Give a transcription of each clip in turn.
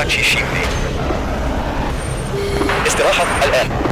شيمي. استراحة الآن.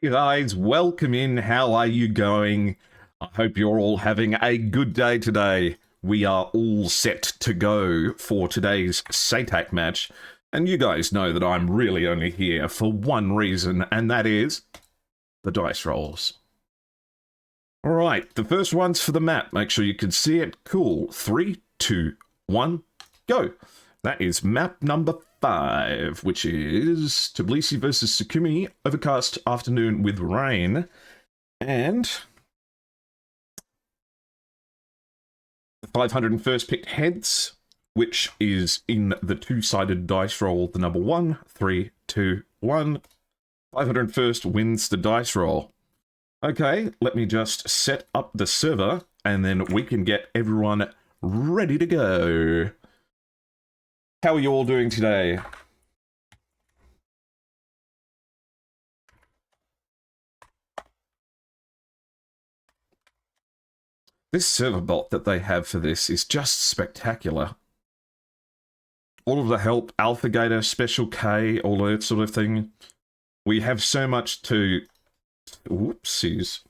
Hey guys, welcome in. How are you going? I hope you're all having a good day today. We are all set to go for today's SATAC match. And you guys know that I'm really only here for one reason, and that is the dice rolls. Alright, the first one's for the map. Make sure you can see it. Cool. 3, 2, 1, go. That is map number 5, which is Tbilisi versus Sukhumi, overcast afternoon with rain. And the 501st picked heads, which is in the two-sided dice roll, the number 1, 3, 2, 1. 501st wins the dice roll. Okay, let me just set up the server, and then we can get everyone ready to go. How are you all doing today? This server bot that they have for this is just spectacular. All of the help, AlphaGator, Special K, all that sort of thing. We have so much to... Whoopsies.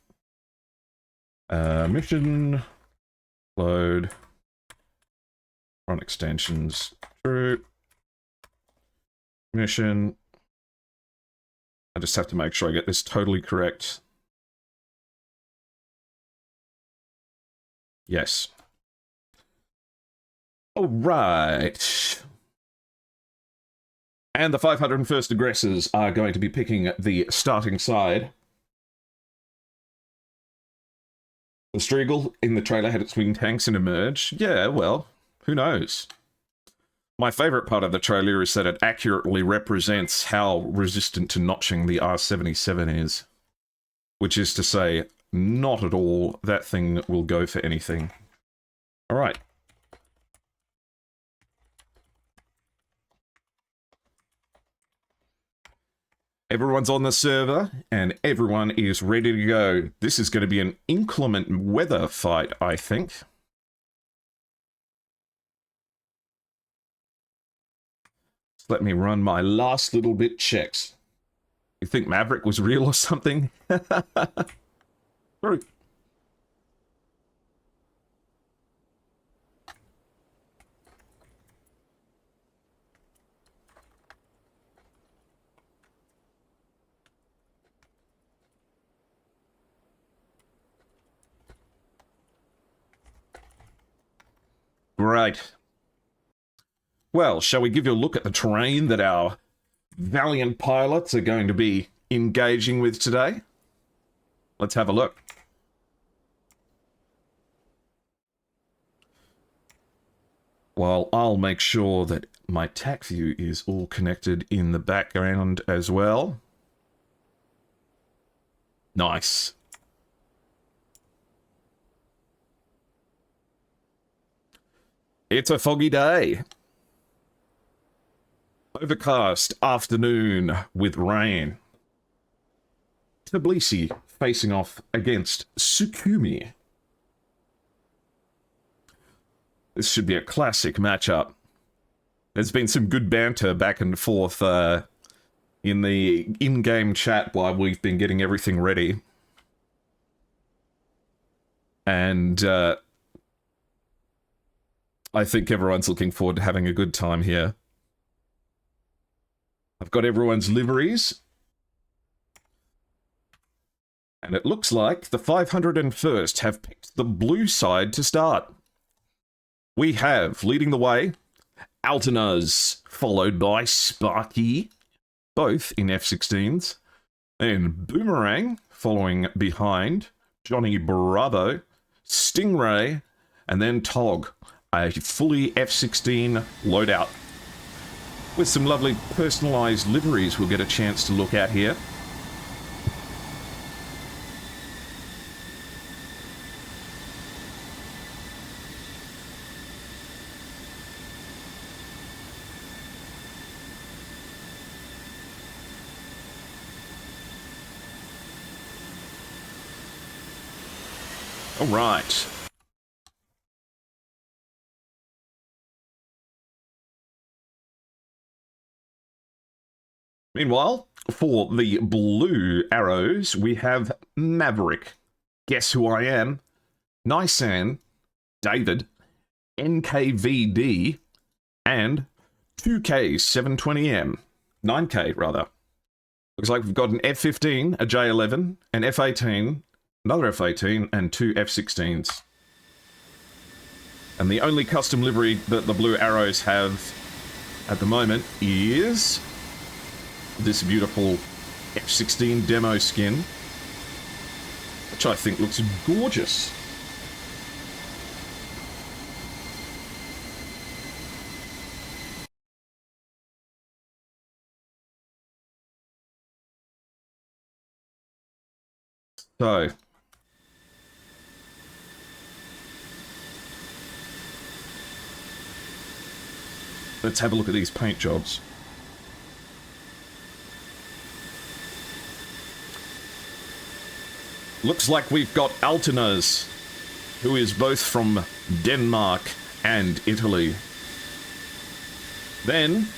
Mission. Load. Run extensions. True. Mission. I just have to make sure I get this totally correct. Yes. All right. And the 501st aggressors are going to be picking the starting side. The Striegel in the trailer had its wing tanks and emerge. Yeah, well, who knows? My favorite part of the trailer is that it accurately represents how resistant to notching the R77 is. Which is to say, not at all. That thing will go for anything. Alright. Everyone's on the server, and everyone is ready to go. This is going to be an inclement weather fight, I think. Let me run my last little bit checks. You think Maverick was real or something? Very. Great. Well, shall we give you a look at the terrain that our valiant pilots are going to be engaging with today? Let's have a look. Well, I'll make sure that my TAC view is all connected in the background as well. Nice. It's a foggy day. Overcast afternoon with rain. Tbilisi facing off against Sukhumi. This should be a classic matchup. There's been some good banter back and forth in the in-game chat while we've been getting everything ready. And I think everyone's looking forward to having a good time here. I've got everyone's liveries. And it looks like the 501st have picked the blue side to start. We have, leading the way, Altinaz, followed by Sparky, both in F-16s. And Boomerang, following behind, Johnny Bravo, Stingray, and then Tog, a fully F-16 loadout. With some lovely personalised liveries we'll get a chance to look at here. All right. Meanwhile, for the blue arrows, we have Maverick. Guess who I am? Nisan, David, NKVD, and 2K720M. 9K, rather. Looks like we've got an F-15, a J-11, an F-18, another F-18, and two F-16s. And the only custom livery that the blue arrows have at the moment is this beautiful F-16 demo skin, which I think looks gorgeous. So, let's have a look at these paint jobs. Looks like we've got Altinaz, who is both from Denmark and Italy. Then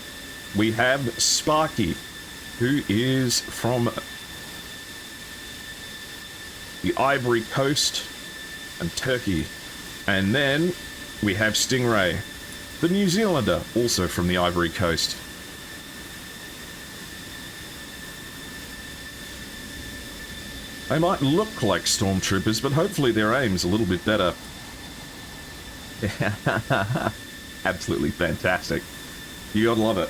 we have Sparky, who is from the Ivory Coast and Turkey. And then we have Stingray, the New Zealander, also from the Ivory Coast. They might look like stormtroopers, but hopefully their aim's a little bit better. Absolutely fantastic. You gotta love it.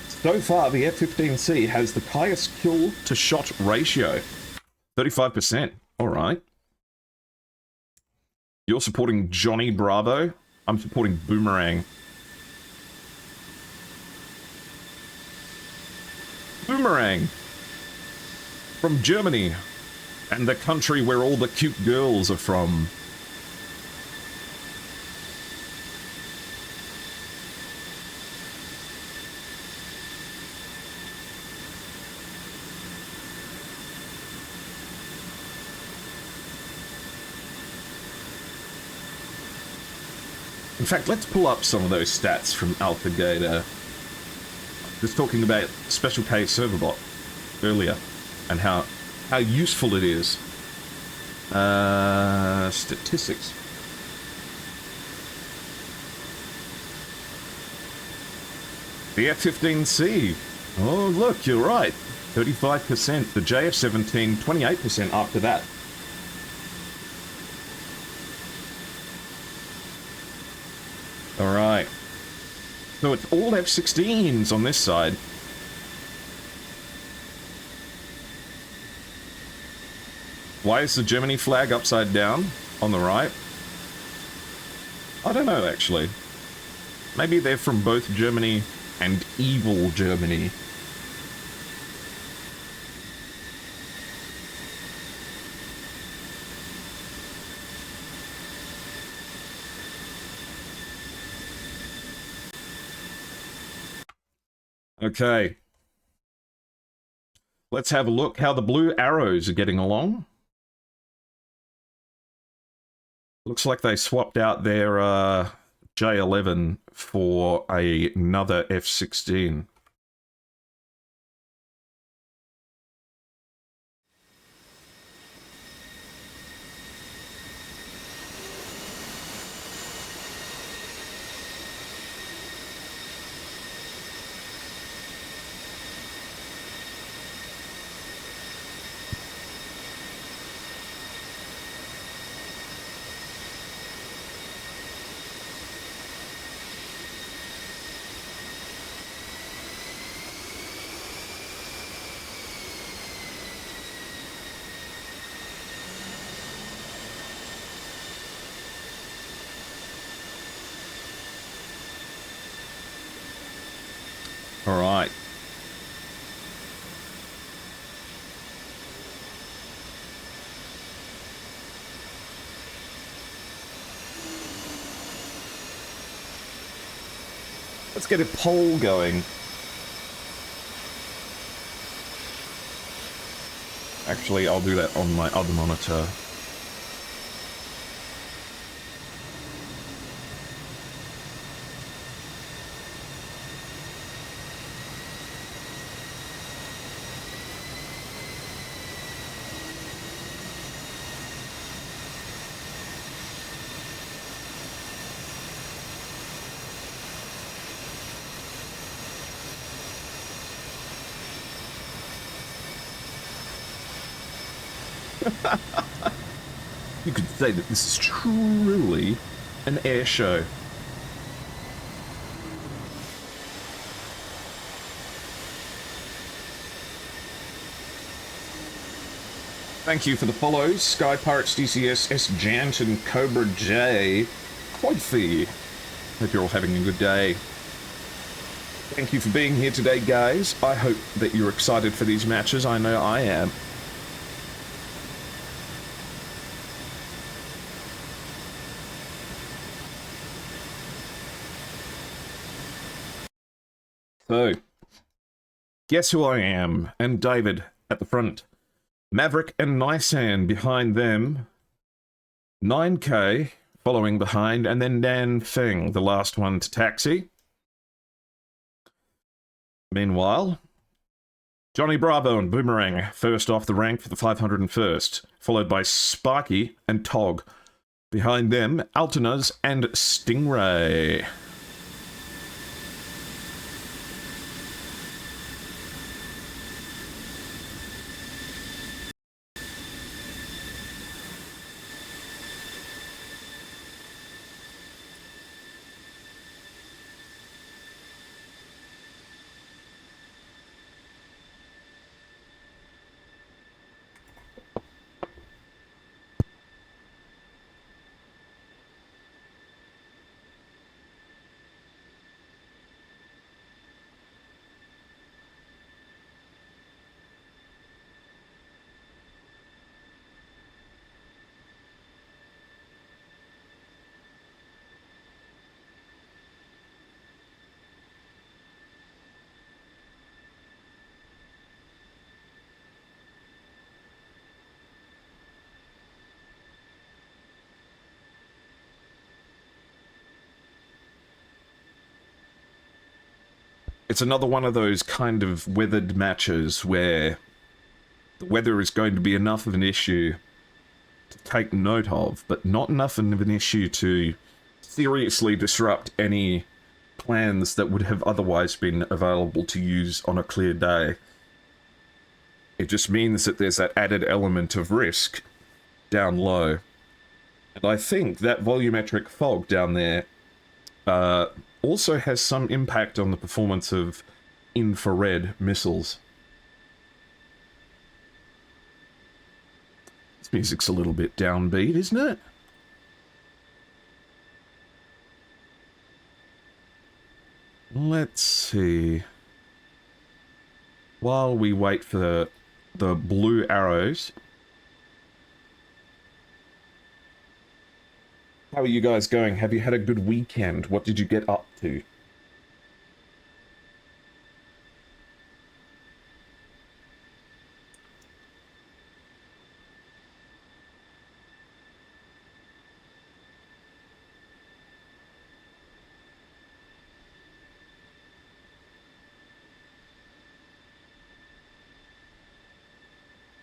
So far, the F-15C has the highest kill-to-shot ratio. 35%. Alright. You're supporting Johnny Bravo. I'm supporting Boomerang. Boomerang! From Germany. And the country where all the cute girls are from. In fact, let's pull up some of those stats from AlphaGator. Just talking about Special K Serverbot earlier and how useful it is. Statistics. The F-15C. Oh, look, you're right. 35%. The JF-17, 28% after that. Alright. So it's all F-16s on this side. Why is the Germany flag upside down on the right? I don't know, actually. Maybe they're from both Germany and evil Germany. Okay. Let's have a look how the Blue Arrows are getting along. Looks like they swapped out their J11 for another F-16. All right. Let's get a poll going. Actually, I'll do that on my other monitor. You could say that this is truly an air show. Thank you for the follows, Sky Pirates, DCS, S. Janton, Cobra J, Coify. Hope you're all having a good day. Thank you for being here today, guys. I hope that you're excited for these matches. I know I am. So, guess who I am? And David at the front. Maverick and Nisan behind them. 9K following behind, and then Dan Feng, the last one to taxi. Meanwhile, Johnny Bravo and Boomerang first off the rank for the 501st, followed by Sparky and Tog. Behind them, Altonas and Stingray. It's another one of those kind of weathered matches where the weather is going to be enough of an issue to take note of, but not enough of an issue to seriously disrupt any plans that would have otherwise been available to use on a clear day. It just means that there's that added element of risk down low. And I think that volumetric fog down there also has some impact on the performance of infrared missiles. This music's a little bit downbeat, isn't it? Let's see. While we wait for the blue arrows. How are you guys going? Have you had a good weekend? What did you get up to?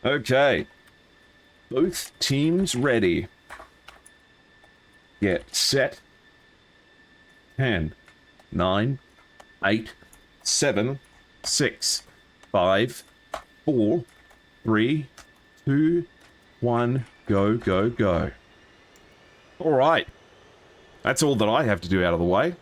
Okay. Both teams ready. Get set. 10, 9, 8, 7, 6, 5, 4, 3, 2, 1, go, go, go. Alright. That's all that I have to do out of the way.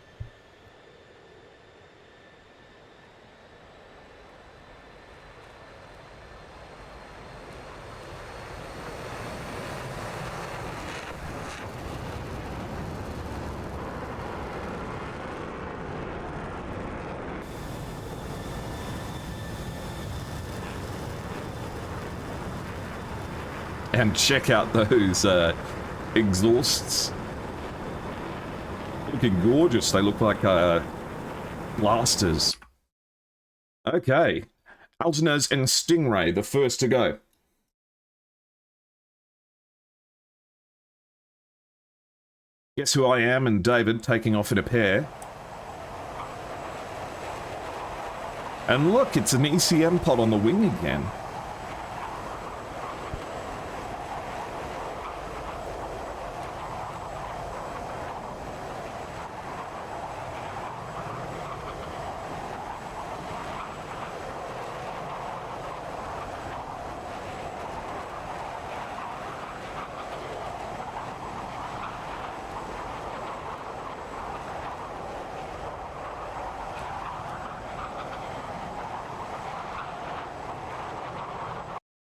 And check out those exhausts. Looking gorgeous. They look like blasters. Okay. Altinez and Stingray, the first to go. Guess Who I Am and David taking off in a pair. And look, it's an ECM pod on the wing again.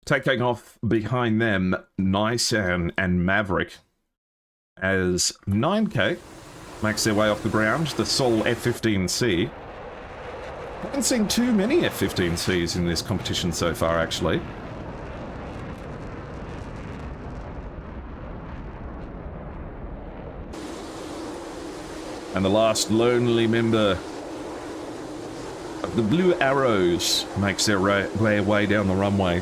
Taking off behind them, Nisan and Maverick, as 9K makes their way off the ground, the sole F-15C. I haven't seen too many F-15Cs in this competition so far, actually. And the last lonely member of the Blue Arrows makes their way down the runway.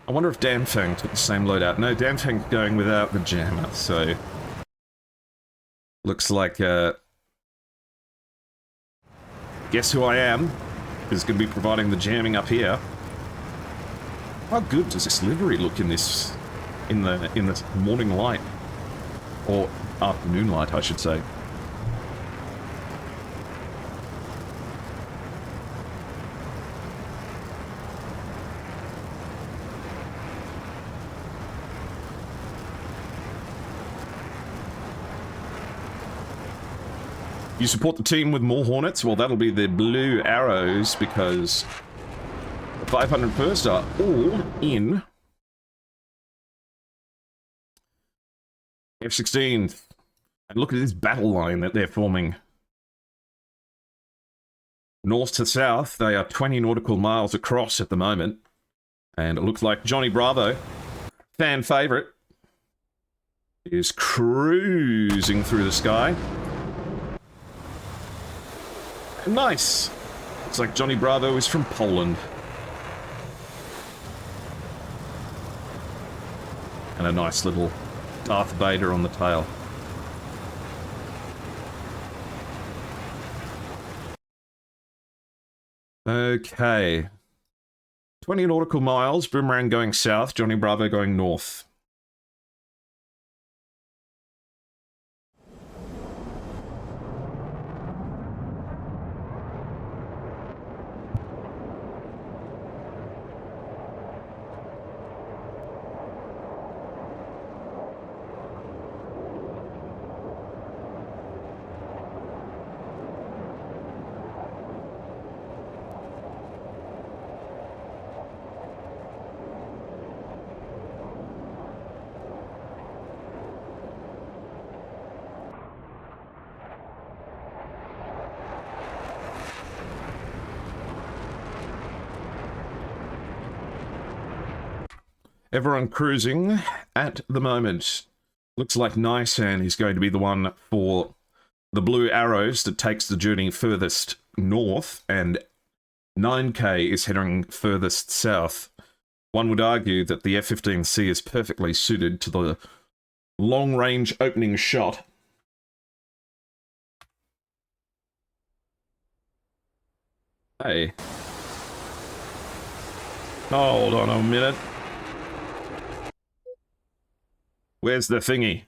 I wonder if Danfang took the same loadout. No, Danfang's going without the jammer, so... Looks like, Guess Who I Am is going to be providing the jamming up here. How good does this livery look in this... in the morning light? Or afternoon light, I should say. You support the team with more Hornets? Well, that'll be the Blue Arrows, because the 501st are all in. F-16. And look at this battle line that they're forming. North to south, they are 20 nautical miles across at the moment. And it looks like Johnny Bravo, fan favourite, is cruising through the sky. Nice. Looks like Johnny Bravo is from Poland. And a nice little Darth Vader on the tail. Okay. 20 nautical miles, Boomerang going south, Johnny Bravo going north. Everyone cruising at the moment. Looks like Nisan is going to be the one for the blue arrows that takes the journey furthest north, and 9K is heading furthest south. One would argue that the F-15C is perfectly suited to the long-range opening shot. Hey. Hold on a minute. Where's the thingy?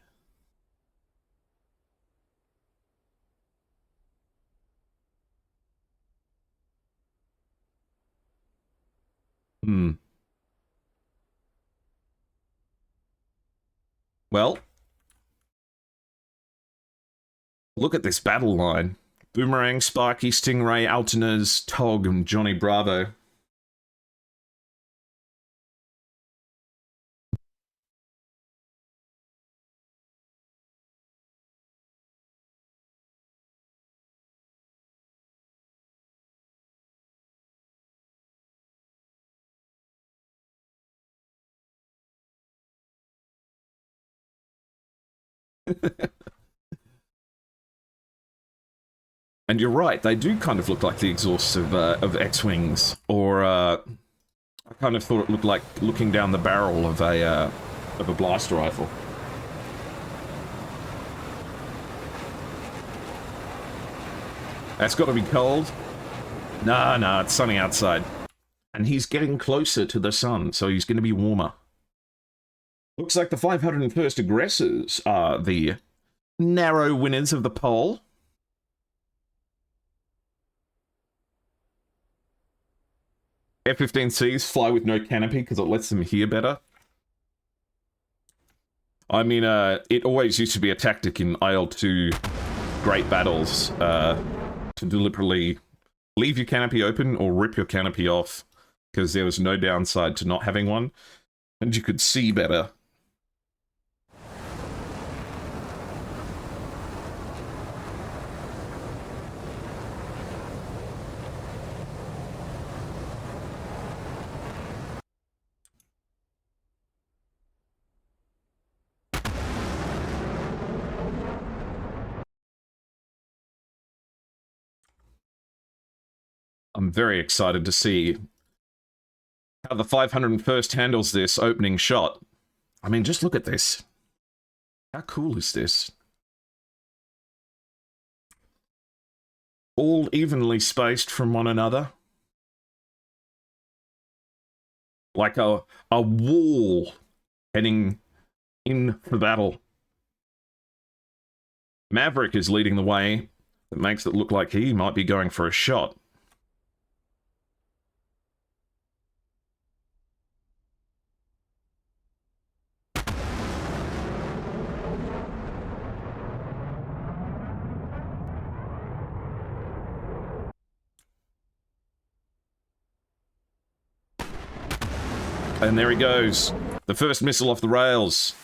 Well, look at this battle line. Boomerang, Sparky, Stingray, Altinez, Tog, and Johnny Bravo. And you're right, they do kind of look like the exhausts of X-Wings, or I kind of thought it looked like looking down the barrel of a blaster rifle. That's got to be cold. Nah, it's sunny outside. And he's getting closer to the sun, so he's going to be warmer. Looks like the 501st Aggressors are the narrow winners of the poll. F-15Cs fly with no canopy because it lets them hear better. I mean, it always used to be a tactic in IL-2 great battles to deliberately leave your canopy open or rip your canopy off because there was no downside to not having one, and you could see better. I'm very excited to see how the 501st handles this opening shot. I mean, just look at this. How cool is this? All evenly spaced from one another. Like a wall heading in for battle. Maverick is leading the way. That makes it look like he might be going for a shot. And there he goes. The first missile off the rails.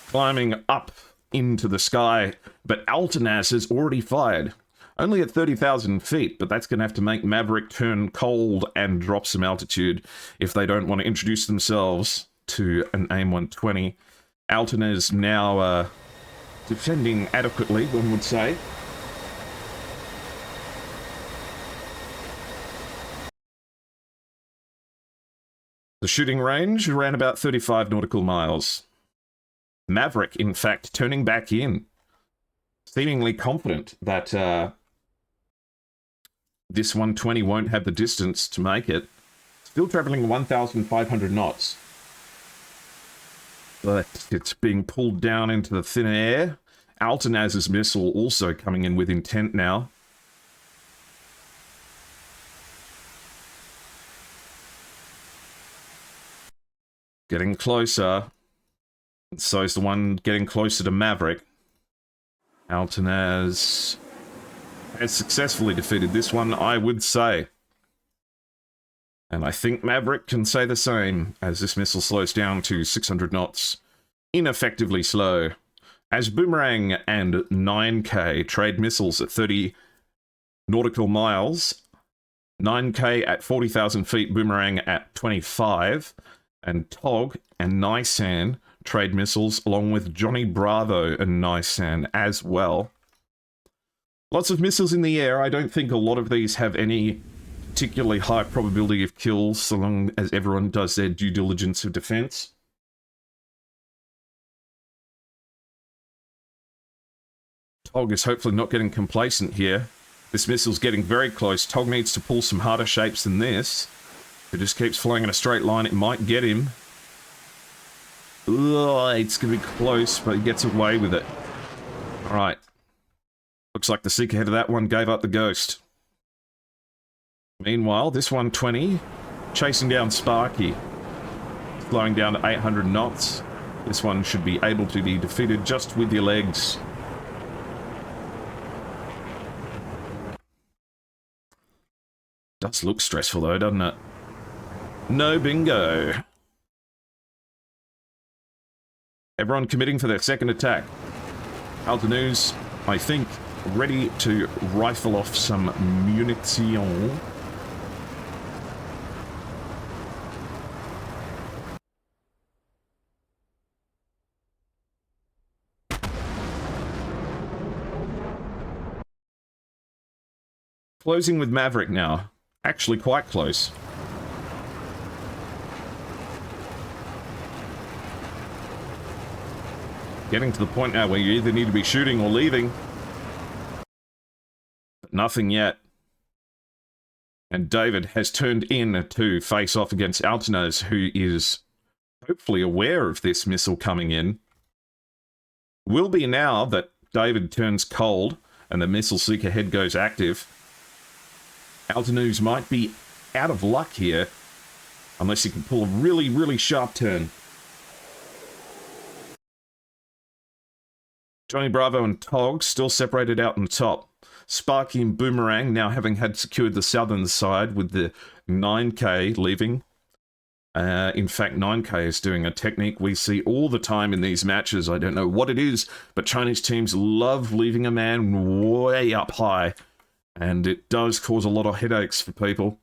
Climbing up into the sky. But Altinaz has already fired. Only at 30,000 feet, but that's going to have to make Maverick turn cold and drop some altitude if they don't want to introduce themselves to an AIM-120. Altinaz now defending adequately, one would say. The shooting range around about 35 nautical miles. Maverick, in fact, turning back in, seemingly confident that this 120 won't have the distance to make it. Still traveling 1,500 knots. But it's being pulled down into the thin air. Altanaz's missile also coming in with intent now. Getting closer. So is the one getting closer to Maverick. Altanaz has successfully defeated this one, I would say. And I think Maverick can say the same as this missile slows down to 600 knots. Ineffectively slow. As Boomerang and 9K trade missiles at 30 nautical miles, 9K at 40,000 feet, Boomerang at 25, and Tog and Nisan trade missiles along with Johnny Bravo and Nisan as well. Lots of missiles in the air. I don't think a lot of these have any particularly high probability of kills so long as everyone does their due diligence of defense. Tog is hopefully not getting complacent here. This missile's getting very close. Tog needs to pull some harder shapes than this. If it just keeps flying in a straight line, it might get him. Ugh, it's going to be close, but he gets away with it. Alright. Looks like the seeker head of that one gave up the ghost. Meanwhile, this 120, chasing down Sparky. Slowing down to 800 knots. This one should be able to be defeated just with your legs. Does look stressful though, doesn't it? No bingo. Everyone committing for their second attack. Altanuz, I think, ready to rifle off some munition. Closing with Maverick now. Actually quite close. Getting to the point now where you either need to be shooting or leaving. But nothing yet. And David has turned in to face off against Altanaz, who is hopefully aware of this missile coming in. Will be now that David turns cold and the missile seeker head goes active. Altanaz might be out of luck here, unless he can pull a really, really sharp turn. Johnny Bravo and Tog still separated out on top. Sparky and Boomerang now having had secured the southern side with the 9K leaving. In fact, 9K is doing a technique we see all the time in these matches. I don't know what it is, but Chinese teams love leaving a man way up high. And it does cause a lot of headaches for people.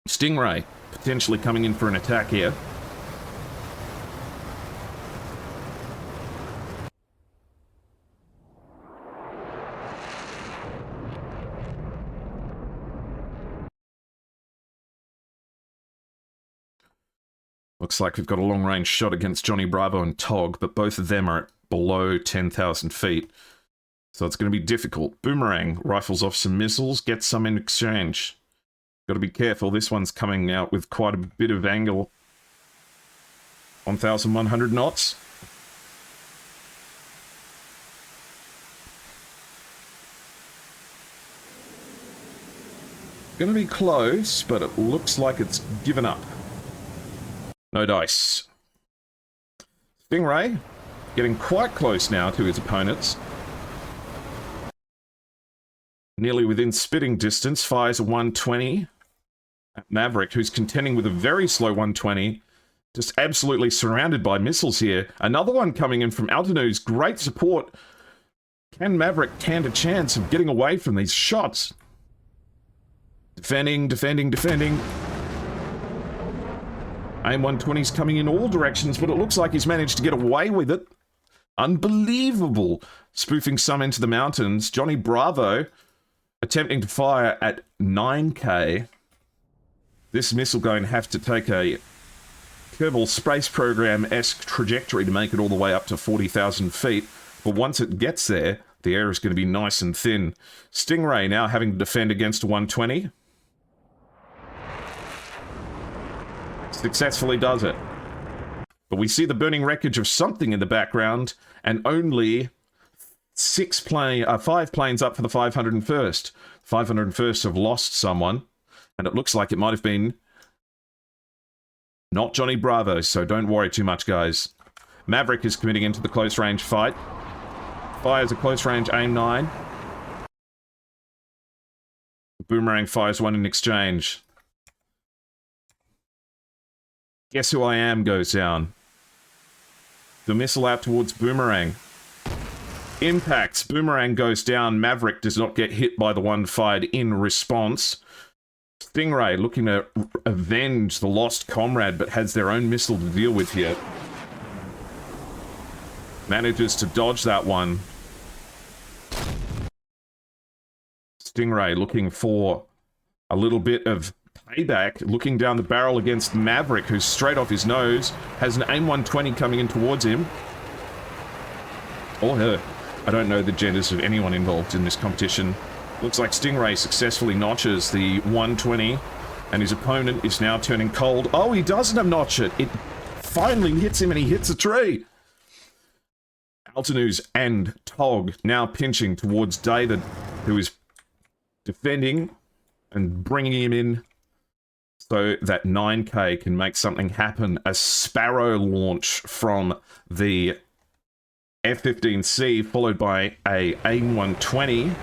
Stingray potentially coming in for an attack here. Looks like we've got a long-range shot against Johnny Bravo and Tog, but both of them are at below 10,000 feet. So it's going to be difficult. Boomerang rifles off some missiles, gets some in exchange. Got to be careful. This one's coming out with quite a bit of angle. 1,100 knots. Going to be close, but it looks like it's given up. No dice. Stingray getting quite close now to his opponents. Nearly within spitting distance, fires a 120 at Maverick, who's contending with a very slow 120. Just absolutely surrounded by missiles here. Another one coming in from Altanuz. Great support. Can Maverick stand a chance of getting away from these shots? Defending, defending, defending. AIM 120's coming in all directions, but it looks like he's managed to get away with it. Unbelievable. Spoofing some into the mountains. Johnny Bravo attempting to fire at 9K. this missile going to have to take a Kerbal Space Program-esque trajectory to make it all the way up to 40,000 feet. But once it gets there, the air is going to be nice and thin. Stingray now having to defend against a 120. Successfully does it. But we see the burning wreckage of something in the background, and only 5 planes up for the 501st. 501st have lost someone, and it looks like it might have been not Johnny Bravo, so don't worry too much, guys. Maverick is committing into the close-range fight. Fires a close-range AIM-9. Boomerang fires one in exchange. Guess Who I Am goes down. The missile out towards Boomerang. Impacts. Boomerang goes down. Maverick does not get hit by the one fired in response. Stingray looking to avenge the lost comrade, but has their own missile to deal with here. Manages to dodge that one. Stingray looking for a little bit of payback, looking down the barrel against Maverick, who's straight off his nose, has an AIM-120 coming in towards him. Or her. I don't know the genders of anyone involved in this competition. Looks like Stingray successfully notches the 120, and his opponent is now turning cold. Oh, he doesn't notch it. It finally hits him, and he hits a tree. Altanuz and Tog now pinching towards David, who is defending and bringing him in so that 9K can make something happen. A Sparrow launch from the F-15C, followed by a AIM-120.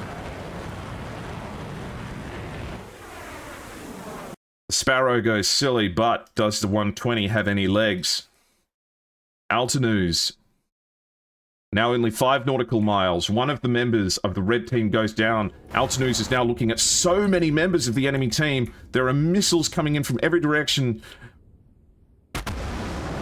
The Sparrow goes silly, but does the 120 have any legs? Altanuz. Now only 5 nautical miles. One of the members of the red team goes down. Altanuz is now looking at so many members of the enemy team. There are missiles coming in from every direction.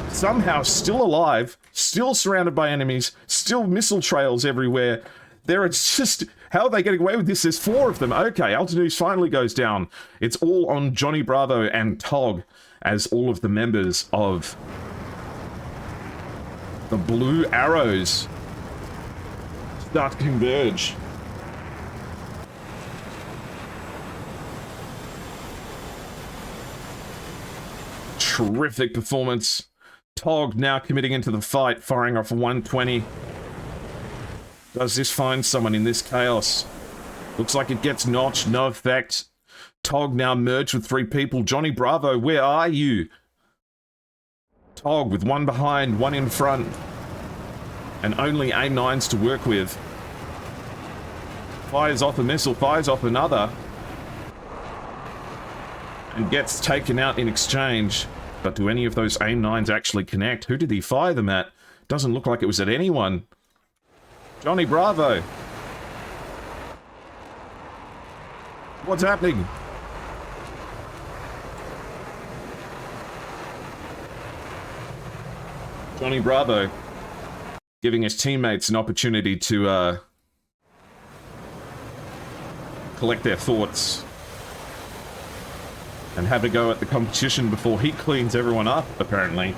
Somehow still alive, still surrounded by enemies, still missile trails everywhere. There are just... How are they getting away with this? There's 4 of them. Okay, Altanuz finally goes down. It's all on Johnny Bravo and Tog as all of the members of the Blue Arrows start to converge. Terrific performance. Tog now committing into the fight, firing off a 120. Does this find someone in this chaos? Looks like it gets notched, no effect. Tog now merged with 3 people. Johnny Bravo, where are you? Tog with 1 behind, 1 in front. And only AIM-9s to work with. Fires off a missile, fires off another. And gets taken out in exchange. But do any of those AIM-9s actually connect? Who did he fire them at? Doesn't look like it was at anyone. Johnny Bravo. What's happening? Johnny Bravo giving his teammates an opportunity to collect their thoughts and have a go at the competition before he cleans everyone up, apparently.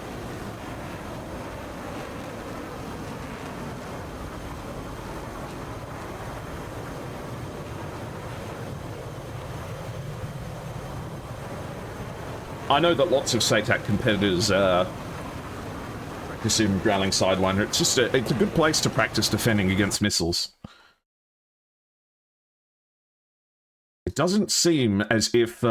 I know that lots of SATAC competitors practice in growling sidewinder. It's just it's a good place to practice defending against missiles. It doesn't seem as if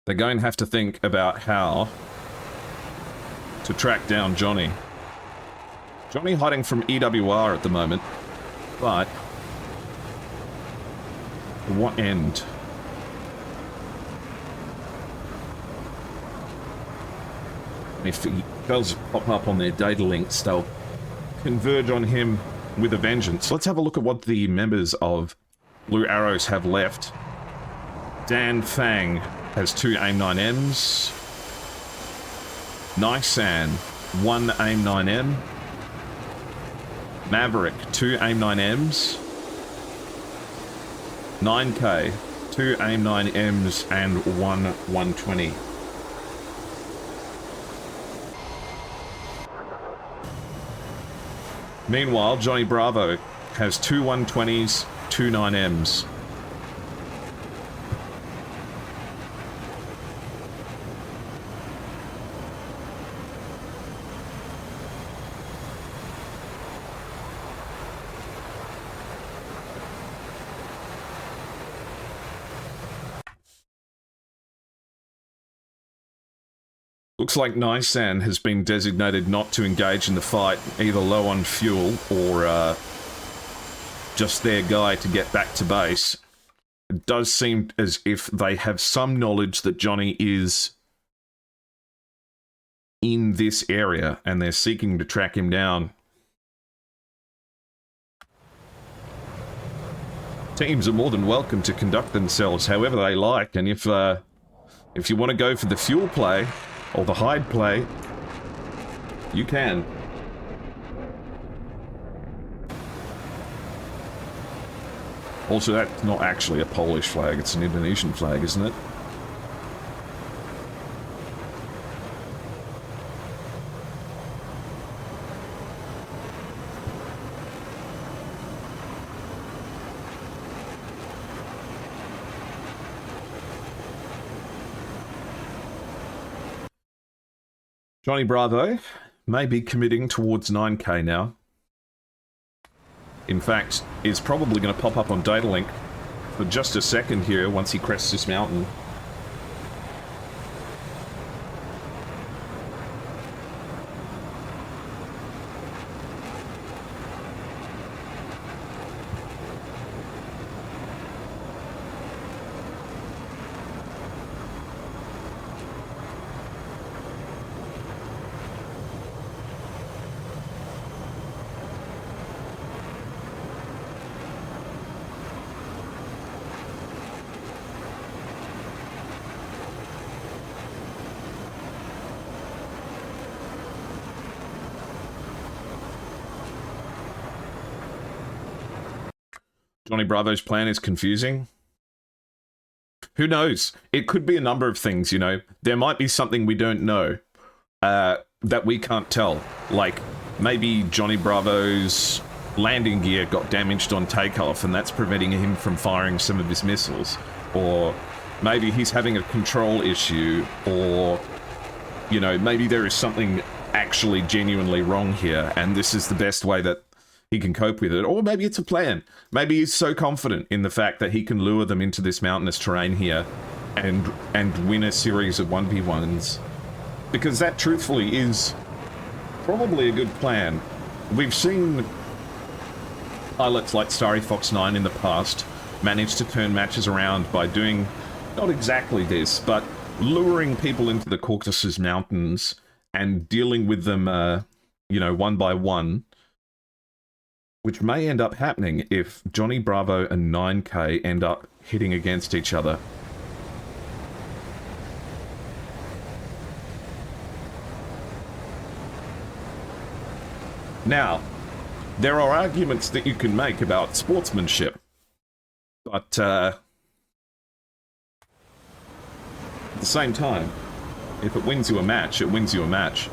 they're going to have to think about how to track down Johnny. Johnny hiding from EWR at the moment, but to what end? If he does pop up on their data links, they'll converge on him with a vengeance. Let's have a look at what the members of Blue Arrows have left. Dan Fang has 2 AIM-9Ms. Nisan, 1 AIM-9M. Maverick, 2 AIM-9Ms. 9K, 2 AIM-9Ms and 1 120. Meanwhile, Johnny Bravo has 2 120s, 2 9Ms. Looks like Nisan has been designated not to engage in the fight, either low on fuel or just their guy to get back to base. It does seem as if they have some knowledge that Johnny is in this area and they're seeking to track him down. Teams are more than welcome to conduct themselves however they like, and if you want to go for the fuel play or the hide play, you can. Also, that's not actually a Polish flag, it's an Indonesian flag, isn't it? Johnny Bravo may be committing towards 9K now. In fact, is probably going to pop up on Datalink for just a second here once he crests this mountain. Johnny Bravo's plan is confusing. Who knows? It could be a number of things, you know. There might be something we don't know that we can't tell. Like, maybe Johnny Bravo's landing gear got damaged on takeoff and that's preventing him from firing some of his missiles. Or maybe he's having a control issue, or, you know, maybe there is something actually genuinely wrong here and this is the best way that he can cope with it. Or maybe it's a plan. Maybe he's so confident in the fact that he can lure them into this mountainous terrain here and win a series of 1v1s. Because that, truthfully, is probably a good plan. We've seen pilots like Starry Fox 9 in the past manage to turn matches around by doing not exactly this, but luring people into the Caucasus Mountains and dealing with them, you know, one by one. Which may end up happening if Johnny Bravo and 9K end up hitting against each other. Now, there are arguments that you can make about sportsmanship, but at the same time, if it wins you a match, it wins you a match.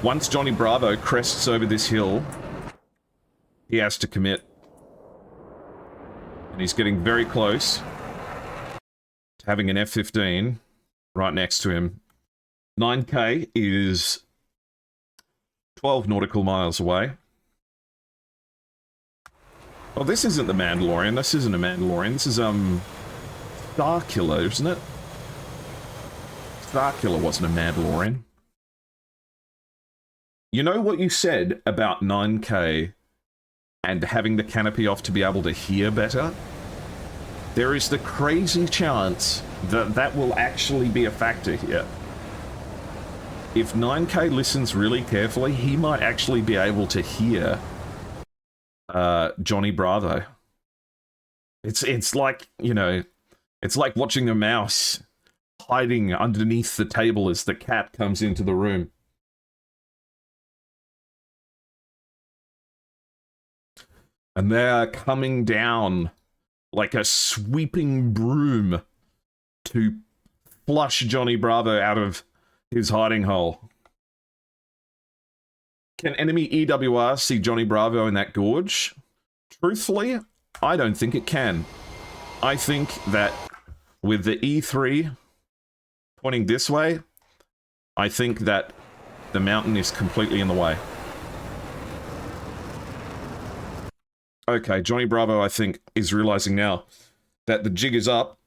Once Johnny Bravo crests over this hill, he has to commit. And he's getting very close to having an F-15 right next to him. 9K is 12 nautical miles away. Oh, this isn't the Mandalorian. This isn't a Mandalorian. This is, Starkiller, isn't it? Starkiller wasn't a Mandalorian. You know what you said about 9K and having the canopy off to be able to hear better? There is the crazy chance that that will actually be a factor here. If 9K listens really carefully, he might actually be able to hear Johnny Bravo. It's like, you know, it's like watching a mouse hiding underneath the table as the cat comes into the room. And they're coming down like a sweeping broom to flush Johnny Bravo out of his hiding hole. Can enemy EWR see Johnny Bravo in that gorge? Truthfully, I don't think it can. I think that with the E3 pointing this way, I think that the mountain is completely in the way. Okay, Johnny Bravo, I think, is realizing now that the jig is up.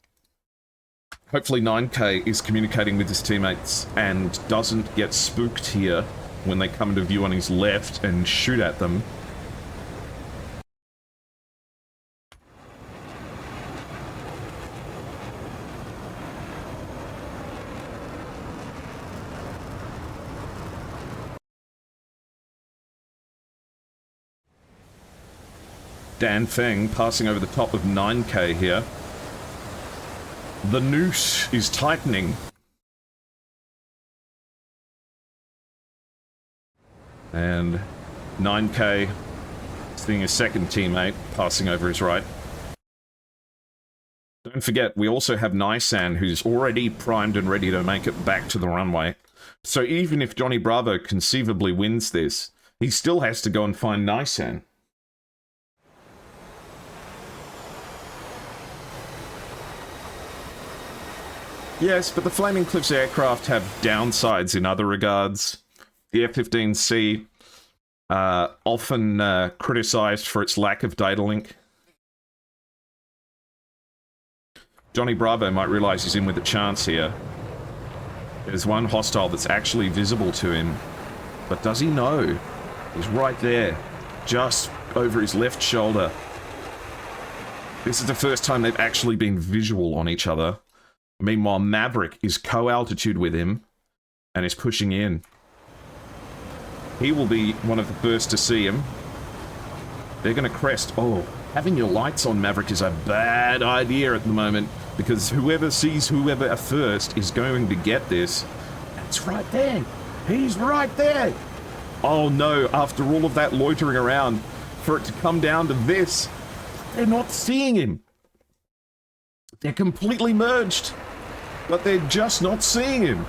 Hopefully 9K is communicating with his teammates and doesn't get spooked here when they come into view on his left and shoot at them. Dan Feng passing over the top of 9K here. The noose is tightening. And 9K seeing his second teammate passing over his right. Don't forget, we also have Nisan, who's already primed and ready to make it back to the runway. So even if Johnny Bravo conceivably wins this, he still has to go and find Nisan. Yes, but the Flaming Cliffs aircraft have downsides in other regards. The F-15C, often criticized for its lack of data link. Johnny Bravo might realize he's in with a chance here. There's one hostile that's actually visible to him. But does he know? He's right there, just over his left shoulder. This is the first time they've actually been visual on each other. Meanwhile, Maverick is co-altitude with him and is pushing in. He will be one of the first to see him. They're going to crest. Oh, having your lights on, Maverick, is a bad idea at the moment because whoever sees whoever first is going to get this. That's right there. He's right there. Oh no, after all of that loitering around, for it to come down to this, they're not seeing him. They're completely merged, but they're just not seeing him.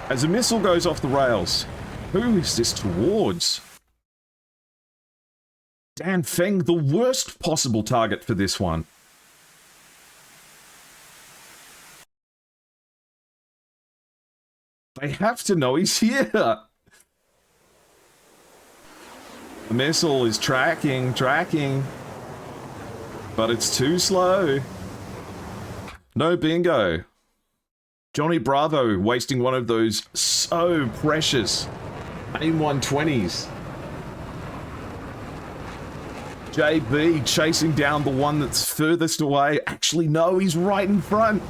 As a missile goes off the rails, who is this towards? Dan Feng, the worst possible target for this one. They have to know he's here. The missile is tracking. But it's too slow. No bingo. Johnny Bravo wasting one of those so precious AIM 120s. JB chasing down the one that's furthest away. Actually, no, he's right in front.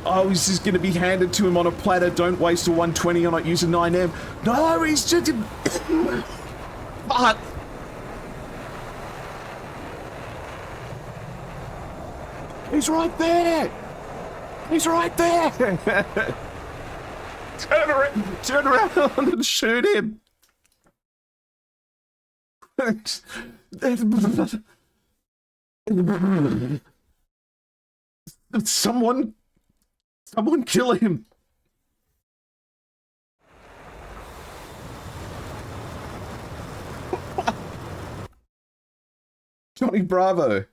Oh, he's just going to be handed to him on a platter. Don't waste a 120 on it. Use a 9M. No, he's just... Fuck. He's right there! He's right there! Turn around and shoot him! Someone kill him! Johnny Bravo!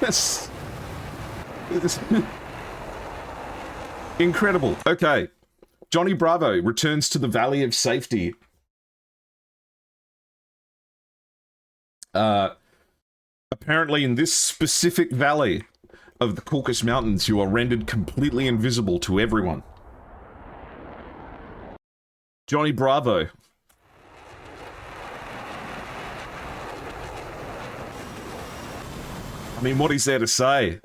Yes. Incredible. Okay. Johnny Bravo returns to the Valley of Safety. Apparently in this specific valley of the Caucasus Mountains, you are rendered completely invisible to everyone. Johnny Bravo. I mean, what is there to say?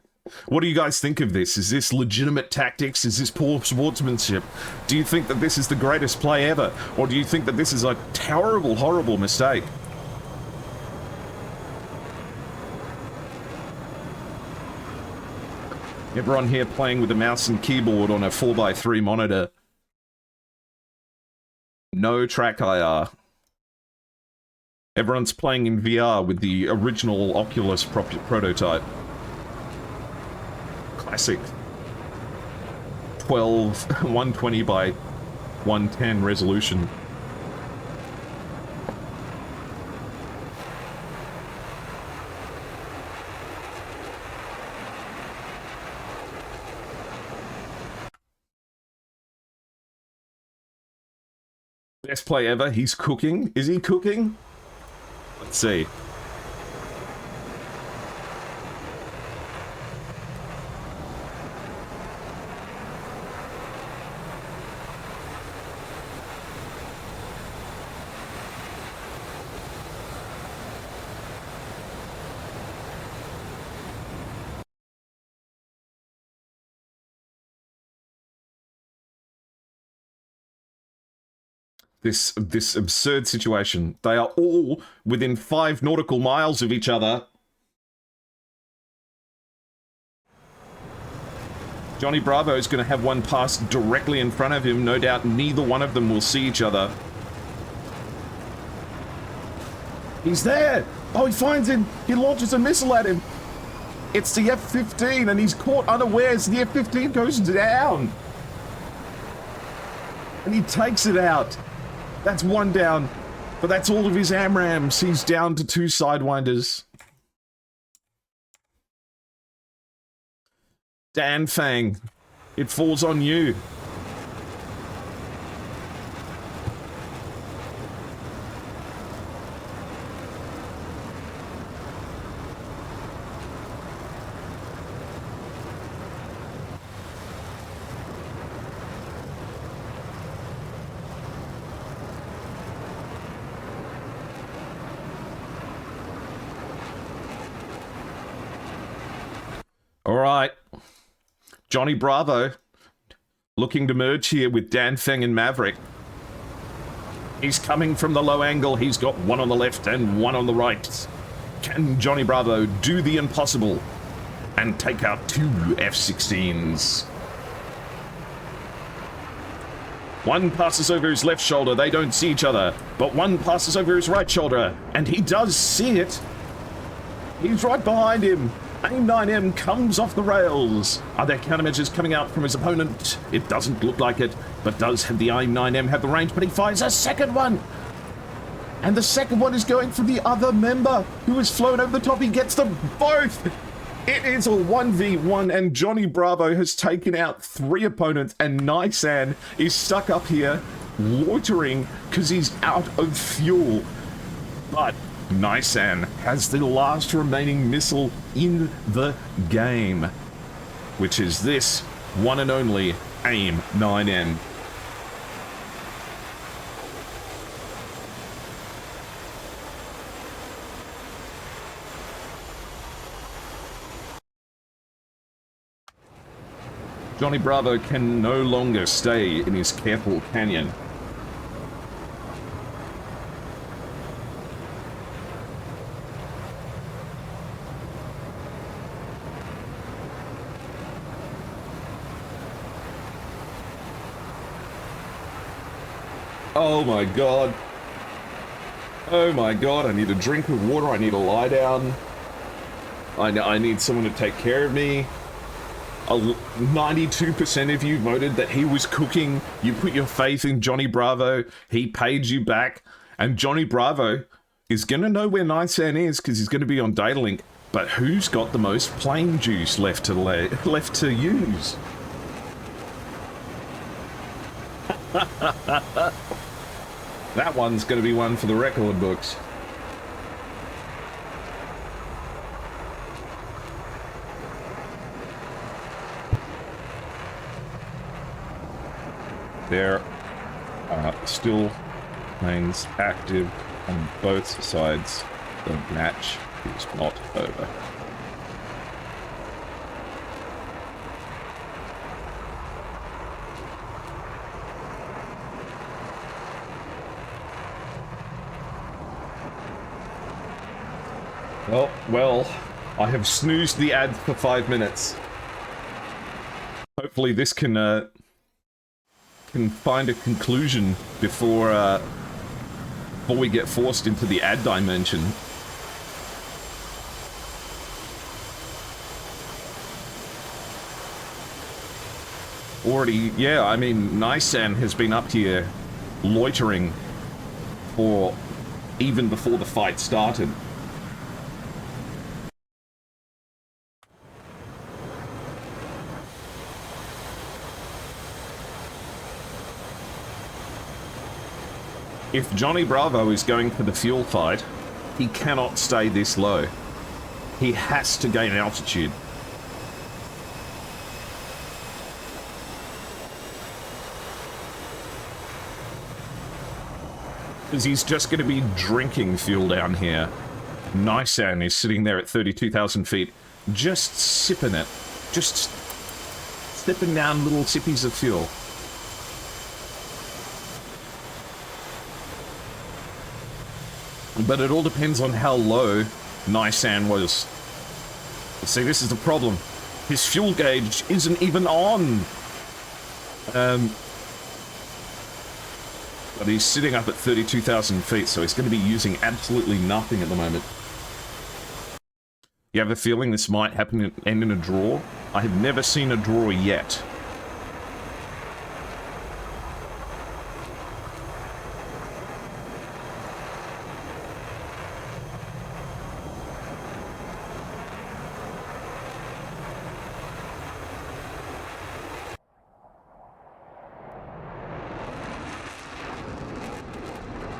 What do you guys think of this? Is this legitimate tactics? Is this poor sportsmanship? Do you think that this is the greatest play ever? Or do you think that this is a terrible, horrible mistake? Everyone here playing with a mouse and keyboard on a 4x3 monitor. No track IR. Everyone's playing in VR with the original Oculus prototype. Classic 120 by 110 resolution. Best play ever. He's cooking. Is he cooking? Let's see. This absurd situation. They are all within 5 nautical miles of each other. Johnny Bravo is going to have one pass directly in front of him. No doubt neither one of them will see each other. He's there! Oh, he finds him! He launches a missile at him! It's the F-15 and he's caught unawares. The F-15 goes down! And he takes it out. That's one down, but that's all of his AMRAAMs. He's down to 2 Sidewinders. Dan Fang, it falls on you. All right, Johnny Bravo looking to merge here with Dan Feng and Maverick. He's coming from the low angle. He's got one on the left and one on the right. Can Johnny Bravo do the impossible and take out 2 F-16s? One passes over his left shoulder. They don't see each other, but one passes over his right shoulder, and he does see it. He's right behind him. AIM-9M comes off the rails. Are there countermeasures coming out from his opponent? It doesn't look like it, but does have the AIM-9M have the range? But he fires a second one. And the second one is going for the other member who has flown over the top. He gets them both. It is a 1v1, and Johnny Bravo has taken out 3 opponents, and Nisan is stuck up here loitering because he's out of fuel. But Nisan has the last remaining missile in the game, which is this one and only AIM-9M. Johnny Bravo can no longer stay in his careful canyon. Oh my god. Oh my god, I need a drink of water, I need to lie down. I need someone to take care of me. 92% of you voted that he was cooking. You put your faith in Johnny Bravo. He paid you back. And Johnny Bravo is going to know where Nisan is because he's going to be on Datalink. But who's got the most plane juice left to use? That one's going to be one for the record books. There are still planes active on both sides. The match is not over. Well, I have snoozed the ad for 5 minutes. Hopefully this can find a conclusion before we get forced into the ad dimension. Already, yeah, I mean, Nisan has been up here loitering for even before the fight started. If Johnny Bravo is going for the fuel fight, he cannot stay this low. He has to gain altitude. Because he's just going to be drinking fuel down here. Nisan is sitting there at 32,000 feet, just sipping it. Just sipping down little sippies of fuel. But it all depends on how low Nisan was. See, this is the problem. His fuel gauge isn't even on. But he's sitting up at 32,000 feet, so he's going to be using absolutely nothing at the moment. You have a feeling this might happen end in a draw? I have never seen a draw yet.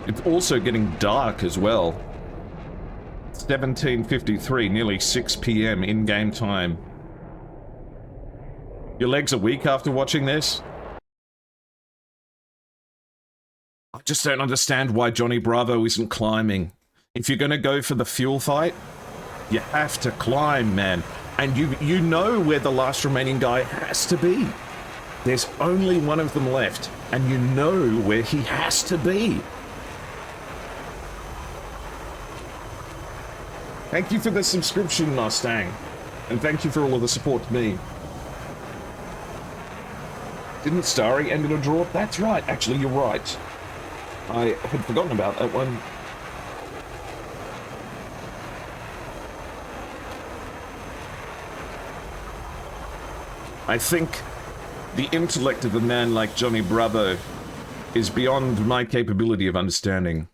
It's also getting dark as well. 17:53, nearly 6 p.m. in-game time. Your legs are weak after watching this? I just don't understand why Johnny Bravo isn't climbing. If you're going to go for the fuel fight, you have to climb, man. And you know where the last remaining guy has to be. There's only one of them left, and you know where he has to be. Thank you for the subscription, Mustang. And thank you for all of the support to me. Didn't Starry end in a draw? That's right, actually, you're right. I had forgotten about that one. I think the intellect of a man like Johnny Bravo is beyond my capability of understanding.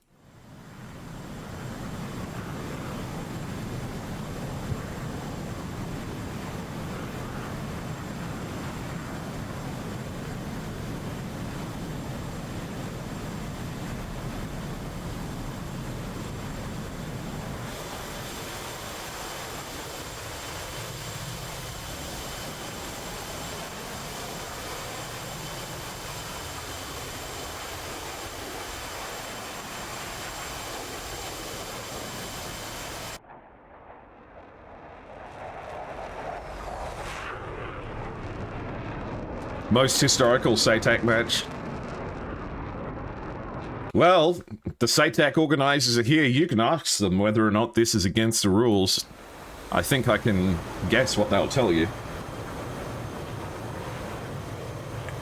Most historical SATAC match. Well, the SATAC organizers are here. You can ask them whether or not this is against the rules. I think I can guess what they'll tell you.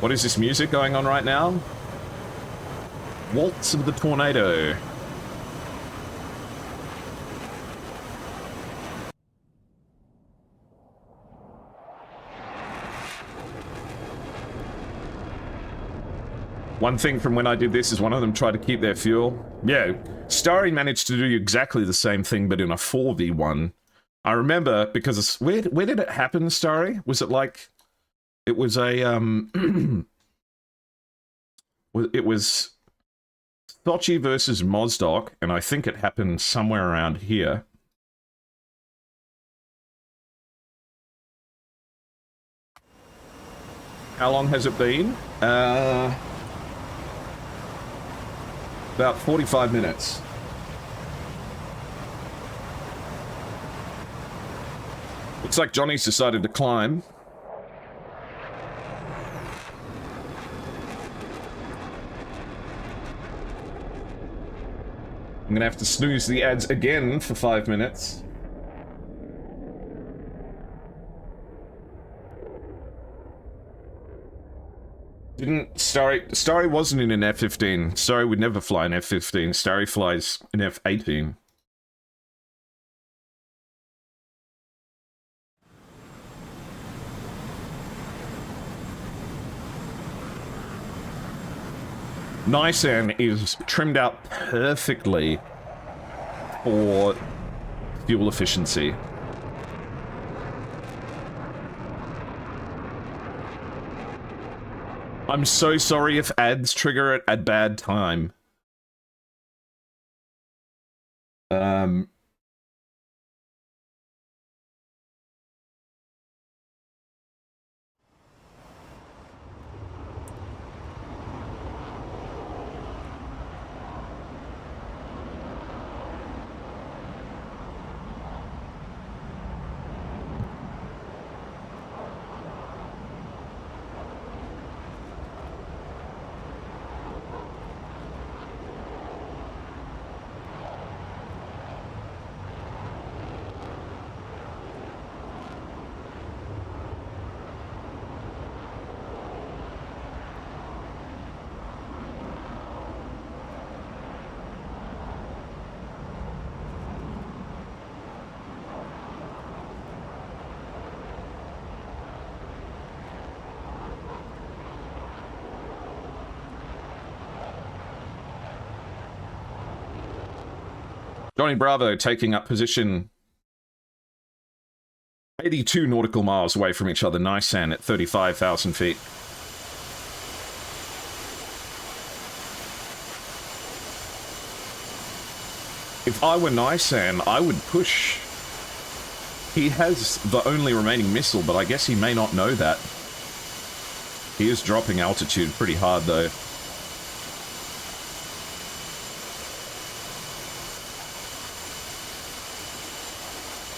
What is this music going on right now? Waltz of the Tornado. One thing from when I did this is one of them tried to keep their fuel. Yeah, Starry managed to do exactly the same thing, but in a 4v1. I remember, because where did it happen, Starry? Was it like... It was a, it was Sochi versus Mozdok, and I think it happened somewhere around here. How long has it been? About 45 minutes. Looks like Johnny's decided to climb. I'm gonna have to snooze the ads again for 5 minutes. Starry wasn't in an F-15. Starry would never fly an F-15. Starry flies an F-18. Nisan is trimmed out perfectly for fuel efficiency. I'm so sorry if ads trigger it at bad time. Johnny Bravo taking up position 82 nautical miles away from each other. Nisan at 35,000 feet. If I were Nisan, I would push. He has the only remaining missile, but I guess he may not know that. He is dropping altitude pretty hard, though.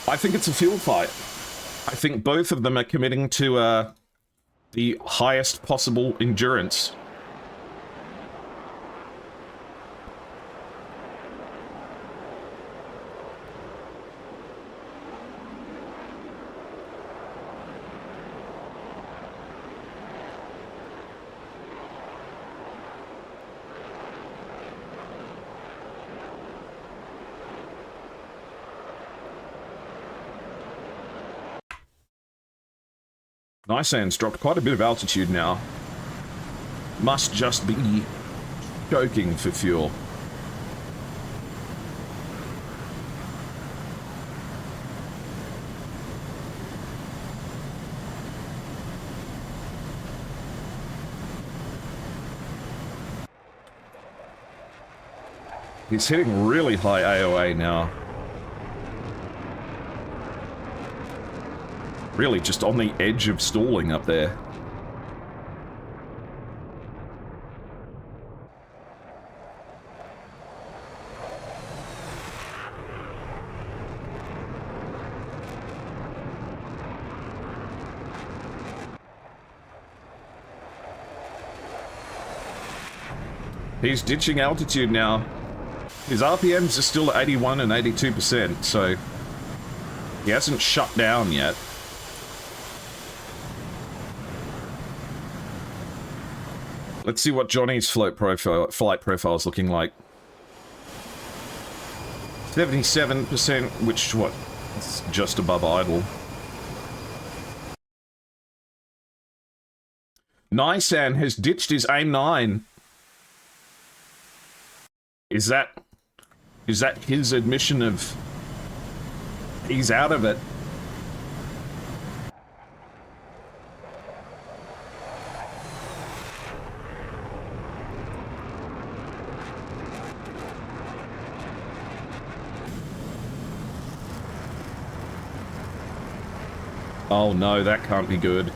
I think it's a field fight. I think both of them are committing to the highest possible endurance. Nisan's dropped quite a bit of altitude now. Must just be choking for fuel. He's hitting really high AOA now. Really just on the edge of stalling up there. He's ditching altitude now. His RPMs are still at 81 and 82%, so he hasn't shut down yet. Let's see what Johnny's flight profile is looking like. 77%, which, what? It's just above idle. Nisan has ditched his AIM-9. Is that his admission of he's out of it? Oh no, that can't be good.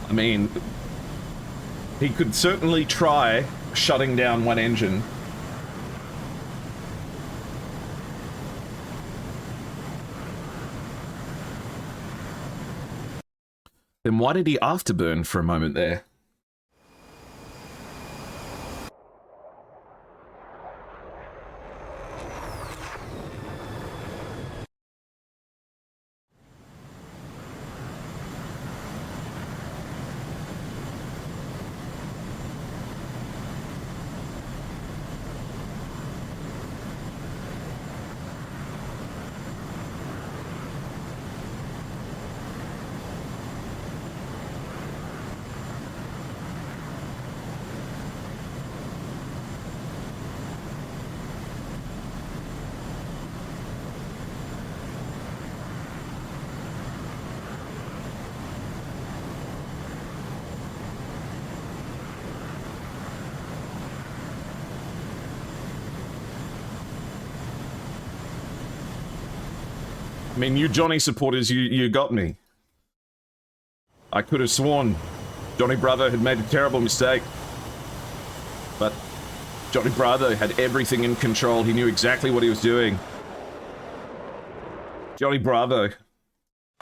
I mean, he could certainly try shutting down one engine. Then why did he afterburn for a moment there? I mean, you Johnny supporters, you got me. I could have sworn Johnny Bravo had made a terrible mistake. But Johnny Bravo had everything in control. He knew exactly what he was doing. Johnny Bravo.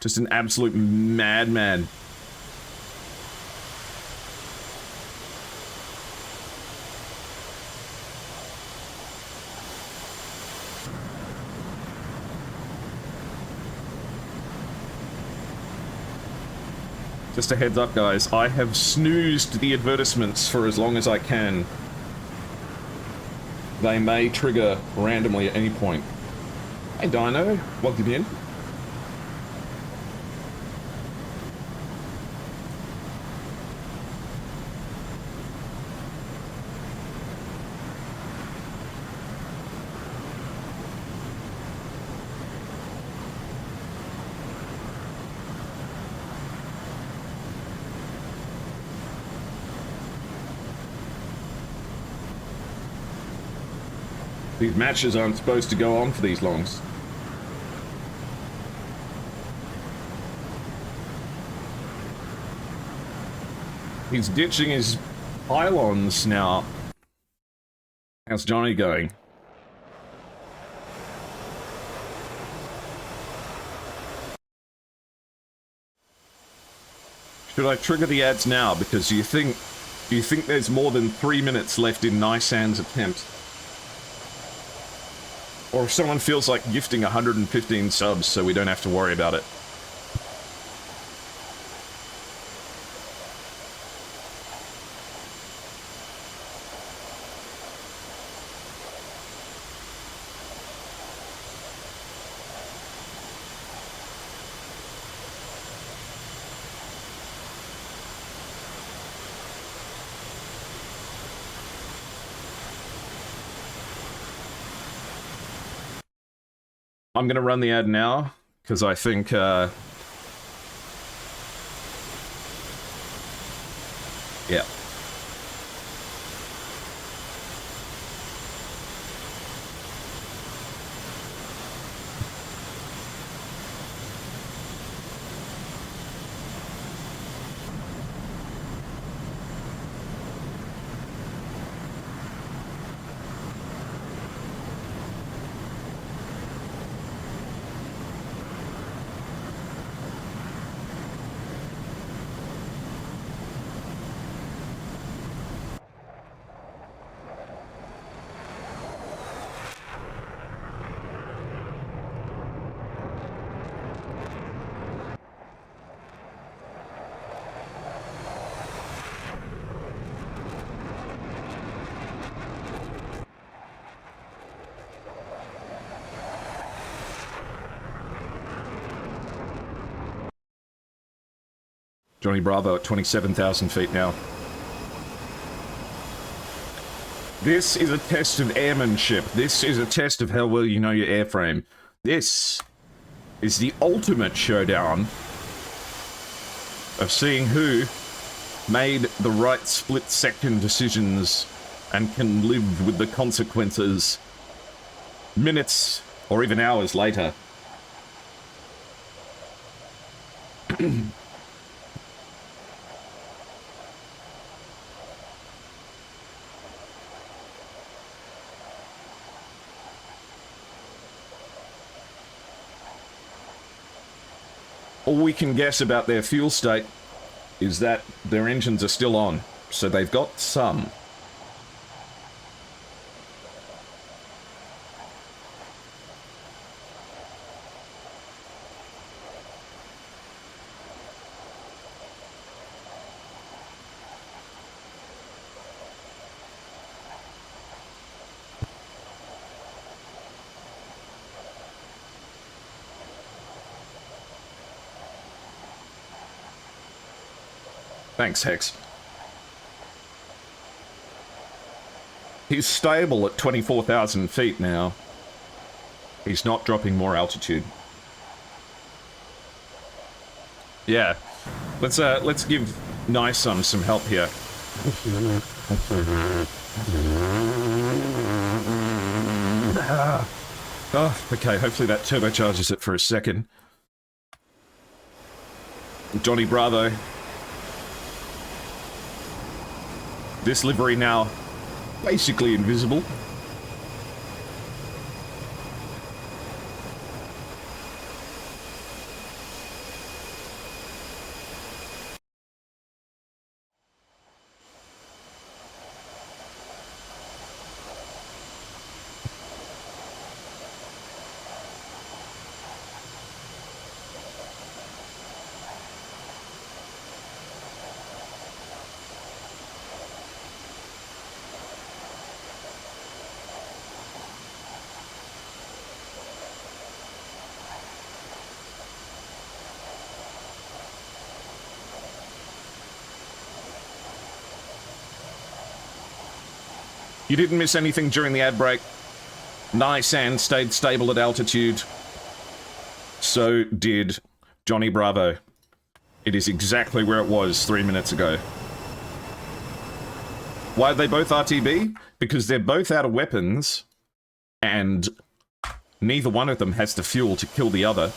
Just an absolute madman. Just a heads up, guys, I have snoozed the advertisements for as long as I can. They may trigger randomly at any point. Hey Dino, welcome in. These matches aren't supposed to go on for these longs. He's ditching his pylons now. How's Johnny going? Should I trigger the ads now? Because do you think there's more than 3 minutes left in Nisan's attempt? Or if someone feels like gifting 115 subs so we don't have to worry about it. I'm gonna run the ad now, because I think, yeah. Johnny Bravo at 27,000 feet now. This is a test of airmanship. This is a test of how well you know your airframe. This is the ultimate showdown of seeing who made the right split-second decisions and can live with the consequences minutes or even hours later. All we can guess about their fuel state is that their engines are still on, so they've got some. Thanks, Hex. He's stable at 24,000 feet now. He's not dropping more altitude. Yeah. Let's give Nysum some help here. Oh, okay, hopefully that turbocharges it for a second. Johnny Bravo. This livery now basically invisible. You didn't miss anything during the ad break. Nisan stayed stable at altitude. So did Johnny Bravo. It is exactly where it was 3 minutes ago. Why are they both RTB? Because they're both out of weapons, and neither one of them has the fuel to kill the other.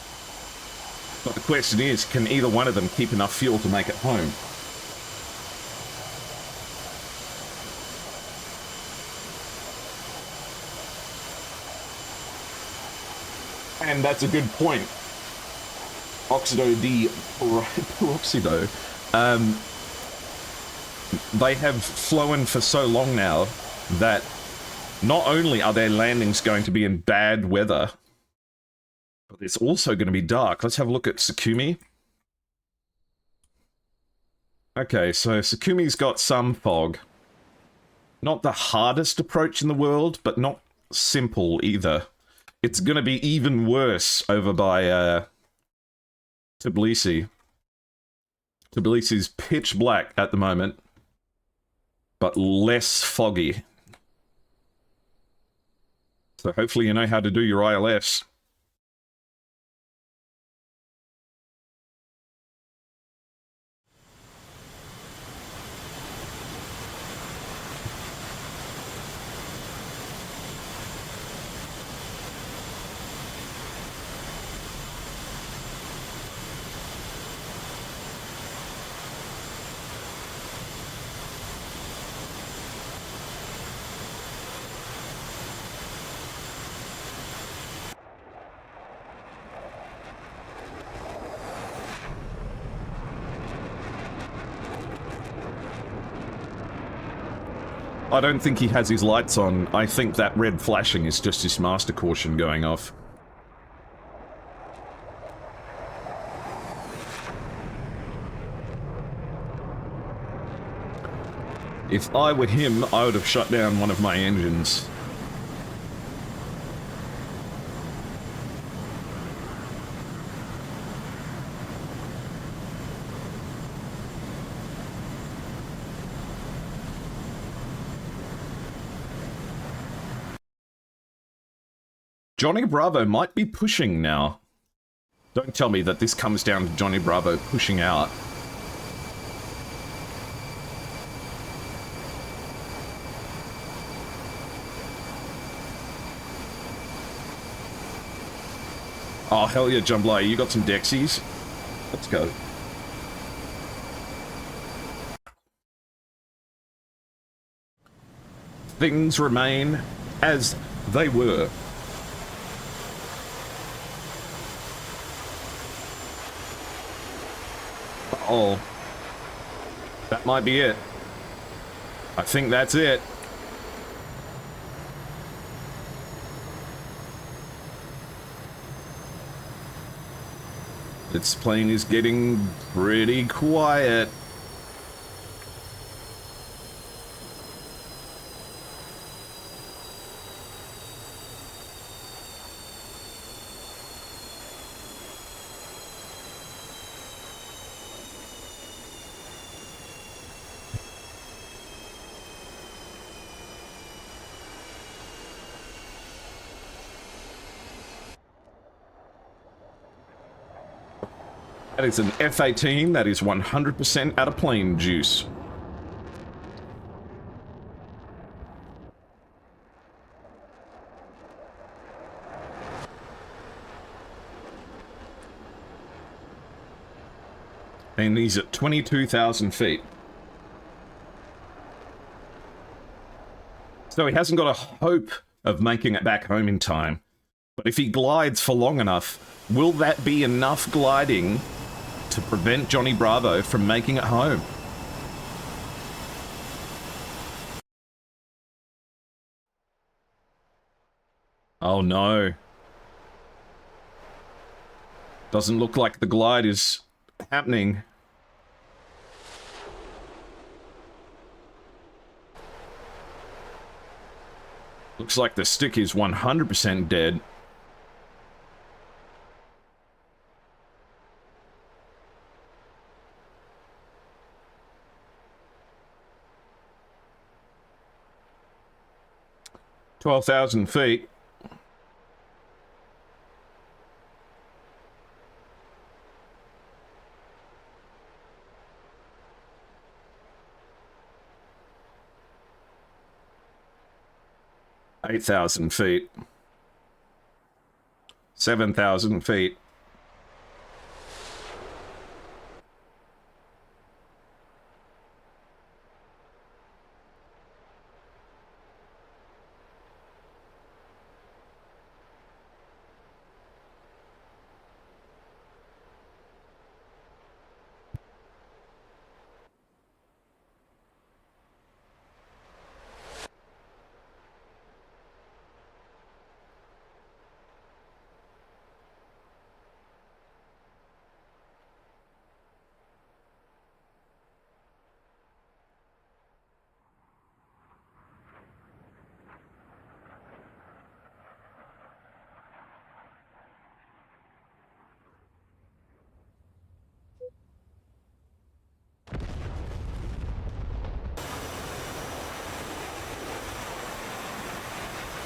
But the question is, can either one of them keep enough fuel to make it home? And that's a good point. Oxido di Peroxido. They have flown for so long now that not only are their landings going to be in bad weather, but it's also going to be dark. Let's have a look at Sakumi. Okay, so Sakumi's got some fog. Not the hardest approach in the world, but not simple either. It's going to be even worse over by Tbilisi. Tbilisi's pitch black at the moment, but less foggy. So hopefully you know how to do your ILS. I don't think he has his lights on. I think that red flashing is just his master caution going off. If I were him, I would have shut down one of my engines. Johnny Bravo might be pushing now. Don't tell me that this comes down to Johnny Bravo pushing out. Oh, hell yeah, Jumblay, you got some Dexies? Let's go. Things remain as they were. Uh-oh. That might be it. I think that's it. This plane is getting pretty quiet. That is an F-18. That is 100% out of plane juice. And he's at 22,000 feet. So he hasn't got a hope of making it back home in time. But if he glides for long enough, will that be enough gliding to prevent Johnny Bravo from making it home? Oh no. Doesn't look like the glide is happening. Looks like the stick is 100% dead. $12,000 feet. $8,000 feet. 7,000 feet.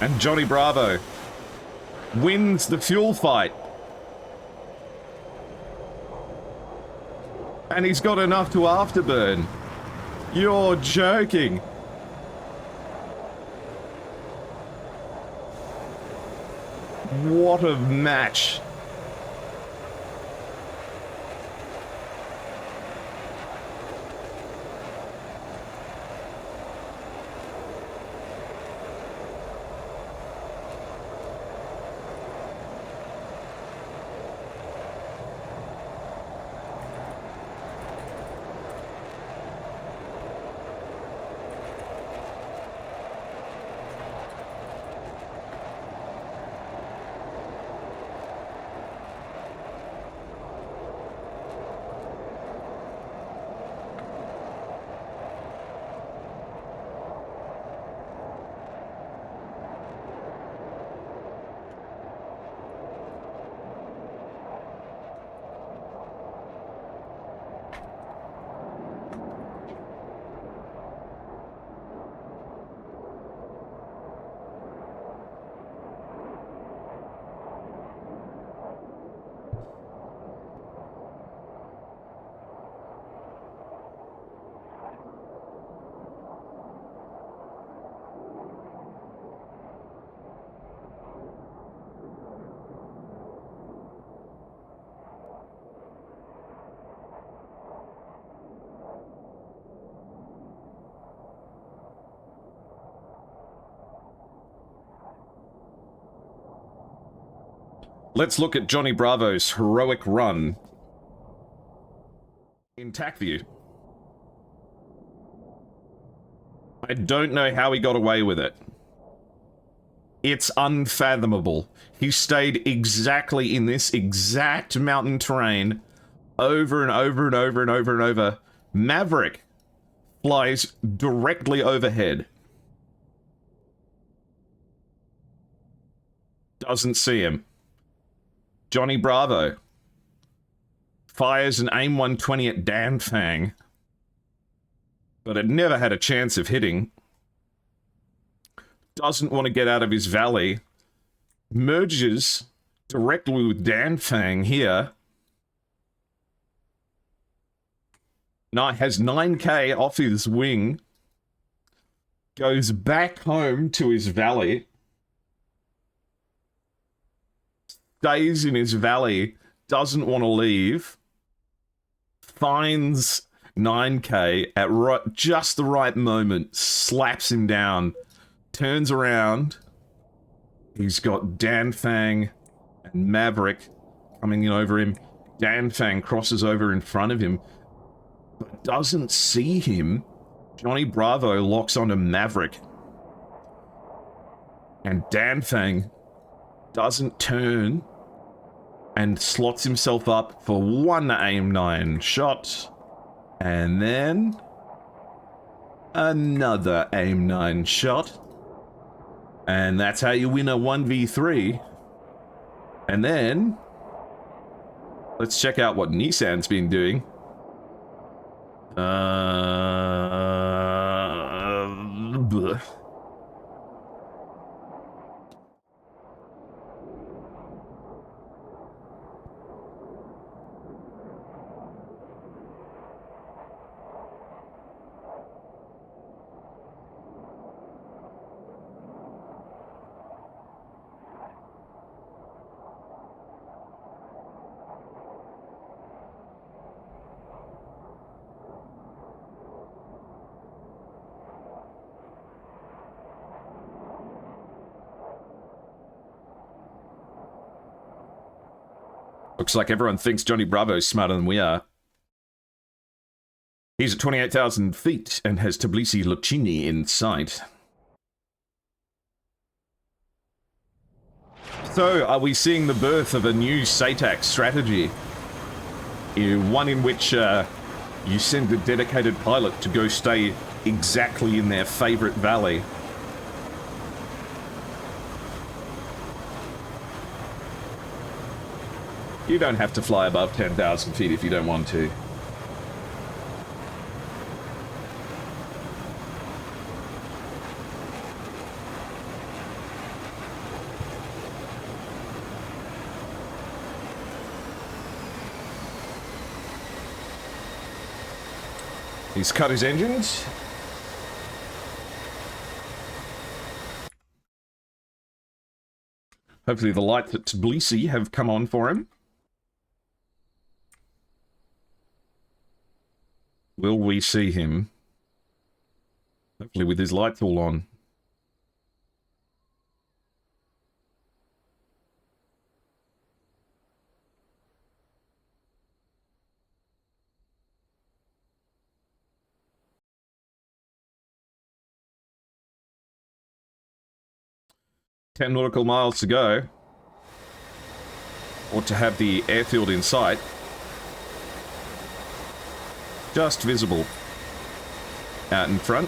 And Johnny Bravo wins the fuel fight. And he's got enough to afterburn. You're joking. What a match. Let's look at Johnny Bravo's heroic run. in TAC view. I don't know how he got away with it. It's unfathomable. He stayed exactly in this exact mountain terrain over and over and over and over and over. Maverick flies directly overhead. Doesn't see him. Johnny Bravo fires an AIM 120 at Dan Fang, but it never had a chance of hitting. Doesn't want to get out of his valley. Merges directly with Dan Fang here. Has 9k off his wing. Goes back home to his valley. Stays in his valley. Doesn't want to leave. Finds 9k at just the right moment. Slaps him down. Turns around. He's got Dan Fang and Maverick coming in over him. Dan Fang crosses over in front of him, but doesn't see him. Johnny Bravo locks onto Maverick. And Dan Fang doesn't turn and slots himself up for one AIM 9 shot. And then another AIM 9 shot. And that's how you win a 1v3. And then let's check out what Nissan's been doing. Bleh. Looks like everyone thinks Johnny Bravo's smarter than we are. He's at 28,000 feet and has Tbilisi Lucchini in sight. So, are we seeing the birth of a new SATAC strategy? One in which you send a dedicated pilot to go stay exactly in their favorite valley. You don't have to fly above 10,000 feet if you don't want to. He's cut his engines. Hopefully the lights at Tbilisi have come on for him. Will we see him? Hopefully with his lights all on. Ten nautical miles to go. Or to have the airfield in sight. Just visible out in front.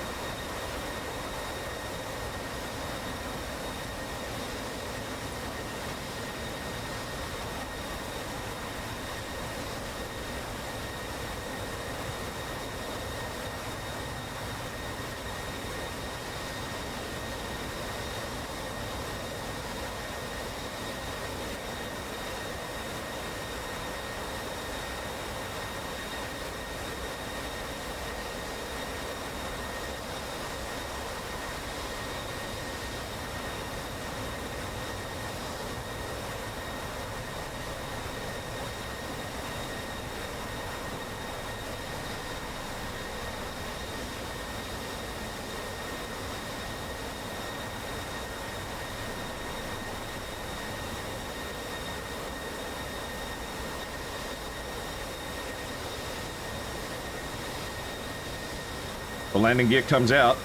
The landing gear comes out.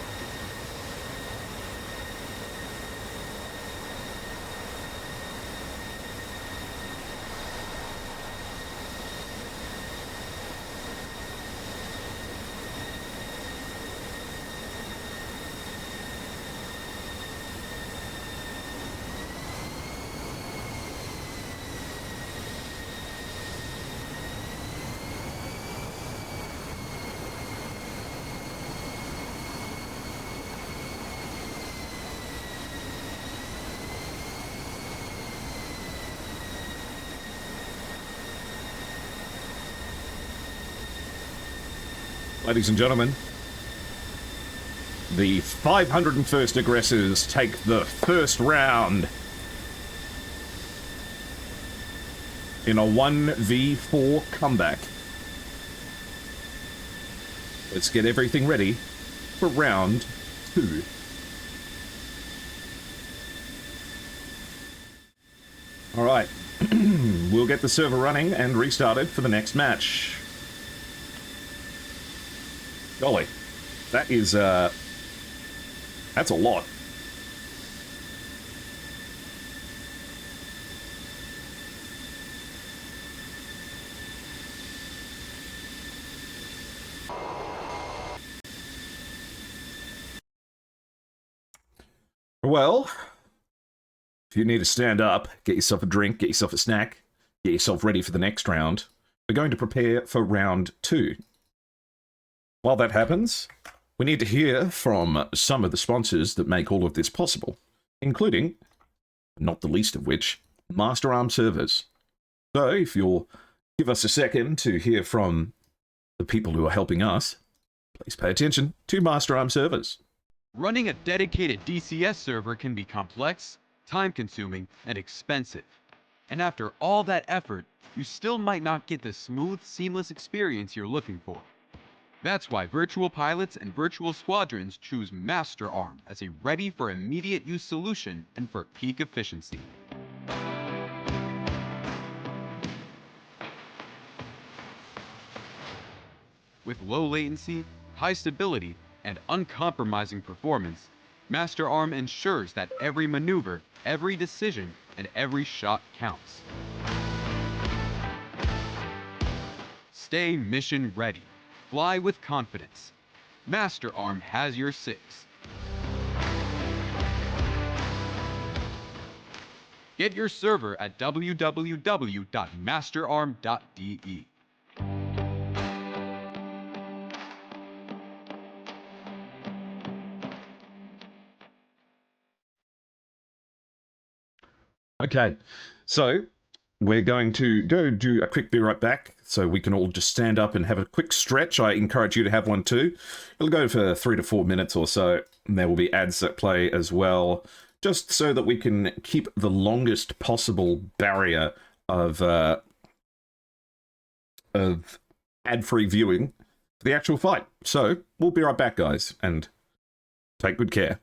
Ladies and gentlemen, the 501st aggressors take the first round in a 1v4 comeback. Let's get everything ready for round 2. Alright, we'll get the server running and restarted for the next match. Golly, that is, that's a lot. Well, if you need to stand up, get yourself a drink, get yourself a snack, get yourself ready for the next round, we're going to prepare for round 2. While that happens, we need to hear from some of the sponsors that make all of this possible, including, not the least of which, Master Arm Servers. So if you'll give us a second to hear from the people who are helping us, please pay attention to Master Arm Servers. Running a dedicated DCS server can be complex, time-consuming, and expensive. And after all that effort, you still might not get the smooth, seamless experience you're looking for. That's why virtual pilots and virtual squadrons choose Master Arm as a ready for immediate use solution and for peak efficiency. With low latency, high stability, and uncompromising performance, Master Arm ensures that every maneuver, every decision, and every shot counts. Stay mission ready. Fly with confidence. Master Arm has your 6. Get your server at www.masterarm.de. Okay, so we're going to go do a quick be right back so we can all just stand up and have a quick stretch. I encourage you to have one too. It'll go for 3 to 4 minutes or so, and there will be ads that play as well, just so that we can keep the longest possible barrier of ad-free viewing for the actual fight. So we'll be right back, guys, and take good care.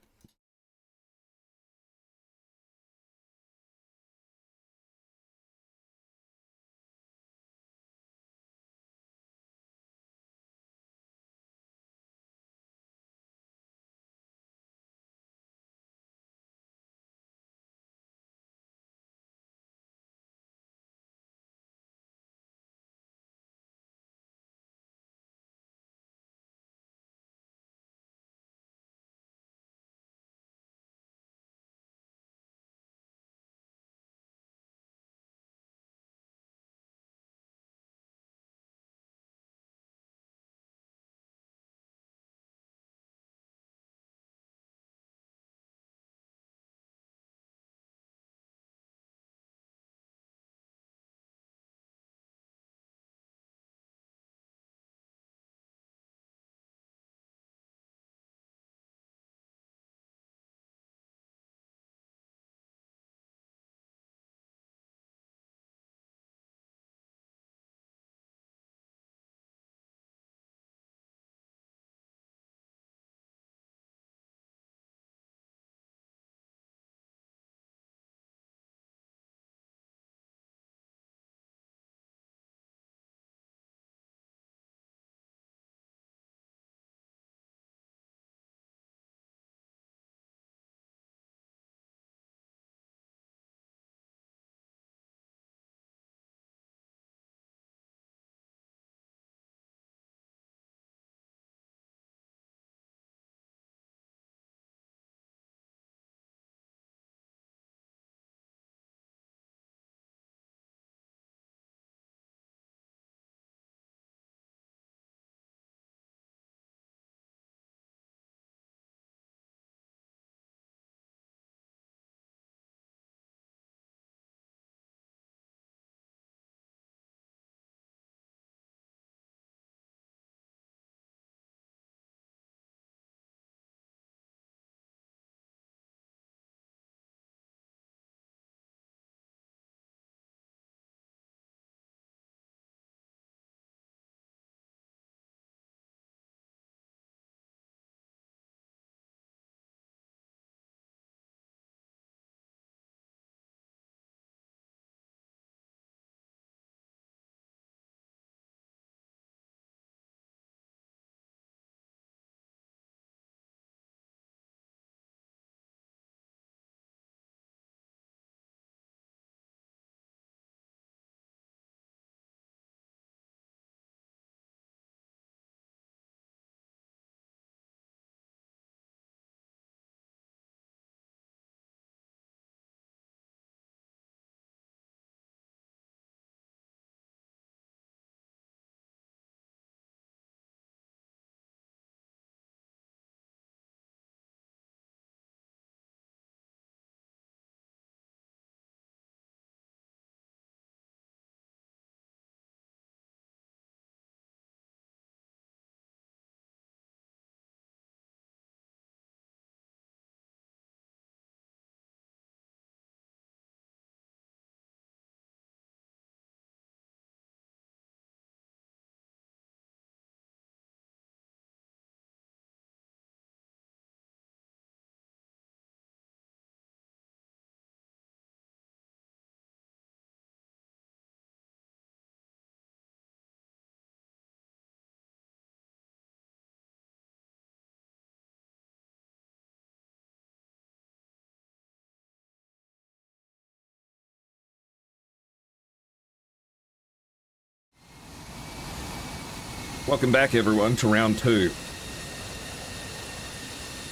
Welcome back, everyone, to round 2.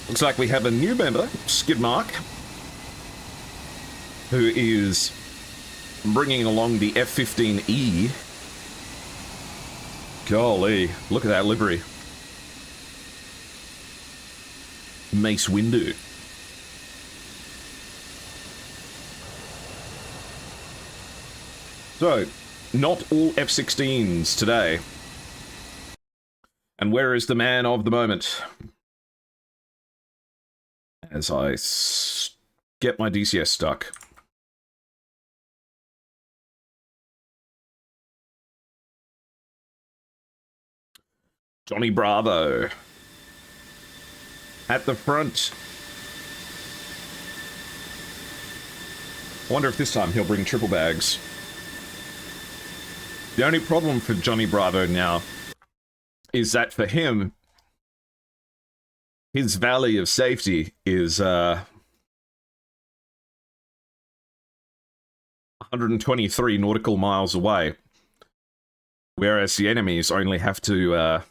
Looks like we have a new member, Skidmark, who is bringing along the F-15E. Golly, look at that livery. Mace Windu. So, not all F-16s today. And where is the man of the moment? As I get my DCS stuck. Johnny Bravo. At the front. I wonder if this time he'll bring triple bags. The only problem for Johnny Bravo now is that for him, his valley of safety is 123 nautical miles away, whereas the enemies only have to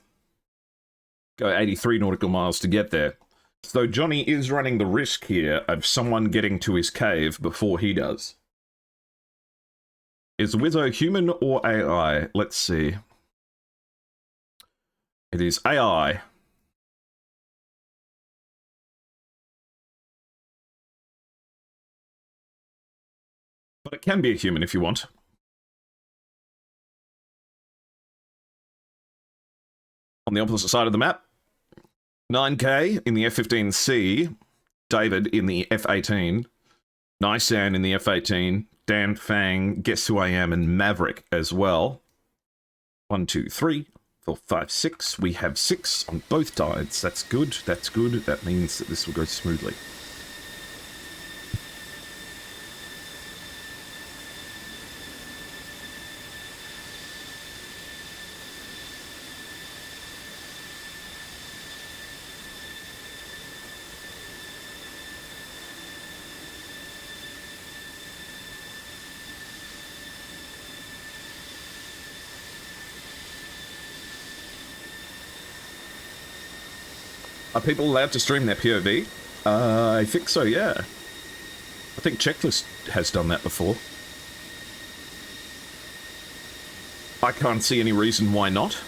go 83 nautical miles to get there. So Johnny is running the risk here of someone getting to his cave before he does. Is Wizzo human or AI? Let's see. It is AI. But it can be a human if you want. On the opposite side of the map, 9K in the F-15C, David in the F-18, Nisan in the F-18, Dan Fang, Guess Who I Am, and Maverick as well. 1, 2, 3, 4, 5, 6. We have 6 on both sides. That's good. That's good. That means that this will go smoothly. Are people allowed to stream their POV? I think so, yeah. I think Checklist has done that before. I can't see any reason why not.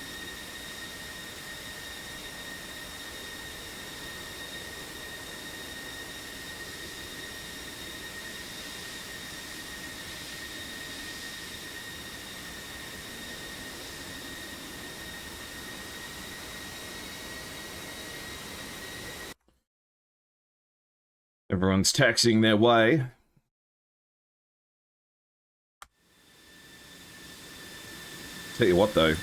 Everyone's taxiing their way. Tell you what, though.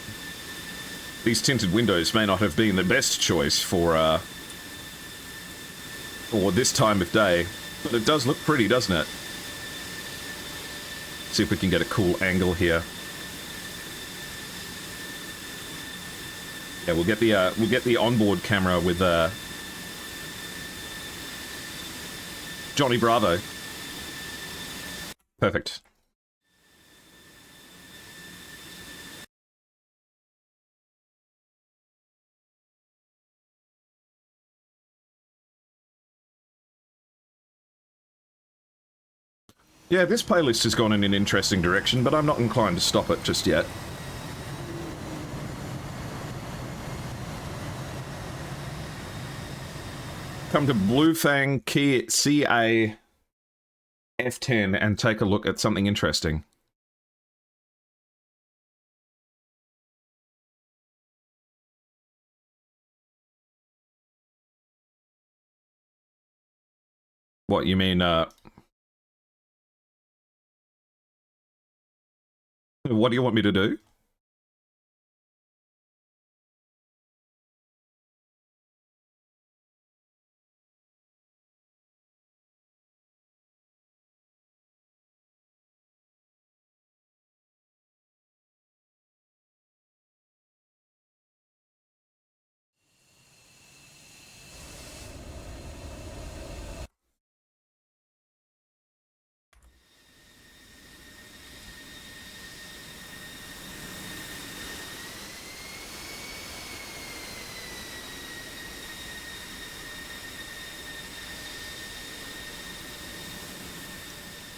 These tinted windows may not have been the best choice for this time of day. But it does look pretty, doesn't it? See if we can get a cool angle here. Yeah, we'll get the onboard camera with Johnny Bravo. Perfect. Yeah, this playlist has gone in an interesting direction, but I'm not inclined to stop it just yet. Come to Bluefang Key CA F10 and take a look at something interesting. What, you mean, what do you want me to do?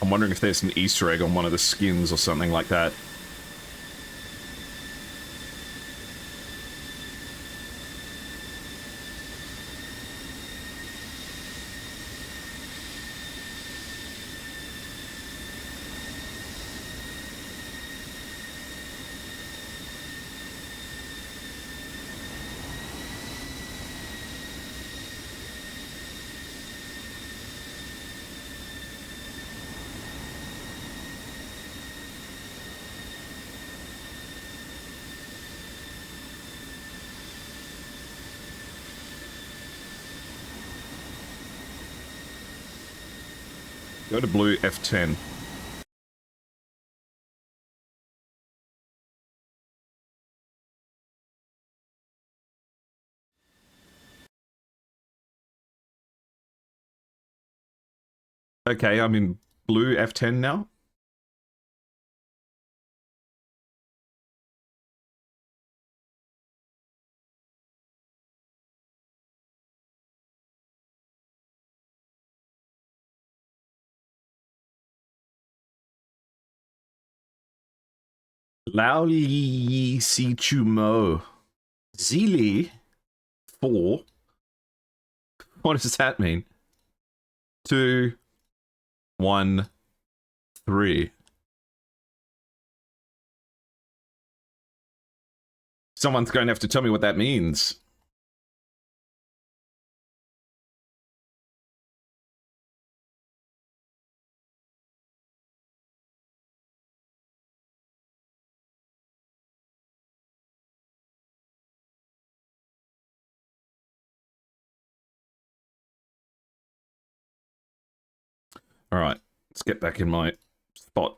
I'm wondering if there's an Easter egg on one of the skins or something like that. Go to blue F10. Okay, I'm in blue F10 now. Lao Li Si Chumo. Zili 4. What does that mean? 2, 1, 3. Someone's going to have to tell me what that means. All right, let's get back in my spot.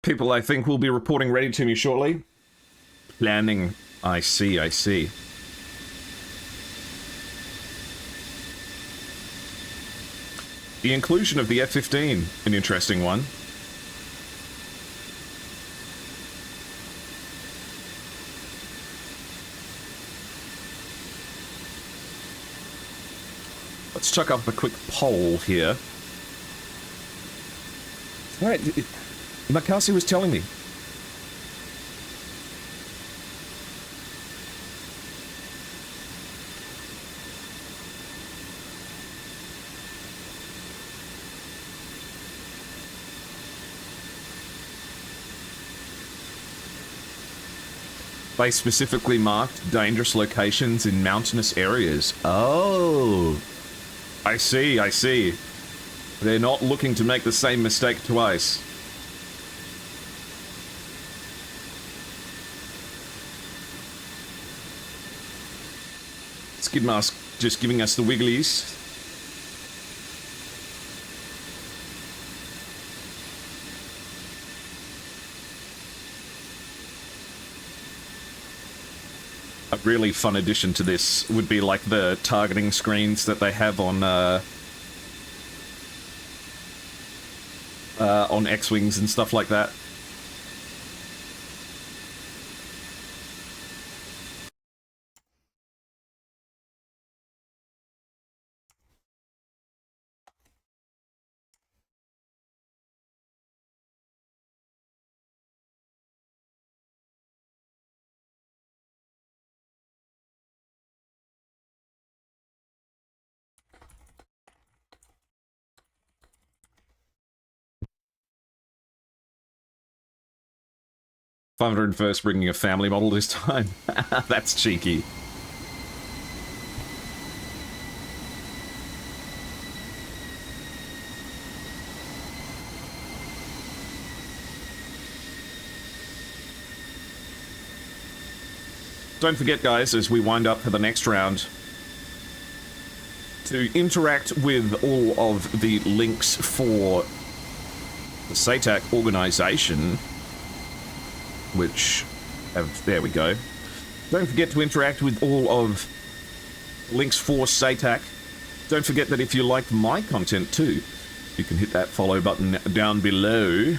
People, I think, will be reporting ready to me shortly. Planning. I see, I see. The inclusion of the F-15, an interesting one. Let's chuck up a quick poll here. Right, Makasi was telling me. They specifically marked dangerous locations in mountainous areas. Oh, I see, I see. They're not looking to make the same mistake twice. Skid Mask just giving us the wigglies. A really fun addition to this would be like the targeting screens that they have on X-Wings and stuff like that. $501st bringing a family model this time. That's cheeky. Don't forget, guys, as we wind up for the next round, to interact with all of the links for the SATAC organization, which have, there we go. Don't forget to interact with all of links for SATAC. Don't forget that if you like my content too, you can hit that follow button down below.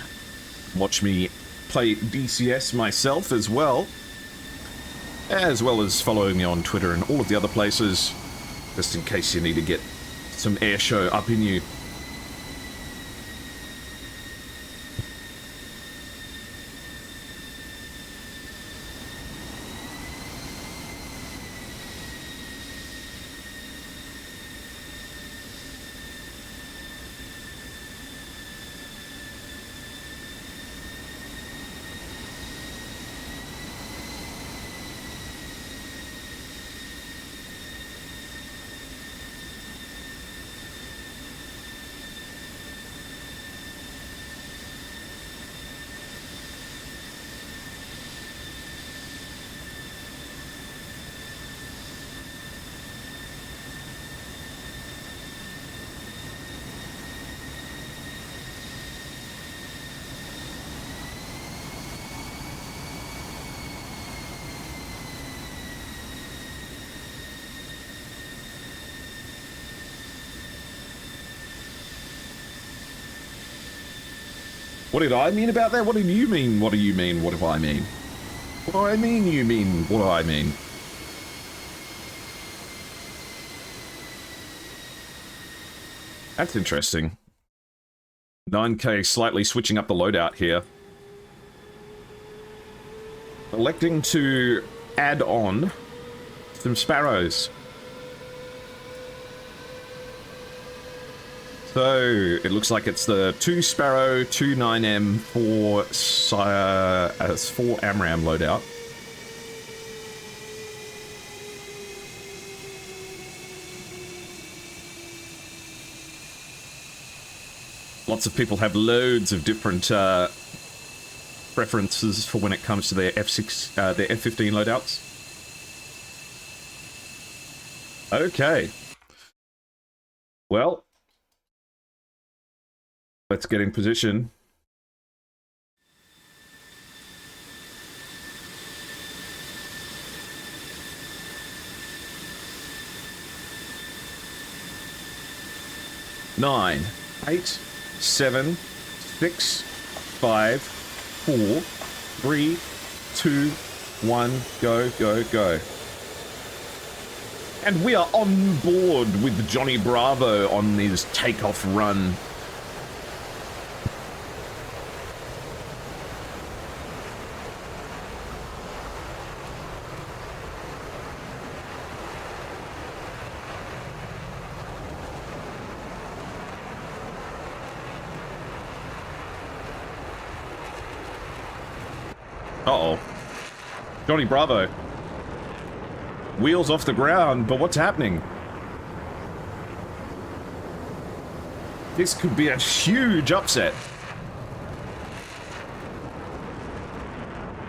Watch me play DCS myself as well as following me on Twitter and all of the other places, just in case you need to get some air show up in you. What did I mean about that? What did you mean? What do you mean? What do I mean? What do I mean? You mean? What do I mean? That's interesting. 9K slightly switching up the loadout here. Electing to add on some sparrows. So, it looks like it's the 2 Sparrow, 2 9M, 4 AMRAAM loadout. Lots of people have loads of different preferences for when it comes to their F6, their F15 loadouts. Okay. Well, let's get in position. Nine, 8, 7, 6, 5, 4, 3, 2, 1, go, go, go. And we are on board with Johnny Bravo on his takeoff run. Uh-oh. Johnny Bravo. Wheels off the ground, but what's happening? This could be a huge upset.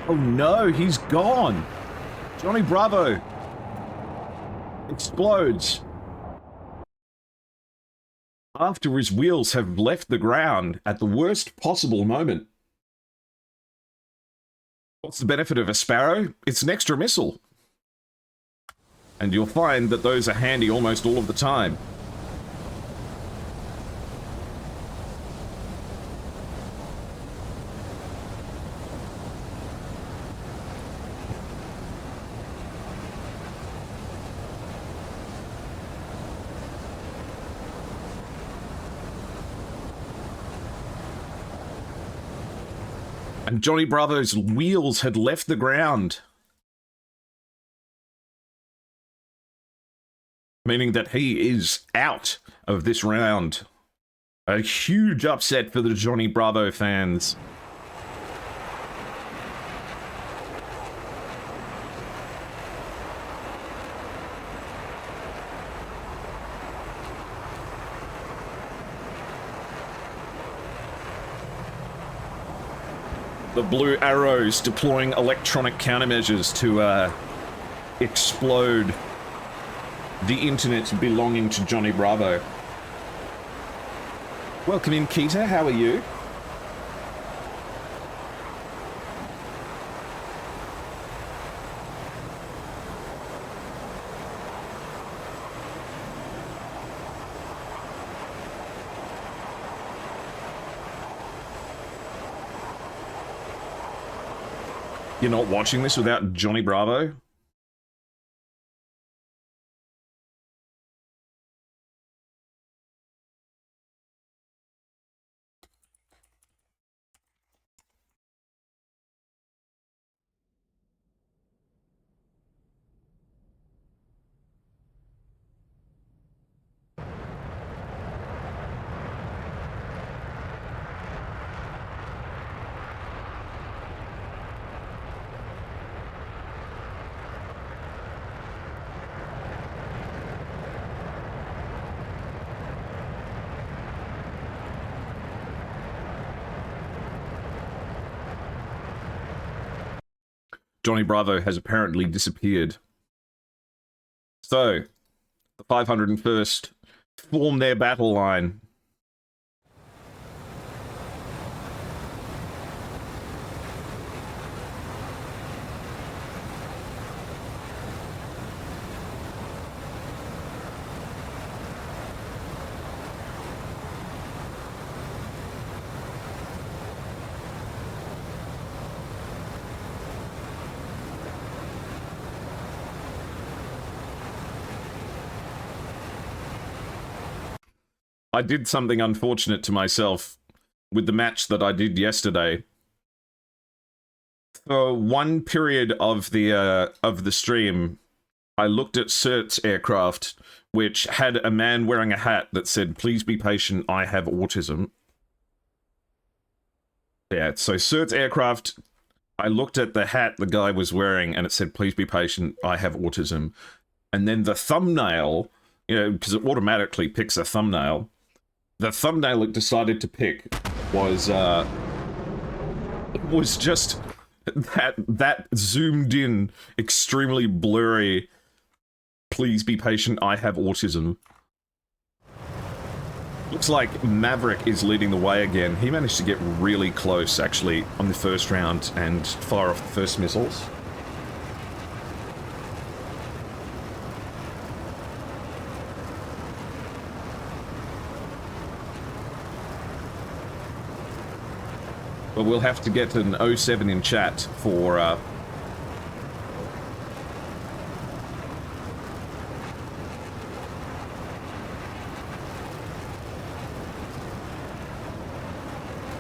Oh no, he's gone. Johnny Bravo explodes after his wheels have left the ground at the worst possible moment. What's the benefit of a Sparrow? It's an extra missile. And you'll find that those are handy almost all of the time. And Johnny Bravo's wheels had left the ground. Meaning that he is out of this round. A huge upset for the Johnny Bravo fans. The Blue Arrows deploying electronic countermeasures to explode the internet belonging to Johnny Bravo. Welcome in, Keita. How are you? You're not watching this without Johnny Bravo? Johnny Bravo has apparently disappeared. So, the 501st form their battle line. I did something unfortunate to myself with the match that I did yesterday. For one period of the stream, I looked at Cert's aircraft, which had a man wearing a hat that said, "Please be patient, I have autism." Yeah, so Cert's aircraft, I looked at the hat the guy was wearing, and it said, "Please be patient, I have autism." And then the thumbnail, you know, because it automatically picks a thumbnail, the thumbnail it decided to pick was just that zoomed in, extremely blurry, "Please be patient, I have autism." Looks like Maverick is leading the way again. He managed to get really close, actually, on the first round and fire off the first missiles. But we'll have to get an 07 in chat for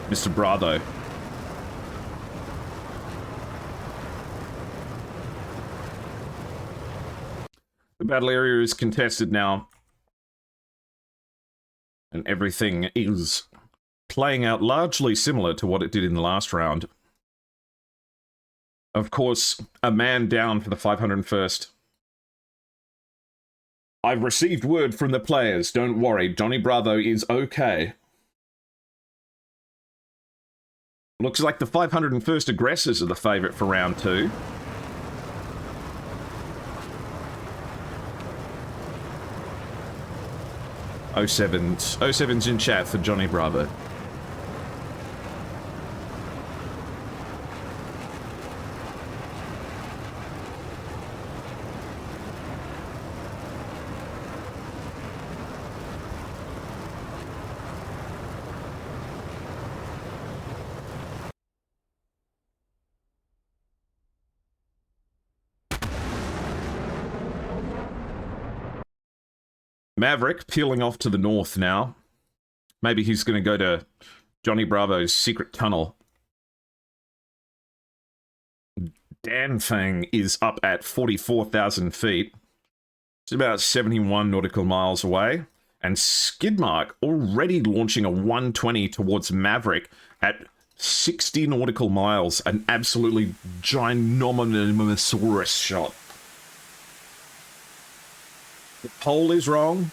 Mr. Bravo. The battle area is contested now, and everything is playing out largely similar to what it did in the last round. Of course, a man down for the 501st. I've received word from the players. Don't worry, Johnny Bravo is okay. Looks like the 501st Aggressors are the favourite for round 2. O7's in chat for Johnny Bravo. Maverick peeling off to the north now. Maybe he's going to go to Johnny Bravo's secret tunnel. Danfang is up at 44,000 feet. It's about 71 nautical miles away. And Skidmark already launching a 120 towards Maverick at 60 nautical miles. An absolutely ginormous shot. The poll is wrong.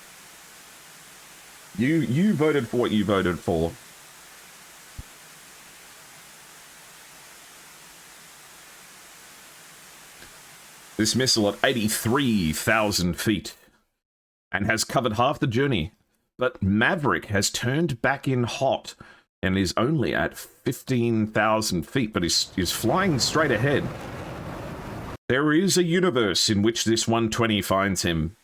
You voted for what you voted for. This missile at 83,000 feet and has covered half the journey. But Maverick has turned back in hot and is only at 15,000 feet, but is flying straight ahead. There is a universe in which this 120 finds him.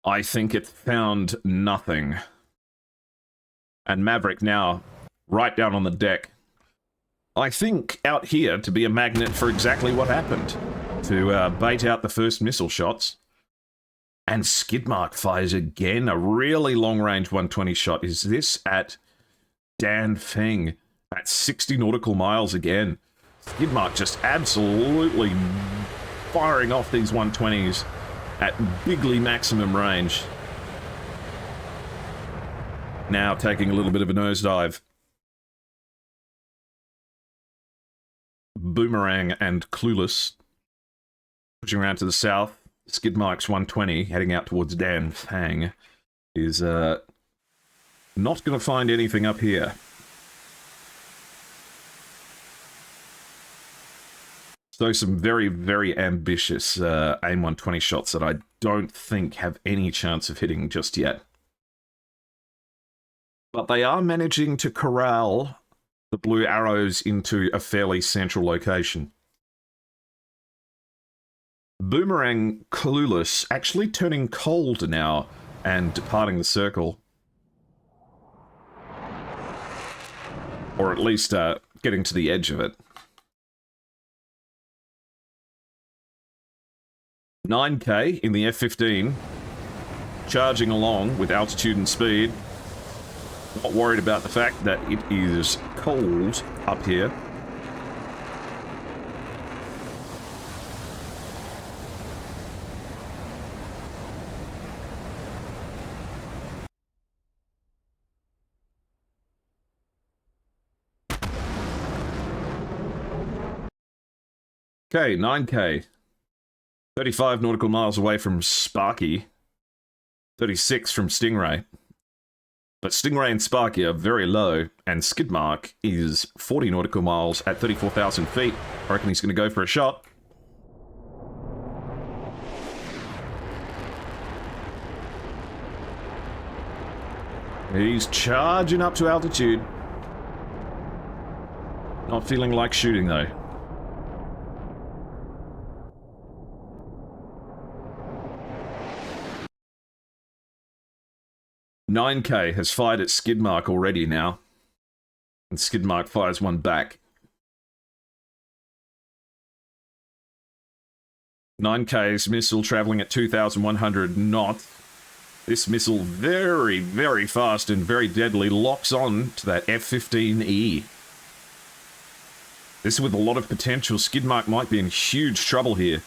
I think it found nothing. And Maverick now right down on the deck. I think out here to be a magnet for exactly what happened. To bait out the first missile shots. And Skidmark fires again a really long-range 120 shot. Is this at Dan Feng at 60 nautical miles again? Skidmark just absolutely firing off these 120s at bigly maximum range. Now taking a little bit of a nosedive. Boomerang and Clueless pushing around to the south. Skidmark's 120 heading out towards Dan Fang is not going to find anything up here. So some very, very ambitious AIM 120 shots that I don't think have any chance of hitting just yet. But they are managing to corral the blue arrows into a fairly central location. Boomerang Clueless actually turning cold now and departing the circle. Or at least getting to the edge of it. 9K in the F-15, charging along with altitude and speed. Not worried about the fact that it is cold up here. Okay, 9K. 35 nautical miles away from Sparky. 36 from Stingray. But Stingray and Sparky are very low, and Skidmark is 40 nautical miles at 34,000 feet. I reckon he's going to go for a shot. He's charging up to altitude. Not feeling like shooting, though. "9K has fired at Skidmark already now. And Skidmark fires one back. 9K's missile traveling at 2,100 knots. This missile very, very fast and very deadly locks on to that F-15E. This with a lot of potential. Skidmark might be in huge trouble here.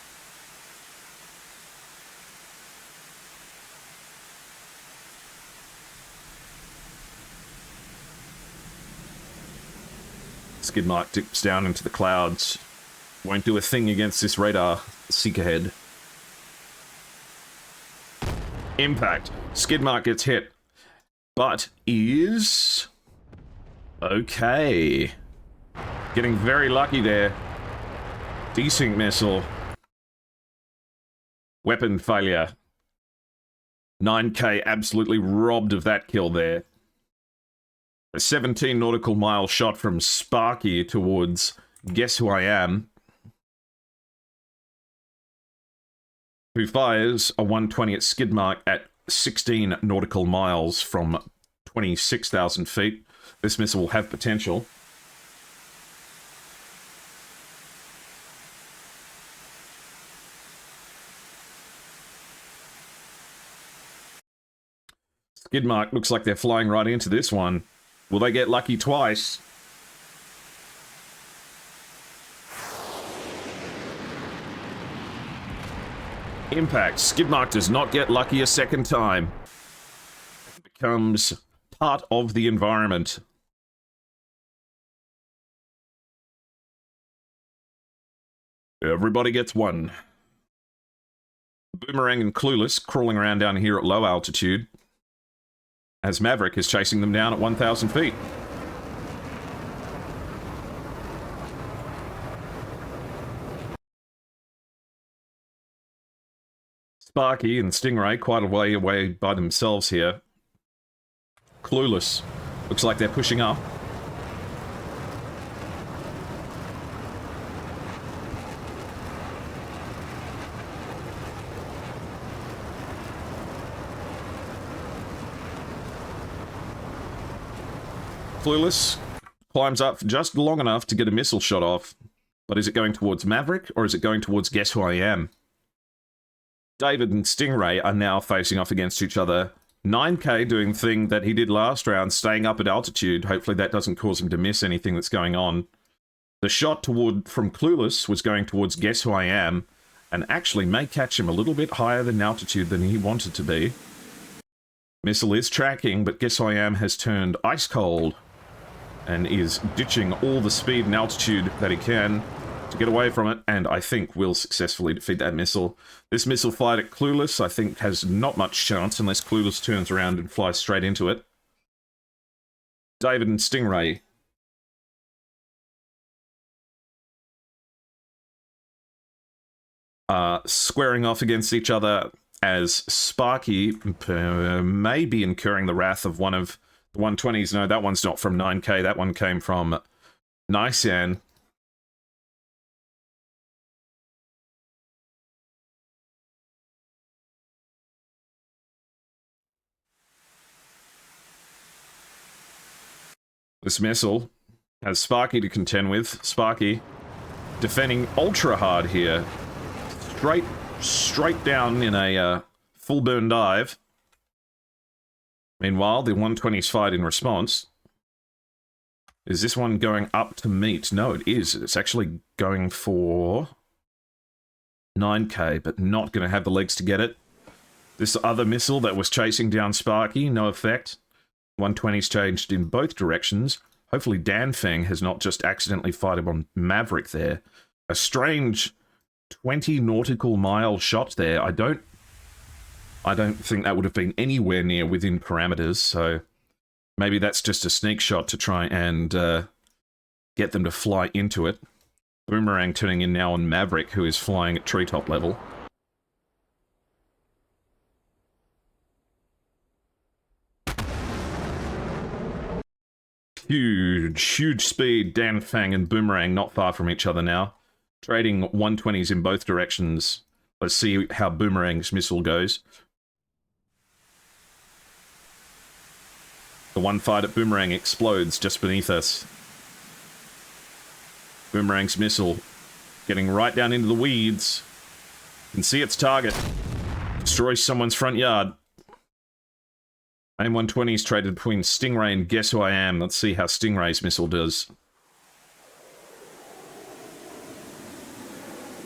Skidmark dips down into the clouds. Won't do a thing against this radar. Seek ahead. Impact. Skidmark gets hit. But is... okay. Getting very lucky there. Desync missile. Weapon failure. 9K absolutely robbed of that kill there. A 17 nautical mile shot from Sparky towards Guess Who I Am, who fires a 120 at Skidmark at 16 nautical miles from 26,000 feet. This missile will have potential. Skidmark looks like they're flying right into this one. Will they get lucky twice? Impact. Skidmark does not get lucky a second time. It becomes part of the environment. Everybody gets one. Boomerang and Clueless crawling around down here at low altitude, as Maverick is chasing them down at 1,000 feet. Sparky and Stingray quite a way away by themselves here. Clueless. Looks like they're pushing up. Clueless climbs up just long enough to get a missile shot off. But is it going towards Maverick, or is it going towards Guess Who I Am? David and Stingray are now facing off against each other. 9K doing the thing that he did last round, staying up at altitude. Hopefully that doesn't cause him to miss anything that's going on. The shot from Clueless was going towards Guess Who I Am, and actually may catch him a little bit higher than altitude than he wanted to be. Missile is tracking, but Guess Who I Am has turned ice cold and is ditching all the speed and altitude that he can to get away from it, and I think will successfully defeat that missile. This missile fight at Clueless, I think, has not much chance unless Clueless turns around and flies straight into it. David and Stingray are squaring off against each other as Sparky may be incurring the wrath of one of the 120s. No, that one's not from 9K. That one came from Nisan. This missile has Sparky to contend with. Sparky defending ultra hard here. Straight down in a full burn dive. Meanwhile, the 120s fight in response. Is this one going up to meet? No, it is. It's actually going for 9K, but not going to have the legs to get it. This other missile that was chasing down Sparky, no effect. 120's changed in both directions. Hopefully Dan Feng has not just accidentally fired on Maverick there. A strange 20 nautical mile shot there. I don't think that would have been anywhere near within parameters, so maybe that's just a sneak shot to try and get them to fly into it. Boomerang turning in now on Maverick, who is flying at treetop level. Huge speed. Dan Feng and Boomerang not far from each other now. Trading 120s in both directions. Let's see how Boomerang's missile goes. The one fired at Boomerang explodes just beneath us. Boomerang's missile getting right down into the weeds. You can see its target. Destroys someone's front yard. AIM-120's traded between Stingray and Guess Who I Am. Let's see how Stingray's missile does.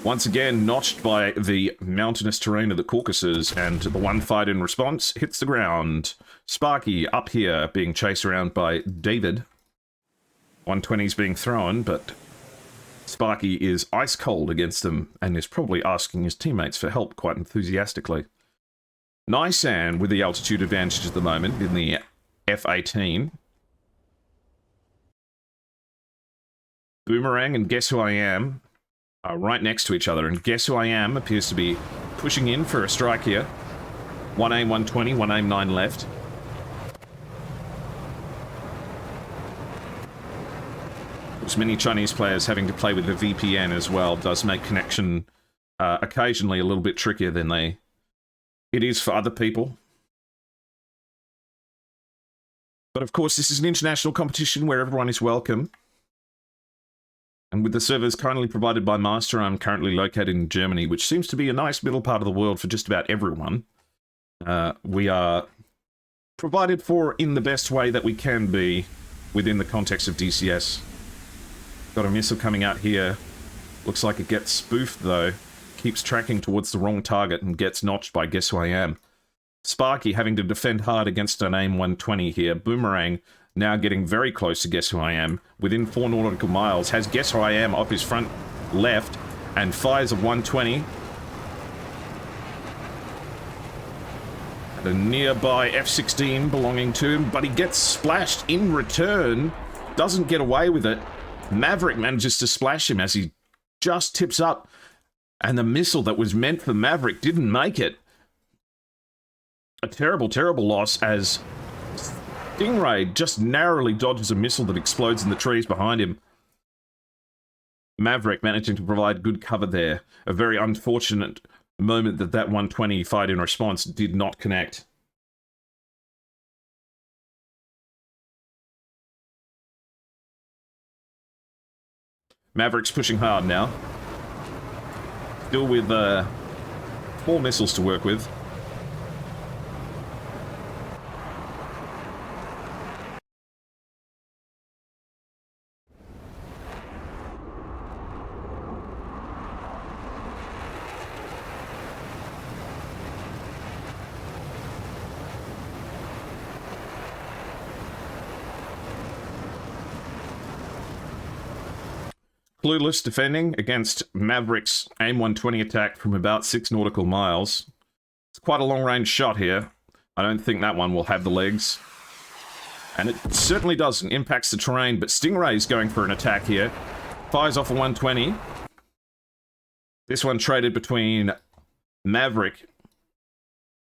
Once again, notched by the mountainous terrain of the Caucasus, and the one fight in response hits the ground. Sparky up here being chased around by David. 120's being thrown, but Sparky is ice cold against them and is probably asking his teammates for help quite enthusiastically. Nisan with the altitude advantage at the moment in the F-18. Boomerang and Guess Who I Am are right next to each other, and Guess Who I Am appears to be pushing in for a strike here. One AIM 120, one AIM 9 left. There's many Chinese players having to play with the VPN as well. Does make connection occasionally a little bit trickier than it is for other people. But of course, this is an international competition where everyone is welcome. And with the servers kindly provided by Master, I'm currently located in Germany, which seems to be a nice middle part of the world for just about everyone. We are provided for in the best way that we can be within the context of DCS. Got a missile coming out here. Looks like it gets spoofed, though. Keeps tracking towards the wrong target and gets notched by Guess Who I Am. Sparky having to defend hard against an AIM 120 here. Boomerang now getting very close to Guess Who I Am. Within 4 nautical miles. Has Guess Who I Am off his front left and fires a 120. The nearby F-16 belonging to him, but he gets splashed in return. Doesn't get away with it. Maverick manages to splash him as he just tips up. And the missile that was meant for Maverick didn't make it. A terrible, terrible loss as Stingray just narrowly dodges a missile that explodes in the trees behind him. Maverick managing to provide good cover there. A very unfortunate moment that 120 fight in response did not connect. Maverick's pushing hard now. Still with 4 missiles to work with. Clueless defending against Maverick's AIM-120 attack from about 6 nautical miles. It's quite a long-range shot here. I don't think that one will have the legs. And it certainly doesn't. Impacts the terrain, but Stingray's going for an attack here. Fires off a 120. This one traded between Maverick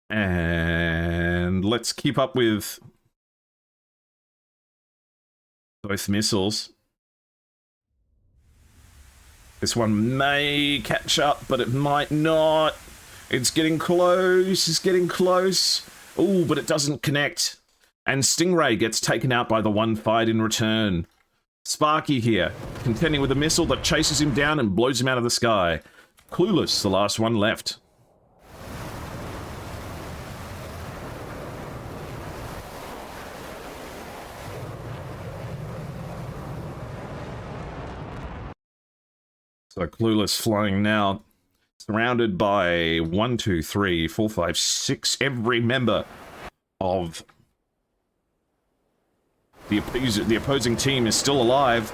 and let's keep up with both missiles. This one may catch up, but it might not. It's getting close. It's getting close. Oh, but it doesn't connect. And Stingray gets taken out by the one fired in return. Sparky here, contending with a missile that chases him down and blows him out of the sky. Clueless, the last one left. So Clueless flying now, surrounded by 1, 2, 3, 4, 5, 6, every member of the opposing team is still alive.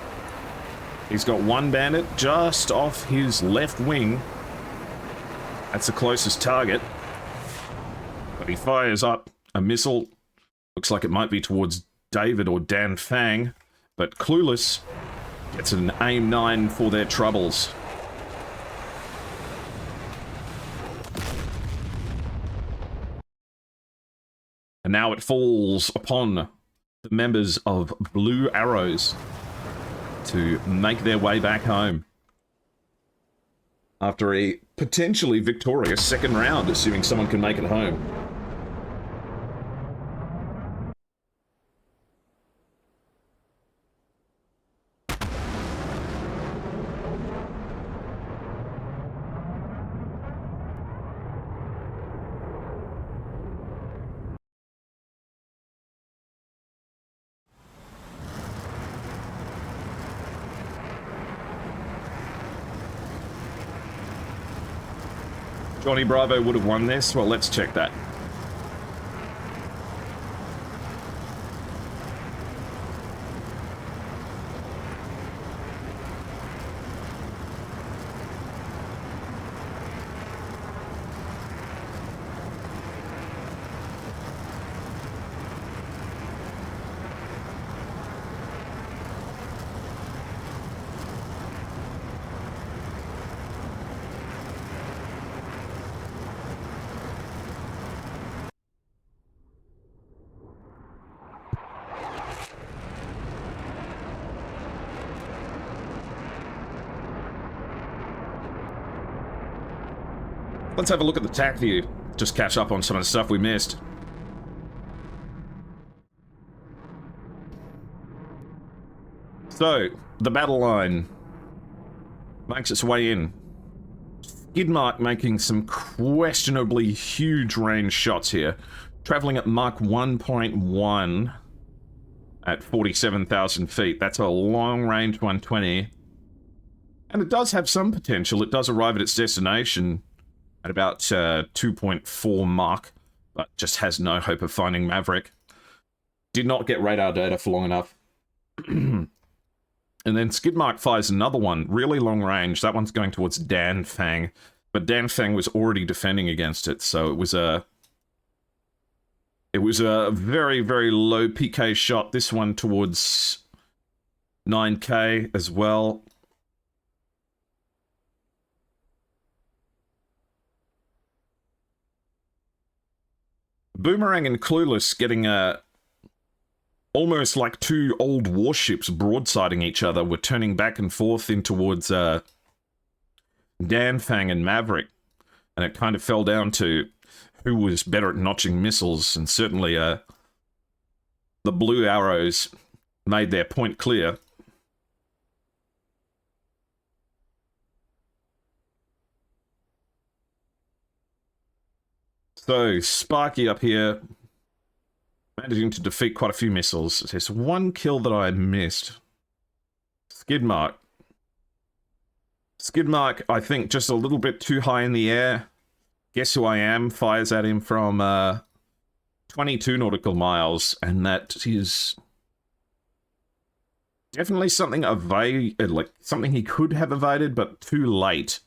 He's got one bandit just off his left wing. That's the closest target. But he fires up a missile. Looks like it might be towards David or Dan Fang. But Clueless gets an AIM-9 for their troubles. And now it falls upon the members of Blue Arrows to make their way back home. After a potentially victorious second round, assuming someone can make it home. Johnny Bravo would have won this. Well, let's check that. Let's have a look at the TAC view. Just catch up on some of the stuff we missed. So, the battle line makes its way in. Skidmark making some questionably huge range shots here. Traveling at Mach 1.1 at 47,000 feet. That's a long range 120. And it does have some potential. It does arrive at its destination at about 2.4 Mach, but just has no hope of finding Maverick. Did not get radar data for long enough. And then Skidmark fires another one, really long range. That one's going towards Dan Fang, but Dan Fang was already defending against it, so it was a very, very low PK shot. This one towards 9K as well. Boomerang and Clueless getting almost like two old warships broadsiding each other. Were turning back and forth in towards Dan Fang and Maverick. And it kind of fell down to who was better at notching missiles. And certainly the Blue Arrows made their point clear. So, Sparky up here, managing to defeat quite a few missiles. There's one kill that I missed. Skidmark. Skidmark, I think, just a little bit too high in the air. Guess who I am? Fires at him from 22 nautical miles, and that is definitely something like something he could have evaded, but too late.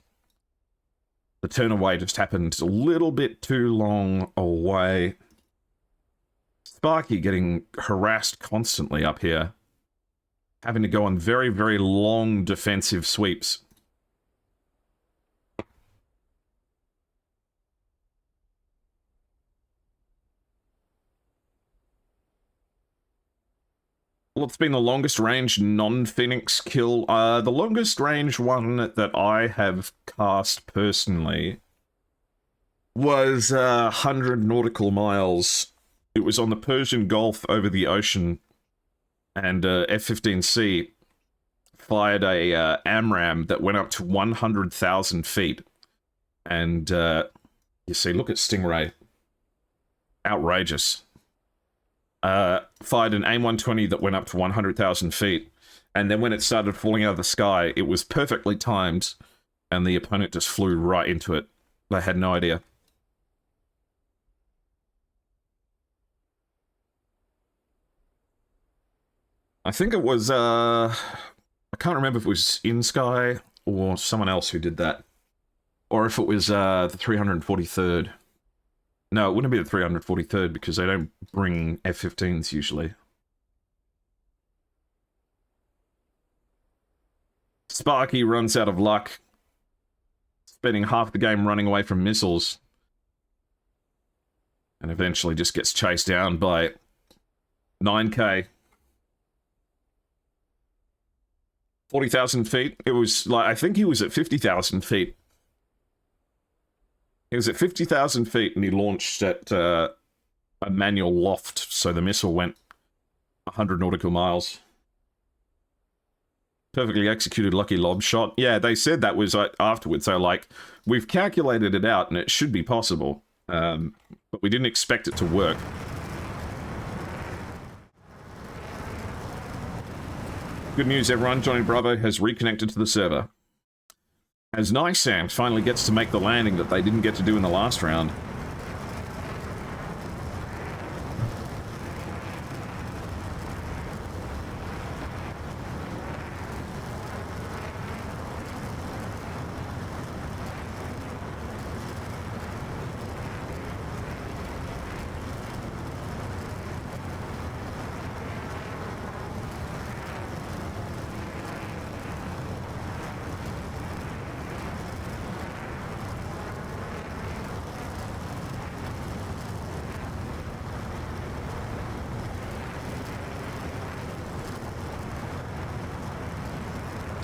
The turn away just happened a little bit too long away. Sparky getting harassed constantly up here, having to go on very, very long defensive sweeps. Well, it's been the longest range non-Phoenix kill. The longest range one that I have cast personally was 100 nautical miles. It was on the Persian Gulf over the ocean, and F-15C fired a AMRAAM that went up to 100,000 feet. And you see, look at Stingray. Outrageous. Fired an AIM-120 that went up to 100,000 feet, and then when it started falling out of the sky, it was perfectly timed, and the opponent just flew right into it. They had no idea. I think it was, I can't remember if it was InSky or someone else who did that, or if it was the 343rd. No, it wouldn't be the 343rd because they don't bring F-15s usually. Sparky runs out of luck, spending half the game running away from missiles, and eventually just gets chased down by 9K. 40,000 feet. It was like, I think he was at 50,000 feet. He was at 50,000 feet and he launched at a manual loft, so the missile went 100 nautical miles. Perfectly executed lucky lob shot. Yeah, they said that was afterwards. They were like, we've calculated it out and it should be possible, but we didn't expect it to work. Good news, everyone. Johnny Bravo has reconnected to the server. As Nysam finally gets to make the landing that they didn't get to do in the last round.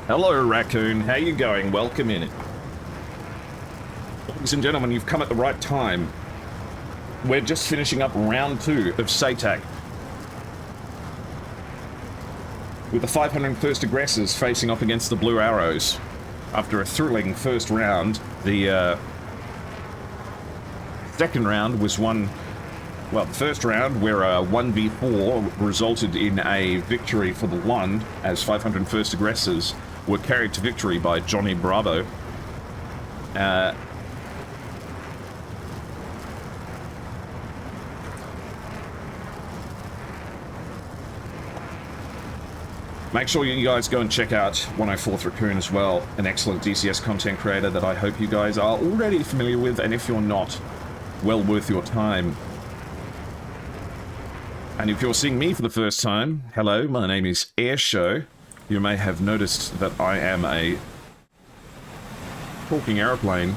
Hello, Raccoon. How you going? Welcome in. Ladies and gentlemen, you've come at the right time. We're just finishing up round 2 of SATAC, with the 501st Aggressors facing off against the Blue Arrows. After a thrilling first round, the second round was one... Well, the first round, where a 1v4 resulted in a victory for the One, as 501st Aggressors were carried to victory by Johnny Bravo. Make sure you guys go and check out 104th Raccoon as well, an excellent DCS content creator that I hope you guys are already familiar with, and if you're not, well worth your time. And if you're seeing me for the first time, hello, my name is Airshow. You may have noticed that I am a talking aeroplane.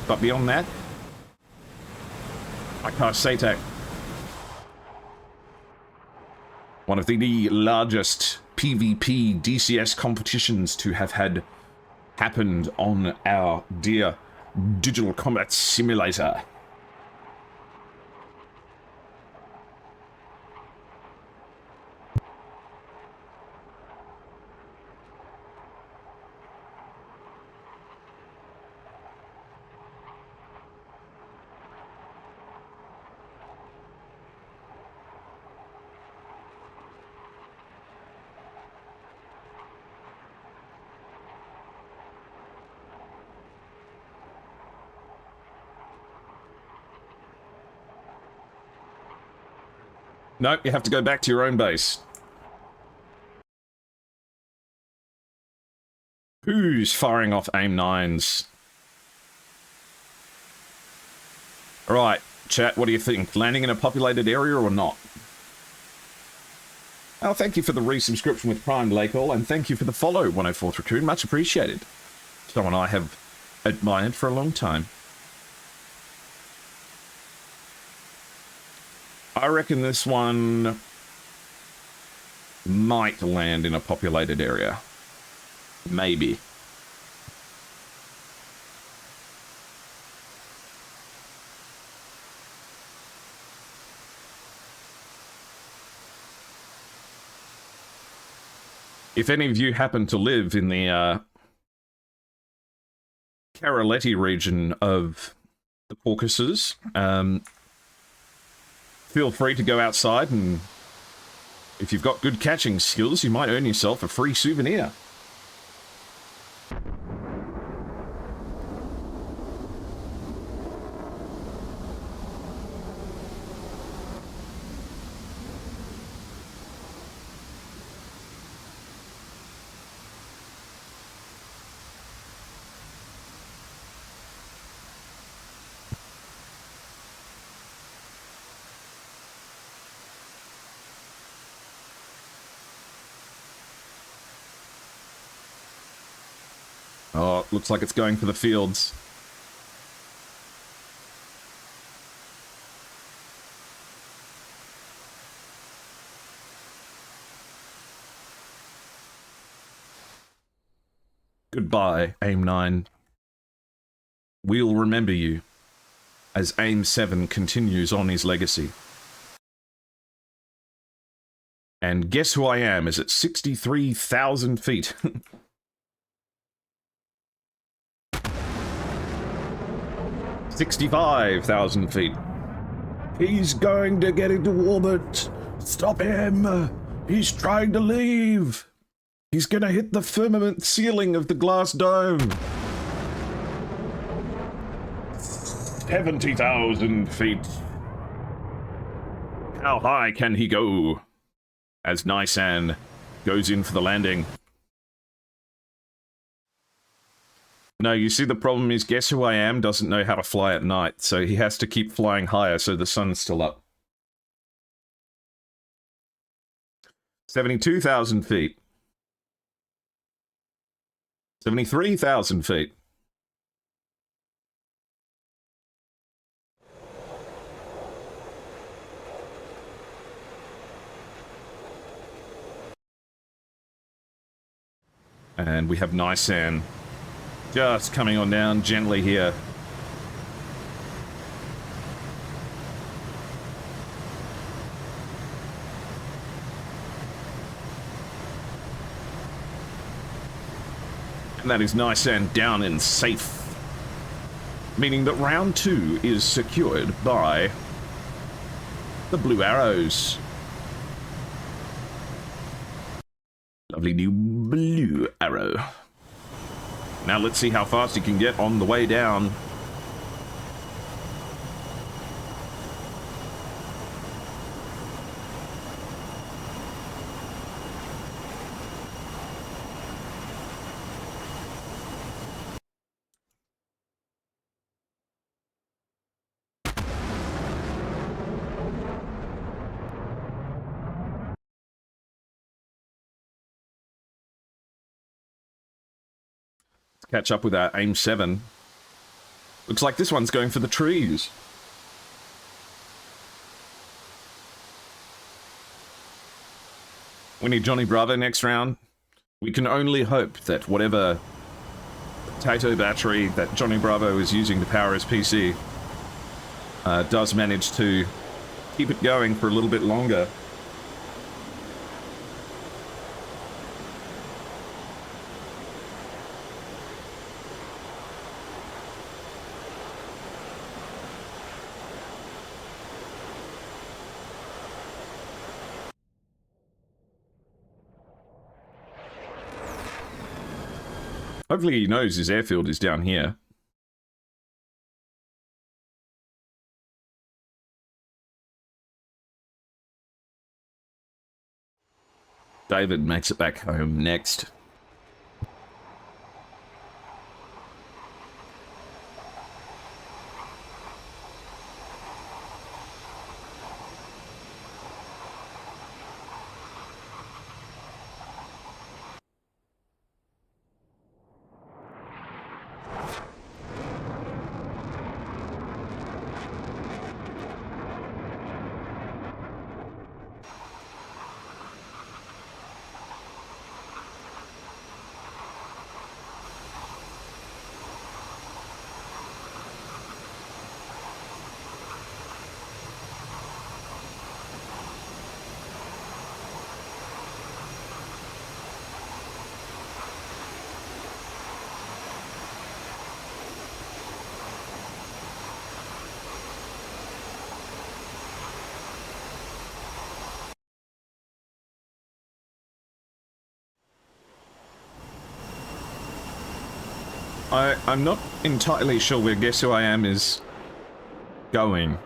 But beyond that, I cast SATAC. One of the largest PvP DCS competitions to have had happened on our dear Digital Combat Simulator. No, you have to go back to your own base. Who's firing off AIM-9s? Alright, chat, what do you think? Landing in a populated area or not? Oh, thank you for the resubscription with Prime, Lakehall, and thank you for the follow, 104th Raccoon. Much appreciated. Someone I have admired for a long time. I reckon this one might land in a populated area. Maybe. If any of you happen to live in the Karaleti region of the Caucasus, feel free to go outside, and if you've got good catching skills, you might earn yourself a free souvenir. Oh, looks like it's going for the fields. Goodbye, AIM-9. We'll remember you as AIM-7 continues on his legacy. And guess who I am is at 63,000 feet. 65,000 feet. He's going to get into orbit. Stop him. He's trying to leave. He's going to hit the firmament ceiling of the glass dome. 70,000 feet. How high can he go? As Nisan goes in for the landing. No, you see, the problem is, Guess Who I Am doesn't know how to fly at night, so he has to keep flying higher so the sun's still up. 72,000 feet. 73,000 feet. And we have Nisan just coming on down gently here. And that is Nisan down and safe. Meaning that round 2 is secured by the Blue Arrows. Lovely new Blue Arrow. Now let's see how fast he can get on the way down. Catch up with our AIM-7. Looks like this one's going for the trees. We need Johnny Bravo next round. We can only hope that whatever potato battery that Johnny Bravo is using to power his PC does manage to keep it going for a little bit longer. Hopefully he knows his airfield is down here. David makes it back home next. I'm not entirely sure where Guess Who I Am is going.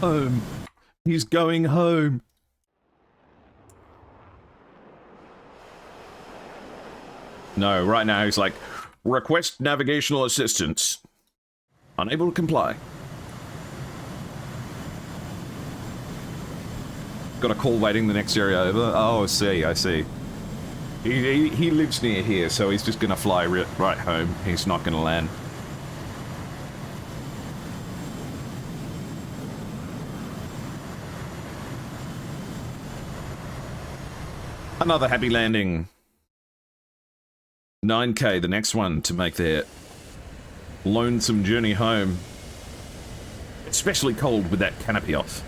Home. He's going home. No, right now he's like, request navigational assistance. Unable to comply. Got a call waiting the next area over. Oh, I see. He lives near here, so he's just gonna fly right home. He's not gonna land. Another happy landing. 9k, the next one to make their lonesome journey home. Especially cold with that canopy off.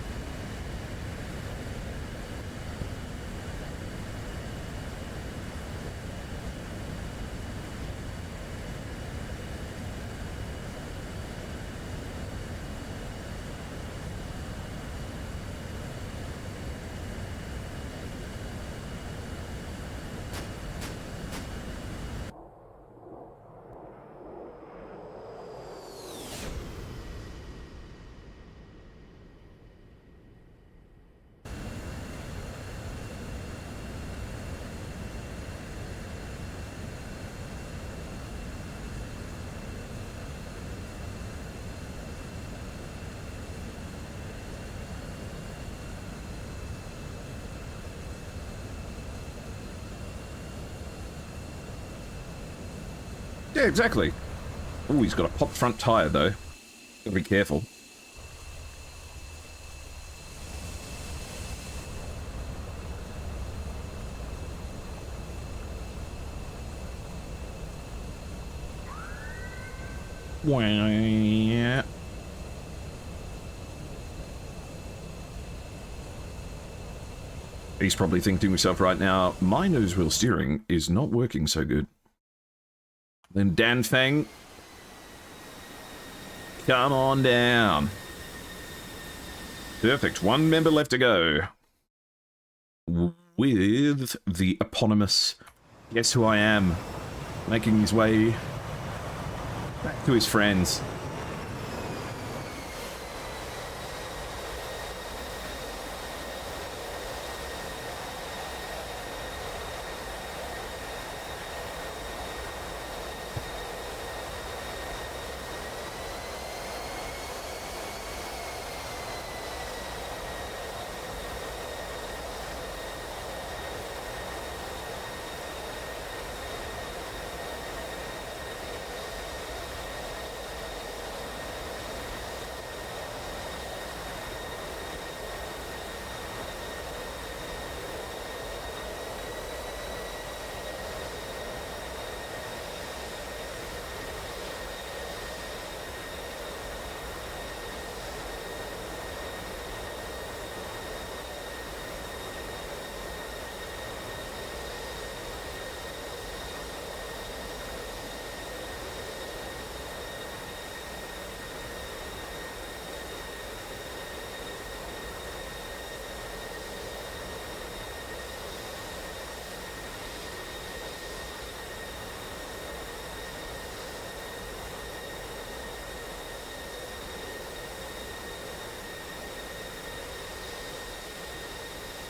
Yeah, exactly. Oh, he's got a popped front tire though. Gotta be careful. Wah. He's probably thinking to himself right now, my nose wheel steering is not working so good. Then Dan Fang, come on down. Perfect. One member left to go. With the eponymous Guess Who I Am. making his way back to his friends.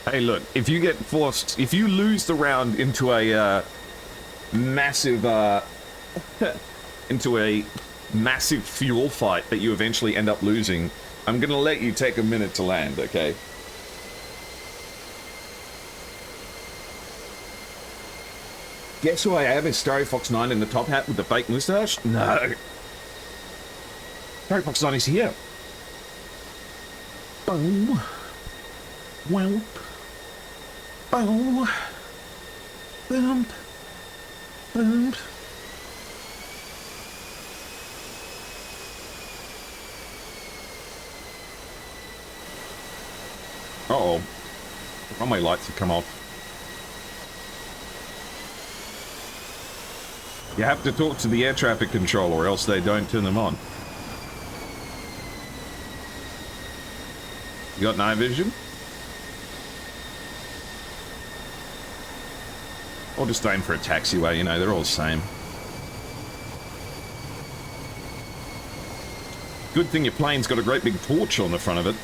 Hey, look, if you get forced, if you lose the round into a massive, into a massive fuel fight that you eventually end up losing, I'm gonna let you take a minute to land, okay? Guess who I am is Starry Fox 9 in the top hat with the fake moustache? No. Starry Fox 9 is here. Boom. Well. Boom. Boom. Boom. Uh-oh. The runway lights have come off. You have to talk to the air traffic controller or else they don't turn them on. You got night vision? Or just aim for a taxiway, you know, they're all the same. Good thing your plane's got a great big torch on the front of it.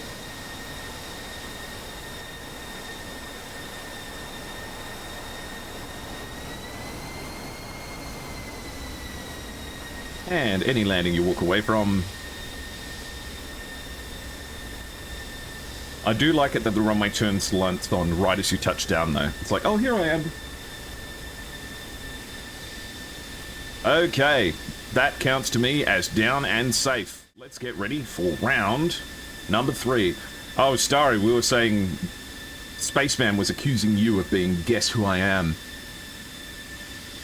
And any landing you walk away from. I do like it that the runway turns lights on right as you touch down, though. It's like, oh, here I am. Okay, that counts to me as down and safe. Let's get ready for round number 3. Oh, Starry, we were saying Spaceman was accusing you of being Guess Who I Am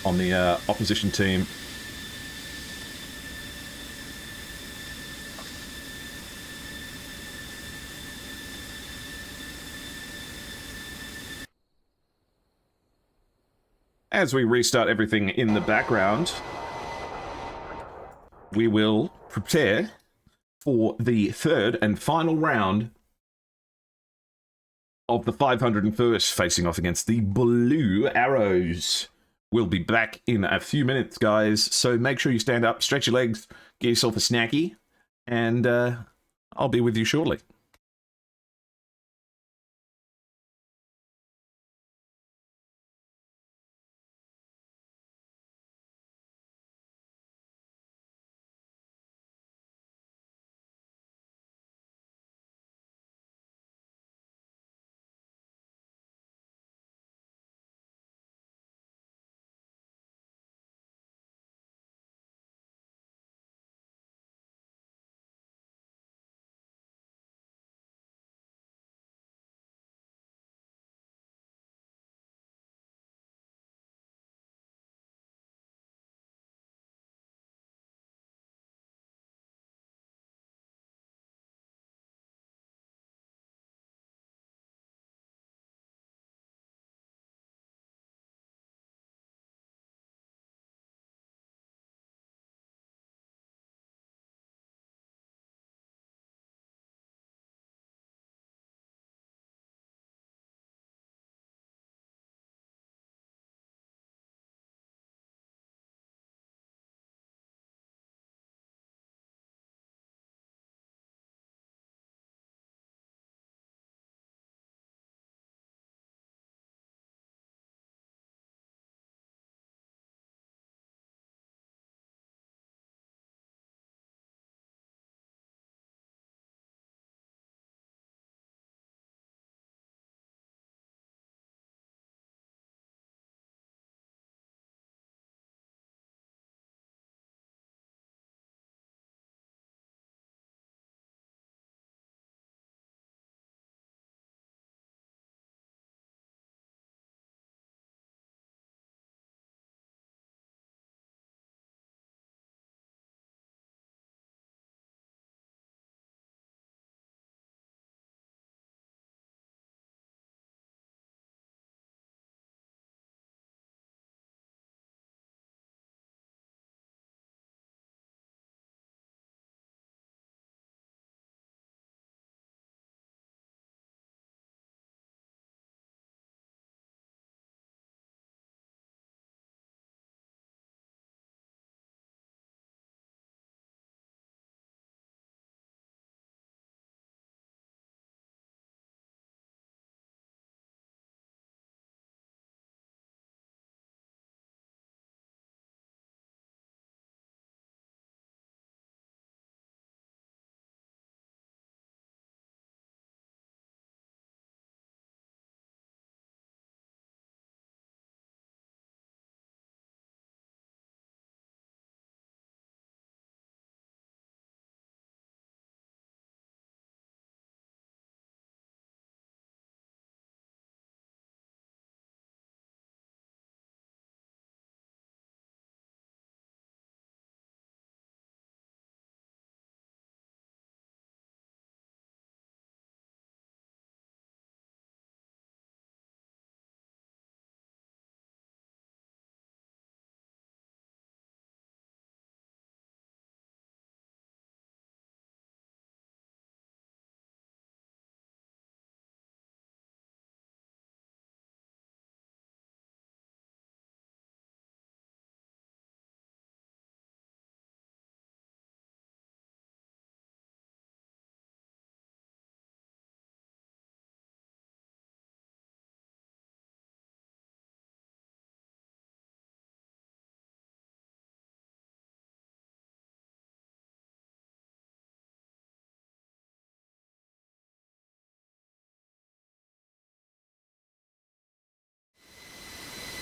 on the opposition team. As we restart everything in the background, we will prepare for the third and final round of the 501st, facing off against the Blue Arrows. We'll be back in a few minutes, guys, so make sure you stand up, stretch your legs, get yourself a snacky, and I'll be with you shortly.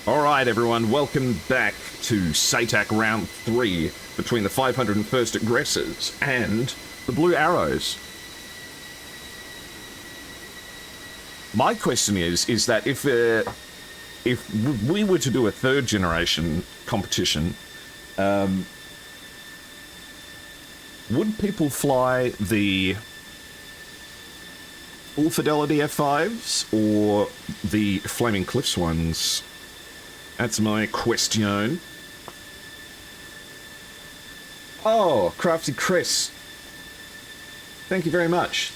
Alright everyone, welcome back to SATAC Round 3 between the 501st Aggressors and the Blue Arrows. My question is that if we were to do a third generation competition, would people fly the full fidelity F5s or the Flaming Cliffs ones? That's my question. Oh, Crafty Chris. Thank you very much.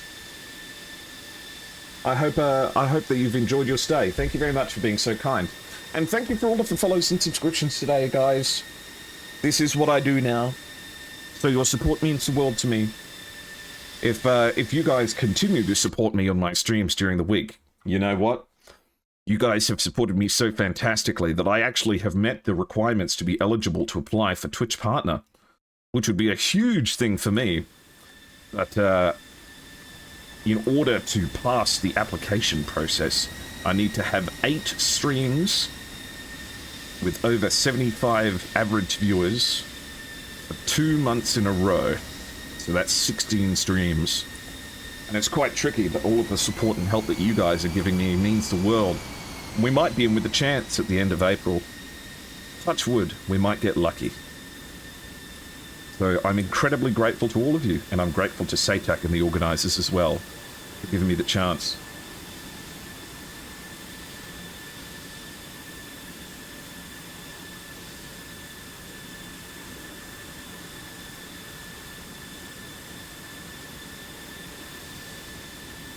I hope that you've enjoyed your stay. Thank you very much for being so kind. And thank you for all of the follows and subscriptions today, guys. This is what I do now. So your support means the world to me. If you guys continue to support me on my streams during the week, you know what? You guys have supported me so fantastically that I actually have met the requirements to be eligible to apply for Twitch Partner, which would be a huge thing for me. But in order to pass the application process, I need to have 8 streams with over 75 average viewers for 2 months in a row. So that's 16 streams. And it's quite tricky, but all of the support and help that you guys are giving me means the world. We might be in with a chance at the end of April. Touch wood, we might get lucky. So I'm incredibly grateful to all of you, and I'm grateful to SATAC and the organisers as well for giving me the chance.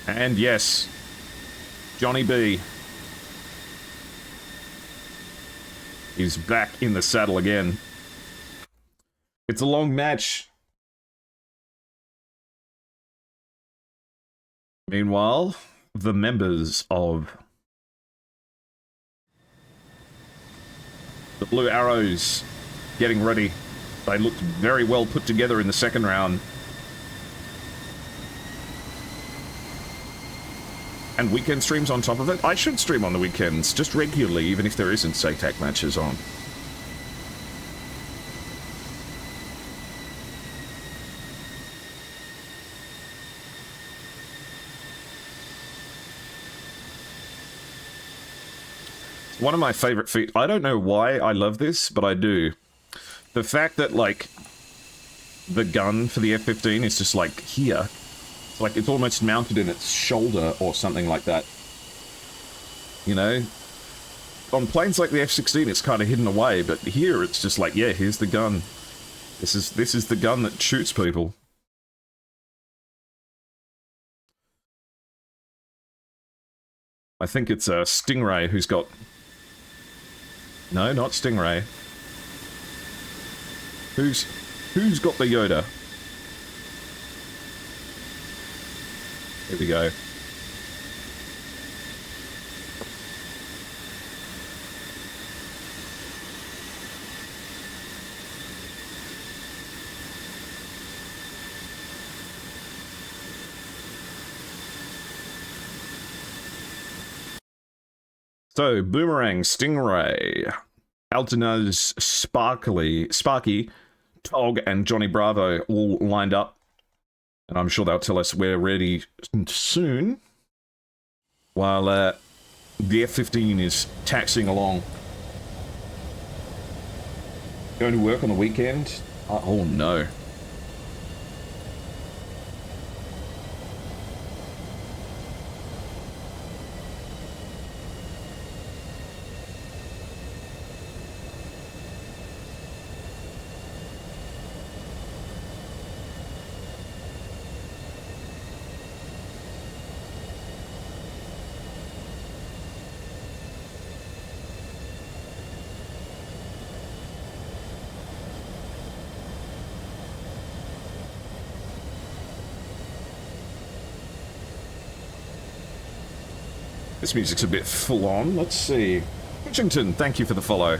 And yes, Johnny B is back in the saddle again. It's a long match. Meanwhile, the members of the Blue Arrows getting ready. They looked very well put together in the second round. And weekend streams on top of it? I should stream on the weekends, just regularly, even if there isn't SATAC matches on. One of my favorite feats. I don't know why I love this, but I do. The fact that, like, the gun for the F-15 is just, like, here. Like, it's almost mounted in its shoulder or something like that. You know? On planes like the F-16, it's kind of hidden away, but here it's just like, yeah, here's the gun. This is the gun that shoots people. I think it's Stingray who's got... No, not Stingray. Who's got the Yoda? Here we go. So, Boomerang, Stingray, Altanaz, Sparky, Tog, and Johnny Bravo all lined up. And I'm sure they'll tell us we're ready soon. While the F-15 is taxiing along. Going to work on the weekend? Oh no. This music's a bit full on. Let's see. Washington, thank you for the follow.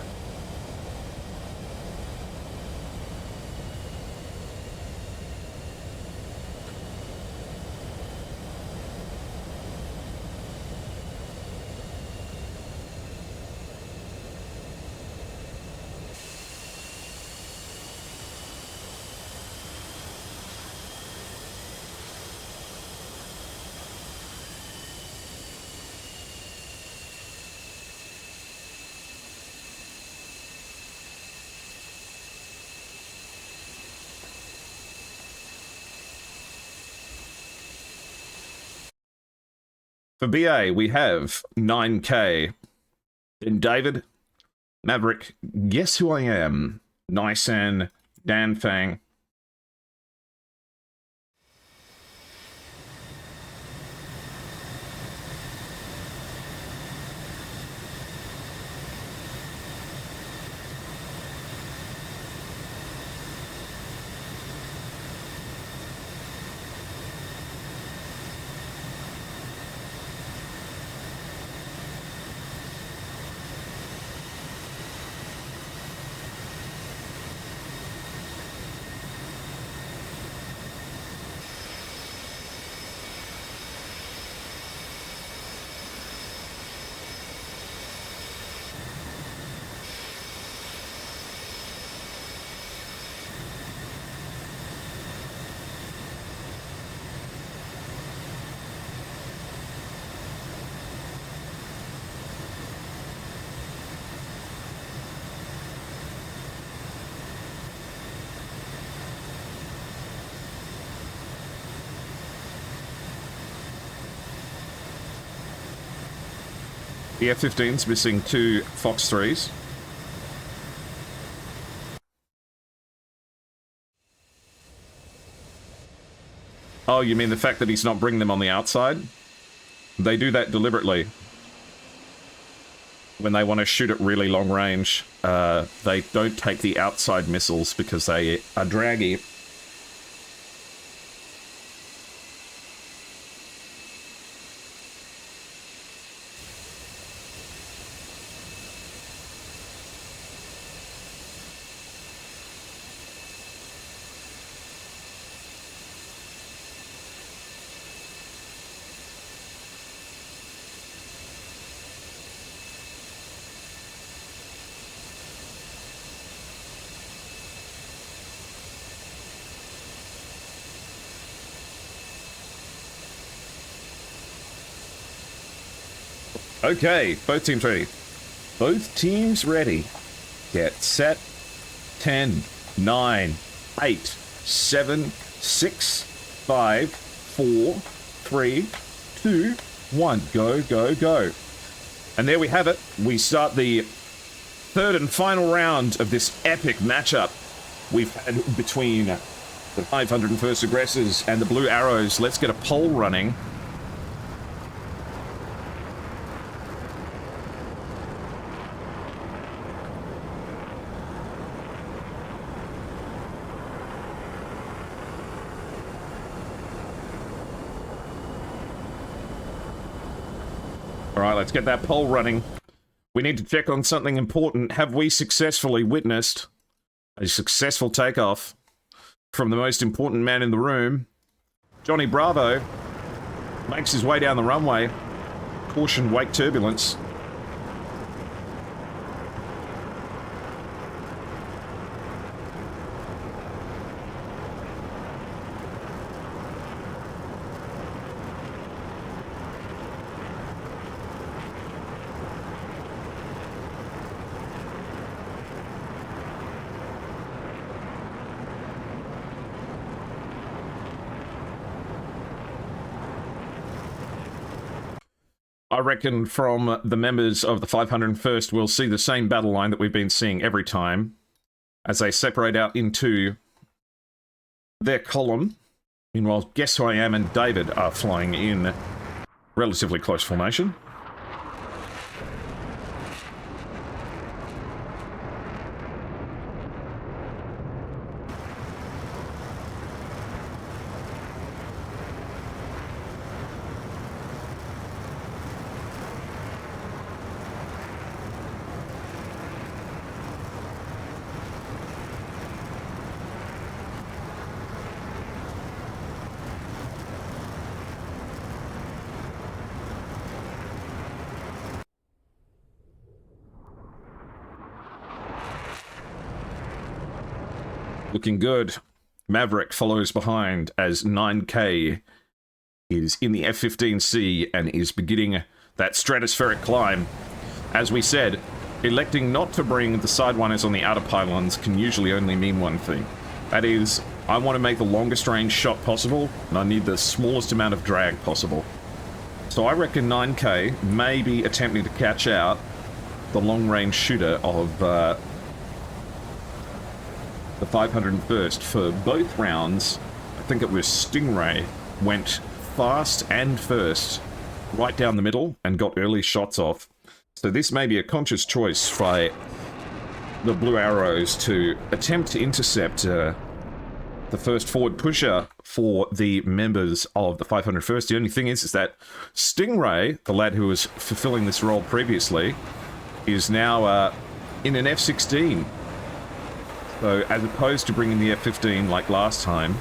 For BA, we have 9K. Then David, Maverick, Guess Who I Am, Nisan, Dan Fang. The F-15's missing 2 Fox 3s. Oh, you mean the fact that he's not bringing them on the outside? They do that deliberately. When they want to shoot at really long range, they don't take the outside missiles because they are draggy. Okay, both teams ready. Both teams ready. Get set. 10, 9, 8, 7, 6, 5, 4, 3, 2, 1. Go, go, go. And there we have it. We start the third and final round of this epic matchup we've had between the 501st Aggressors and the Blue Arrows. Let's get a poll running. Alright, let's get that poll running. We need to check on something important. Have we successfully witnessed a successful takeoff from the most important man in the room? Johnny Bravo makes his way down the runway. Caution, wake turbulence. I reckon from the members of the 501st, we'll see the same battle line that we've been seeing every time as they separate out into their column. Meanwhile, Guess Who I Am and David are flying in relatively close formation. Looking good. Maverick follows behind as 9K is in the F-15C and is beginning that stratospheric climb. As we said, electing not to bring the sidewinders on the outer pylons can usually only mean one thing. That is, I want to make the longest range shot possible, and I need the smallest amount of drag possible. So I reckon 9K may be attempting to catch out the long-range shooter of the 501st for both rounds. I think it was Stingray went fast and first right down the middle and got early shots off. So this may be a conscious choice by the Blue Arrows to attempt to intercept the first forward pusher for the members of the 501st. The only thing is that Stingray, the lad who was fulfilling this role previously, is now in an F-16. So as opposed to bringing the F-15 like last time,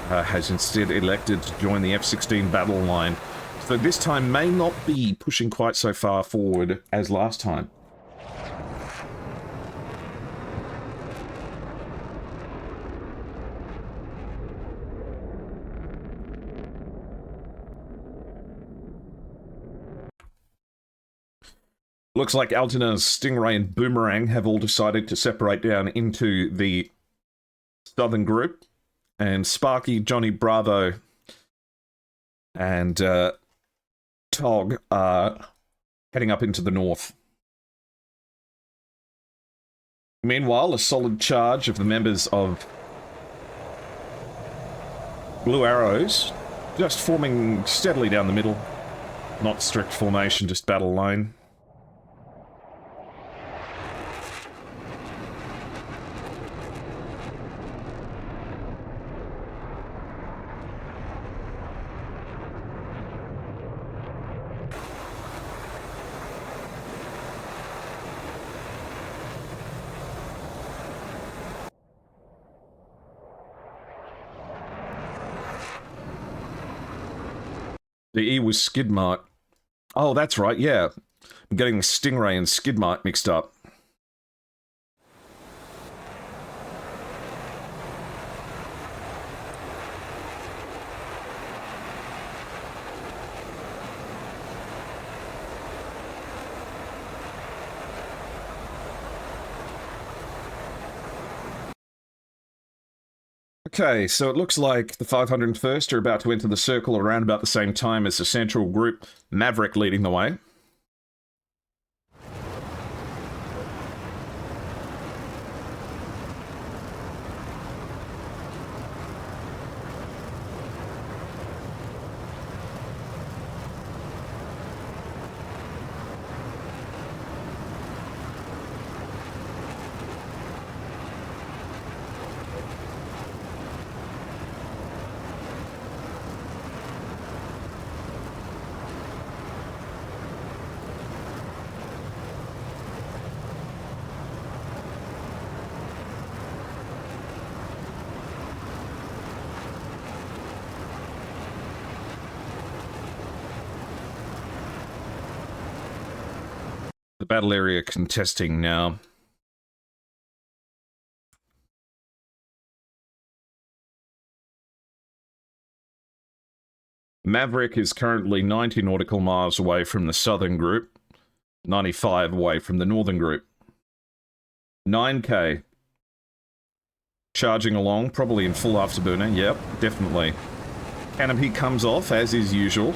has instead elected to join the F-16 battle line. So this time may not be pushing quite so far forward as last time. Looks like Altina's Stingray and Boomerang have all decided to separate down into the southern group. And Sparky, Johnny Bravo, and Tog are heading up into the north. Meanwhile, a solid charge of the members of Blue Arrows just forming steadily down the middle. Not strict formation, just battle line. The E was Skidmark. Oh, that's right, yeah. I'm getting Stingray and Skidmark mixed up. Okay, so it looks like the 501st are about to enter the circle around about the same time as the central group, Maverick leading the way. The battle area contesting now. Maverick is currently 90 nautical miles away from the southern group, 95 away from the northern group. 9K. Charging along, probably in full afterburner. Yep, definitely. Canopy comes off, as is usual.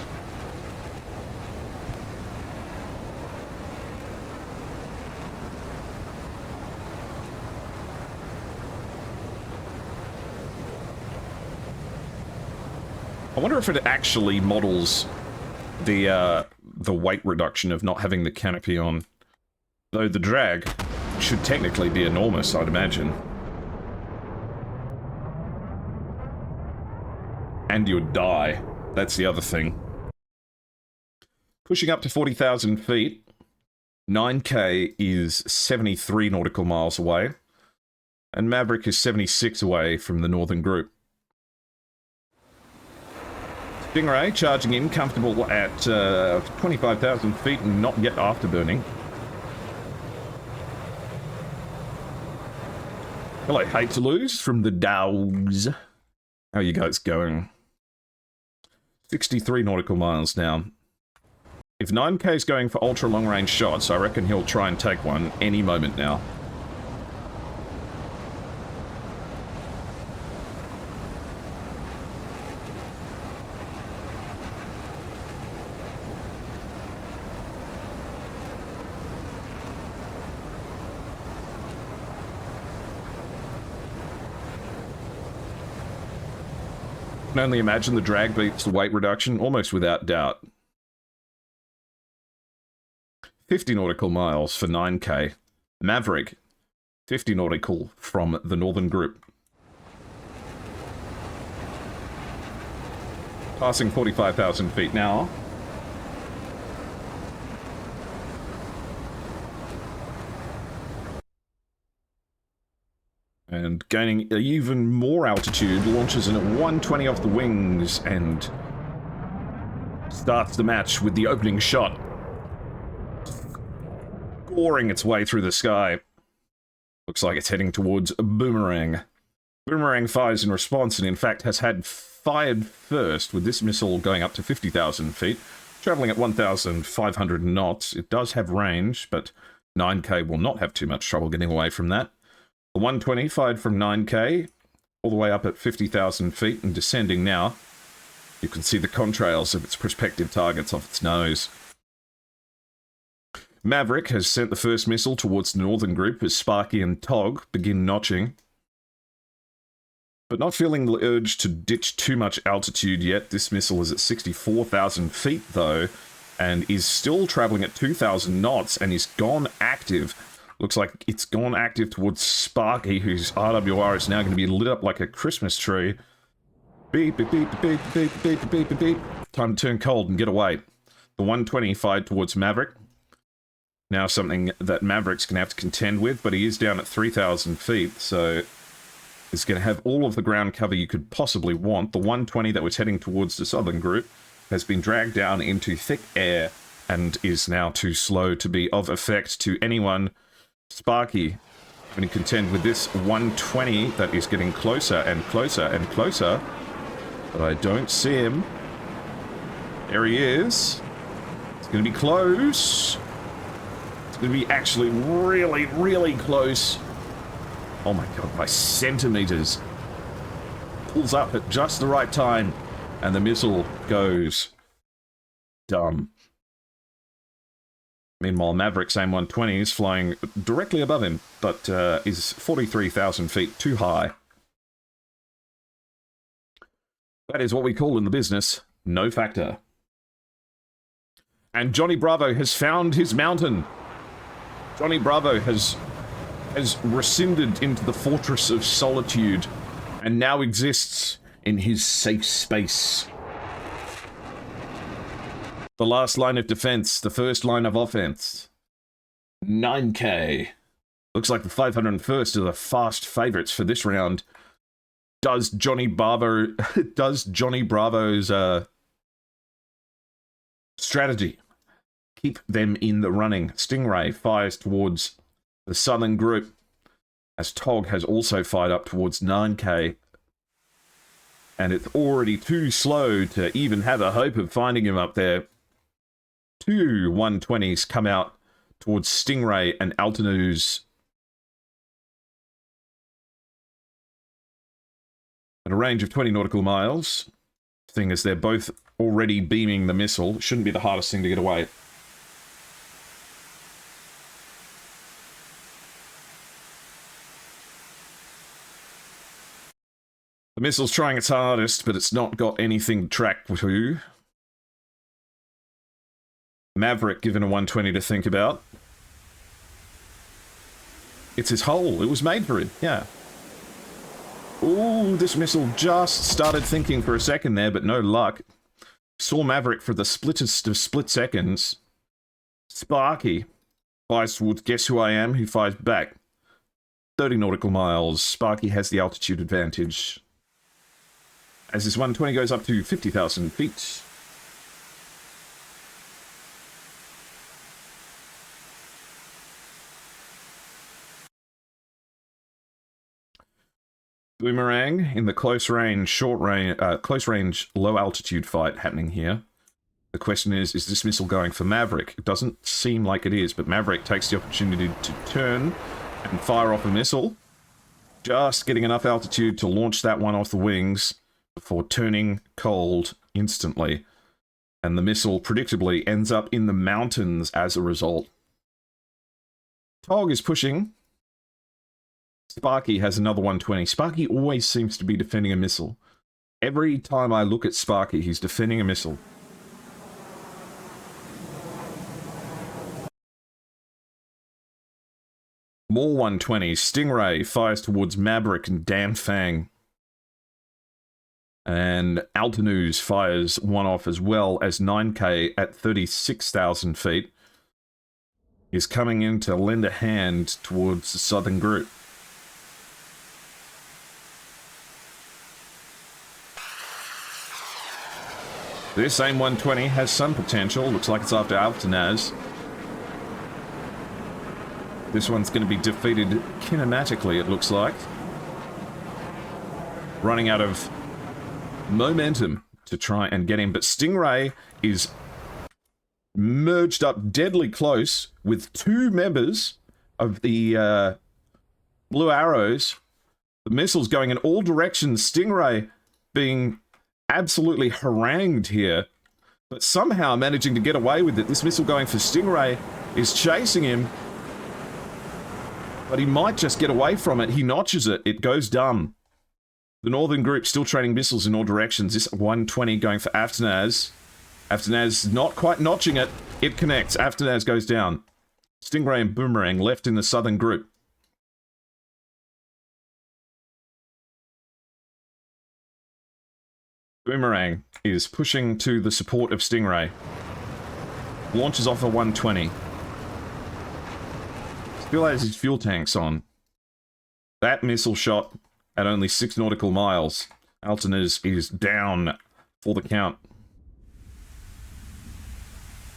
I wonder if it actually models the weight reduction of not having the canopy on. Though the drag should technically be enormous, I'd imagine. And you would die. That's the other thing. Pushing up to 40,000 feet. 9K is 73 nautical miles away. And Maverick is 76 away from the northern group. Stingray charging in, comfortable at 25,000 feet and not yet afterburning. Hello, hate to lose from the Dows. How are you guys going? 63 nautical miles now. If 9K is going for ultra long range shots, I reckon he'll try and take one any moment now. I can only imagine the drag beats the weight reduction almost without doubt. 50 nautical miles for 9k. Maverick, 50 nautical from the Northern Group. Passing 45,000 feet now. And gaining even more altitude, launches in at 120 off the wings and starts the match with the opening shot. Scoring its way through the sky. Looks like it's heading towards a Boomerang. Boomerang fires in response and in fact has had fired first, with this missile going up to 50,000 feet, traveling at 1,500 knots. It does have range, but 9k will not have too much trouble getting away from that. The 120 fired from 9k, all the way up at 50,000 feet and descending now. You can see the contrails of its prospective targets off its nose. Maverick has sent the first missile towards the Northern Group as Sparky and Tog begin notching. But not feeling the urge to ditch too much altitude yet. This missile is at 64,000 feet though, and is still traveling at 2,000 knots and is gone active. Looks like it's gone active towards Sparky, whose RWR is now going to be lit up like a Christmas tree. Beep, beep, beep, beep, beep, beep, beep, beep, beep. Time to turn cold and get away. The 120 fired towards Maverick. Now something that Maverick's going to have to contend with, but he is down at 3,000 feet, so is going to have all of the ground cover you could possibly want. The 120 that was heading towards the Southern Group has been dragged down into thick air and is now too slow to be of effect to anyone. Sparky going to contend with this 120 that is getting closer and closer and closer, but I don't see him. There he is. It's going to be close. It's going to be actually really, really close. Oh my god, by centimeters. Pulls up at just the right time, and the missile goes dumb. Meanwhile, Maverick's AIM-120 is flying directly above him, but is 43,000 feet too high. That is what we call in the business no factor. And Johnny Bravo has found his mountain. Johnny Bravo has rescinded into the Fortress of Solitude and now exists in his safe space. The last line of defense, the first line of offense. 9k. Looks like the 501st are the fast favorites for this round. Does Johnny Bravo's strategy keep them in the running? Stingray fires towards the Southern Group, as Tog has also fired up towards 9k. And it's already too slow to even have a hope of finding him up there. Two 120s come out towards Stingray and Altenews. At a range of 20 nautical miles, seeing as they're both already beaming the missile, shouldn't be the hardest thing to get away. The missile's trying its hardest, but it's not got anything to track to. Maverick given a 120 to think about. It's his hole. It was made for it, yeah. Ooh, this missile just started thinking for a second there, but no luck. Saw Maverick for the splittest of split seconds. Sparky fires towards Guess Who I Am, who fires back. 30 nautical miles. Sparky has the altitude advantage. As this 120 goes up to 50,000 feet. Boomerang in the close range, low altitude fight happening here. The question is this missile going for Maverick? It doesn't seem like it is, but Maverick takes the opportunity to turn and fire off a missile. Just getting enough altitude to launch that one off the wings before turning cold instantly. And the missile predictably ends up in the mountains as a result. Tog is pushing. Sparky has another 120. Sparky always seems to be defending a missile. Every time I look at Sparky, he's defending a missile. More 120s. Stingray fires towards Maverick and Dan Fang. And Altanuz fires one off as well as 9K at 36,000 feet. Is coming in to lend a hand towards the southern group. This AIM 120 has some potential. Looks like it's after Altanaz. This one's going to be defeated kinematically, it looks like. Running out of momentum to try and get him. But Stingray is merged up deadly close with two members of the Blue Arrows. The missiles going in all directions. Stingray being absolutely harangued here, but somehow managing to get away with it. This missile going for Stingray is chasing him, but he might just get away from it. He notches it. It goes dumb. The northern group still training missiles in all directions. This 120 going for Aftanaz. Aftanaz not quite notching it. It connects. Aftanaz goes down. Stingray and Boomerang left in the southern group. Boomerang is pushing to the support of Stingray. Launches off a 120. Still has his fuel tanks on. That missile shot at only 6 nautical miles. Altanaz is down for the count.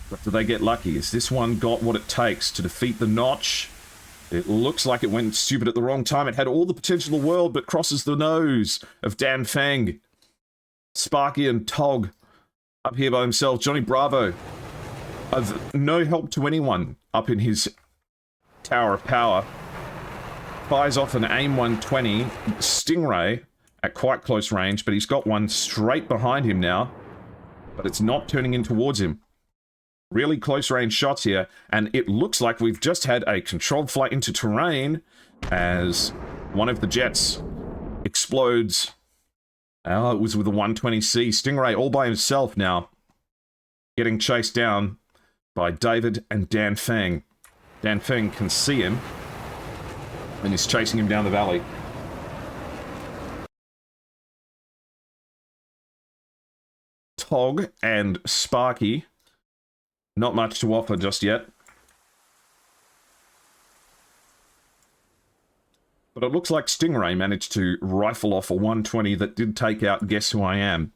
But do they get lucky? Has this one got what it takes to defeat the Notch? It looks like it went stupid at the wrong time. It had all the potential in the world, but crosses the nose of Dan Fang. Sparky and Tog up here by themselves. Johnny Bravo of no help to anyone up in his tower of power. Fires off an AIM 120 Stingray at quite close range, but he's got one straight behind him now. But it's not turning in towards him. Really close range shots here, and it looks like we've just had a controlled flight into terrain as one of the jets explodes. Oh, it was with a 120C. Stingray all by himself now. Getting chased down by David and Dan Fang. Dan Fang can see him and is chasing him down the valley. Tog and Sparky. Not much to offer just yet. But it looks like Stingray managed to rifle off a 120 that did take out Guess Who I Am.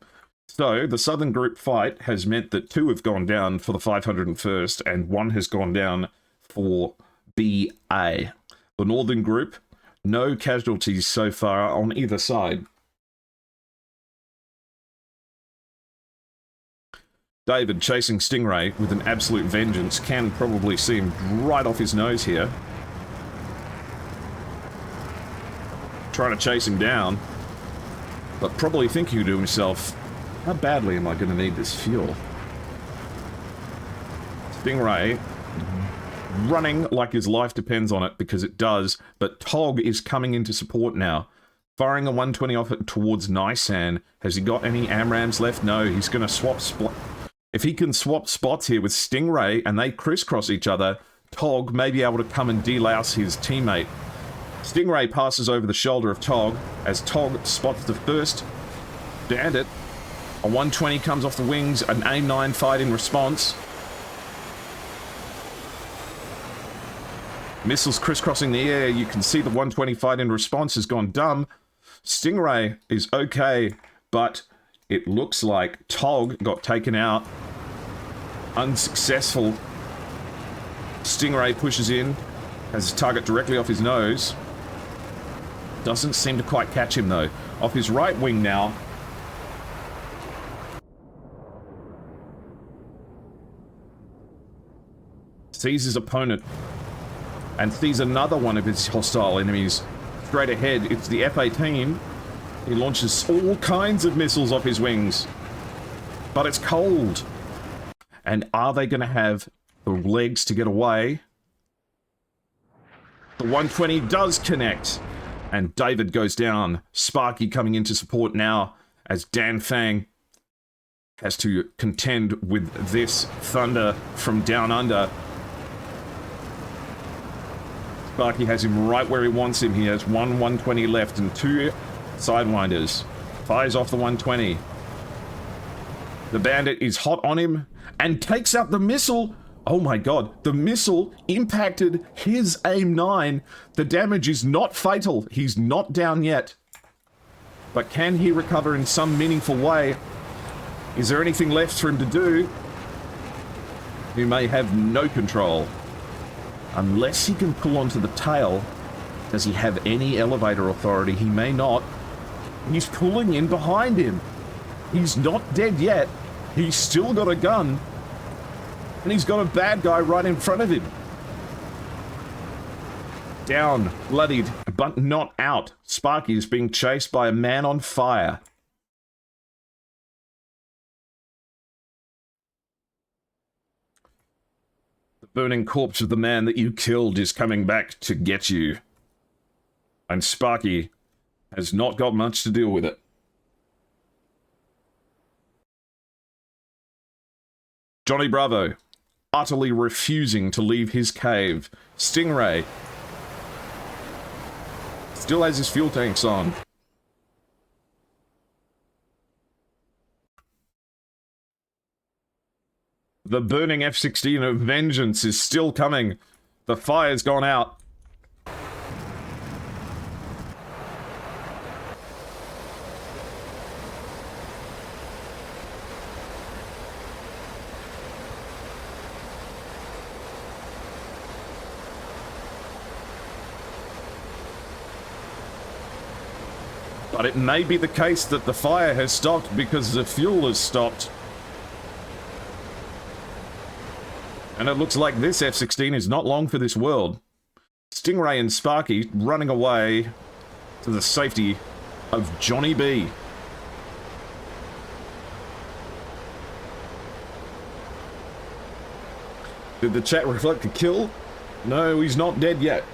So, the southern group fight has meant that 2 have gone down for the 501st, and 1 has gone down for BA. The northern group, no casualties so far on either side. David chasing Stingray with an absolute vengeance. Can probably see him right off his nose here. Trying to chase him down, but probably thinking to himself, how badly am I going to need this fuel? Stingray running like his life depends on it, because it does, but Tog is coming into support now. Firing a 120 off it towards Nisan. Has he got any AMRAAMs left? No, he's going to swap if he can swap spots here with Stingray and they crisscross each other, Tog may be able to come and delouse his teammate. Stingray passes over the shoulder of Tog as Tog spots the first bandit. A 120 comes off the wings, an AIM-9 fight in response. Missiles crisscrossing the air. You can see the 120 fight in response has gone dumb. Stingray is okay, but it looks like Tog got taken out. Unsuccessful. Stingray pushes in, has his target directly off his nose. Doesn't seem to quite catch him though. Off his right wing now. Sees his opponent and sees another one of his hostile enemies straight ahead. It's the F-18. He launches all kinds of missiles off his wings. But it's cold. And are they going to have the legs to get away? The 120 does connect. And David goes down. Sparky coming into support now as Dan Fang has to contend with this thunder from down under. Sparky has him right where he wants him. He has 120 left and 2 sidewinders. Fires off the 120. The bandit is hot on him and takes out the missile. Oh my god, the missile impacted his aim 9. The damage is not fatal. He's not down yet. But can he recover in some meaningful way? Is there anything left for him to do? He may have no control. Unless he can pull onto the tail. Does he have any elevator authority? He may not. He's pulling in behind him. He's not dead yet. He's still got a gun. And he's got a bad guy right in front of him. Down, bloodied, but not out. Sparky is being chased by a man on fire. The burning corpse of the man that you killed is coming back to get you. And Sparky has not got much to deal with it. Johnny Bravo, utterly refusing to leave his cave. Stingray still has his fuel tanks on. The burning F-16 of vengeance is still coming. The fire's gone out. But it may be the case that the fire has stopped because the fuel has stopped. And it looks like this F-16 is not long for this world. Stingray and Sparky running away to the safety of Johnny B. Did the chat reflect a kill? No, he's not dead yet.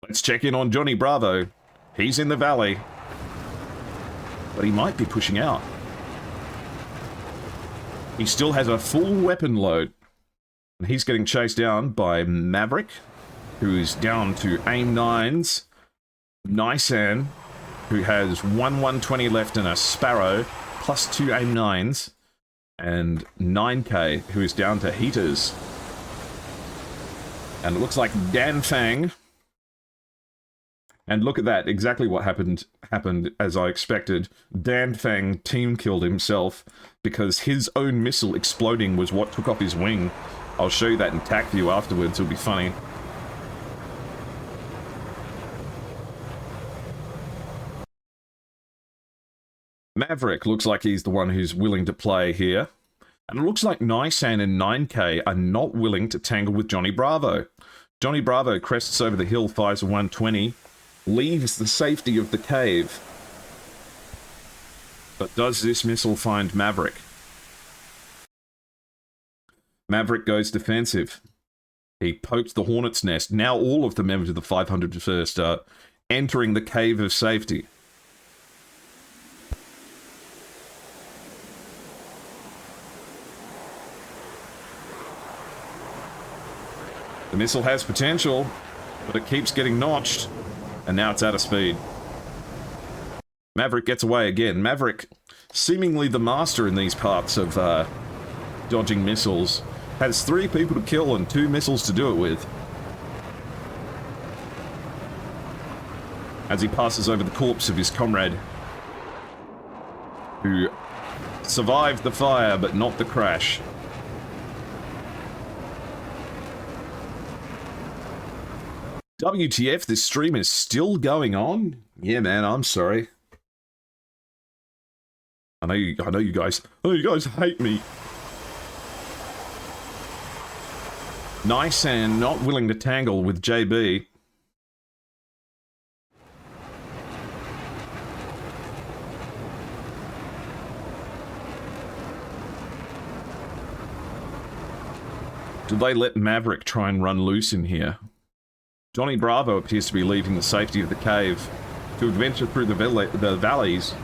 Let's check in on Johnny Bravo. He's in the valley. But he might be pushing out. He still has a full weapon load. And he's getting chased down by Maverick, who is down to aim 9s. Nisan, who has 120 left and a Sparrow, plus 2 aim 9s. And 9K, who is down to heaters. And it looks like Dan Fang. And look at that, exactly what happened as I expected. Dan Fang team killed himself because his own missile exploding was what took off his wing. I'll show you that in TAC view afterwards, it'll be funny. Maverick looks like he's the one who's willing to play here. And it looks like Nisan and 9K are not willing to tangle with Johnny Bravo. Johnny Bravo crests over the hill, fires a 120. Leaves the safety of the cave. But does this missile find Maverick? Maverick goes defensive. He pokes the Hornet's nest. Now all of the members of the 501st are entering the cave of safety. The missile has potential, but it keeps getting notched. And now it's out of speed. Maverick gets away again. Maverick, seemingly the master in these parts of dodging missiles, has 3 people to kill and 2 missiles to do it with. As he passes over the corpse of his comrade, who survived the fire but not the crash. WTF, this stream is still going on? Yeah, man, I'm sorry. I know you guys hate me. Nisan not willing to tangle with JB. Do they let Maverick try and run loose in here? Johnny Bravo appears to be leaving the safety of the cave. to adventure through the valleys.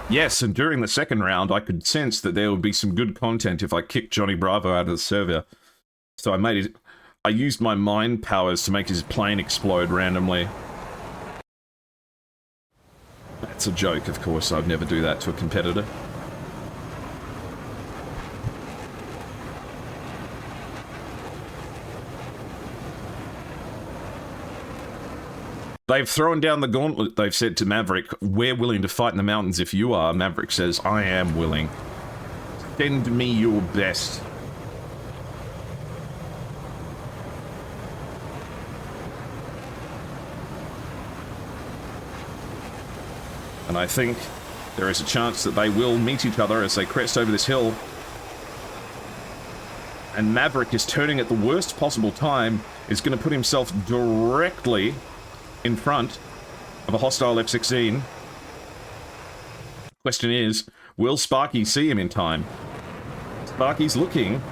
Yes, and during the second round, I could sense that there would be some good content if I kicked Johnny Bravo out of the server. So I used my mind powers to make his plane explode randomly. That's a joke, of course. I'd never do that to a competitor. They've thrown down the gauntlet, they've said to Maverick. We're willing to fight in the mountains if you are. Maverick says, I am willing. Send me your best. And I think there is a chance that they will meet each other as they crest over this hill. And Maverick is turning at the worst possible time, is going to put himself directly in front of a hostile F-16. Question is, will Sparky see him in time? Sparky's looking.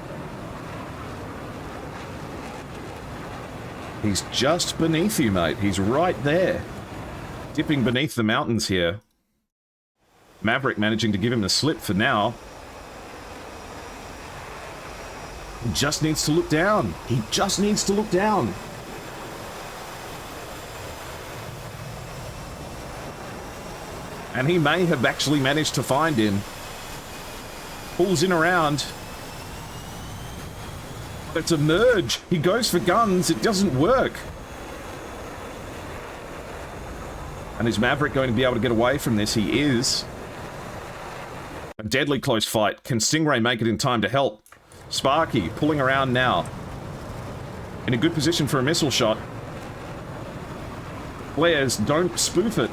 He's just beneath you, mate. He's right there. Dipping beneath the mountains here. Maverick managing to give him the slip for now. He just needs to look down. He just needs to look down. And he may have actually managed to find him. Pulls in around. But it's a merge. He goes for guns. It doesn't work. And is Maverick going to be able to get away from this? He is. A deadly close fight. Can Stingray make it in time to help? Sparky pulling around now. In a good position for a missile shot. Flares, don't spoof it.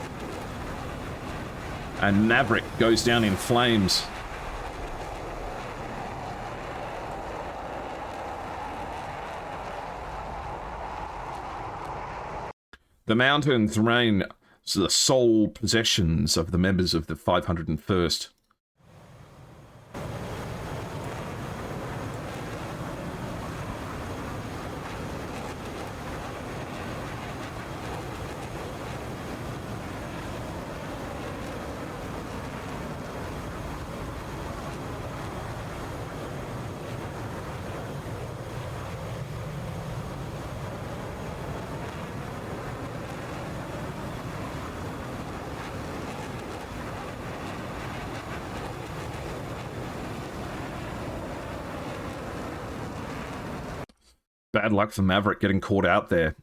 And Maverick goes down in flames. The mountains reign the sole possessions of the members of the 501st. Bad luck for Maverick getting caught out there.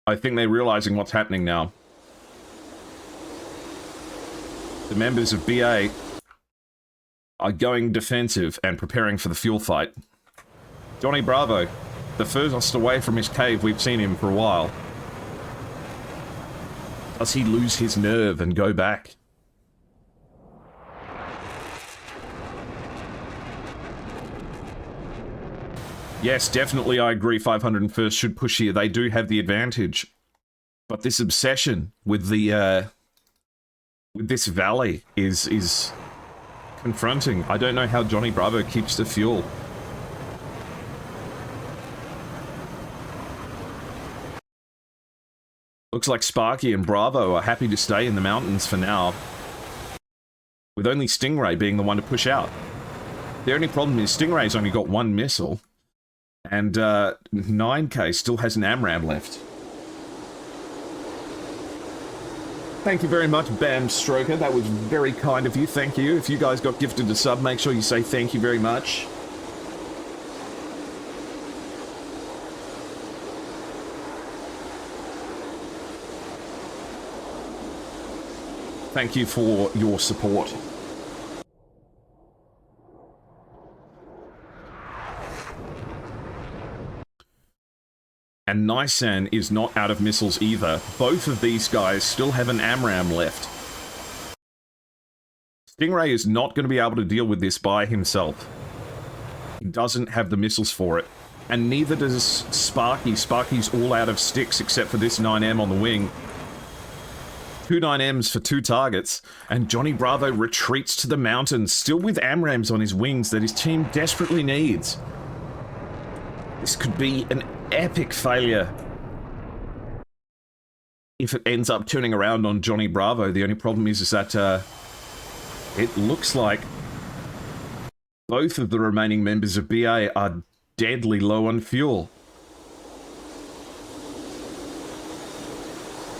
I think they're realizing what's happening now. The members of BA are going defensive and preparing for the fuel fight. Johnny Bravo, the furthest away from his cave we've seen him for a while. Does he lose his nerve and go back? Yes, definitely I agree 501st should push here. They do have the advantage. But this obsession with the with this valley is confronting. I don't know how Johnny Bravo keeps the fuel. Looks like Sparky and Bravo are happy to stay in the mountains for now, with only Stingray being the one to push out. The only problem is Stingray's only got one missile. And 9K still has an AMRAAM left. Thank you very much, Bam Stroker. That was very kind of you. Thank you. If you guys got gifted a sub, make sure you say thank you very much. Thank you for your support. And Nisan is not out of missiles either. Both of these guys still have an AMRAAM left. Stingray is not going to be able to deal with this by himself. He doesn't have the missiles for it. And neither does Sparky. Sparky's all out of sticks except for this 9M on the wing. Two 9Ms for 2 targets, and Johnny Bravo retreats to the mountains, still with AMRAAMs on his wings that his team desperately needs. This could be an epic failure if it ends up turning around on Johnny Bravo. The only problem is that it looks like both of the remaining members of BA are deadly low on fuel.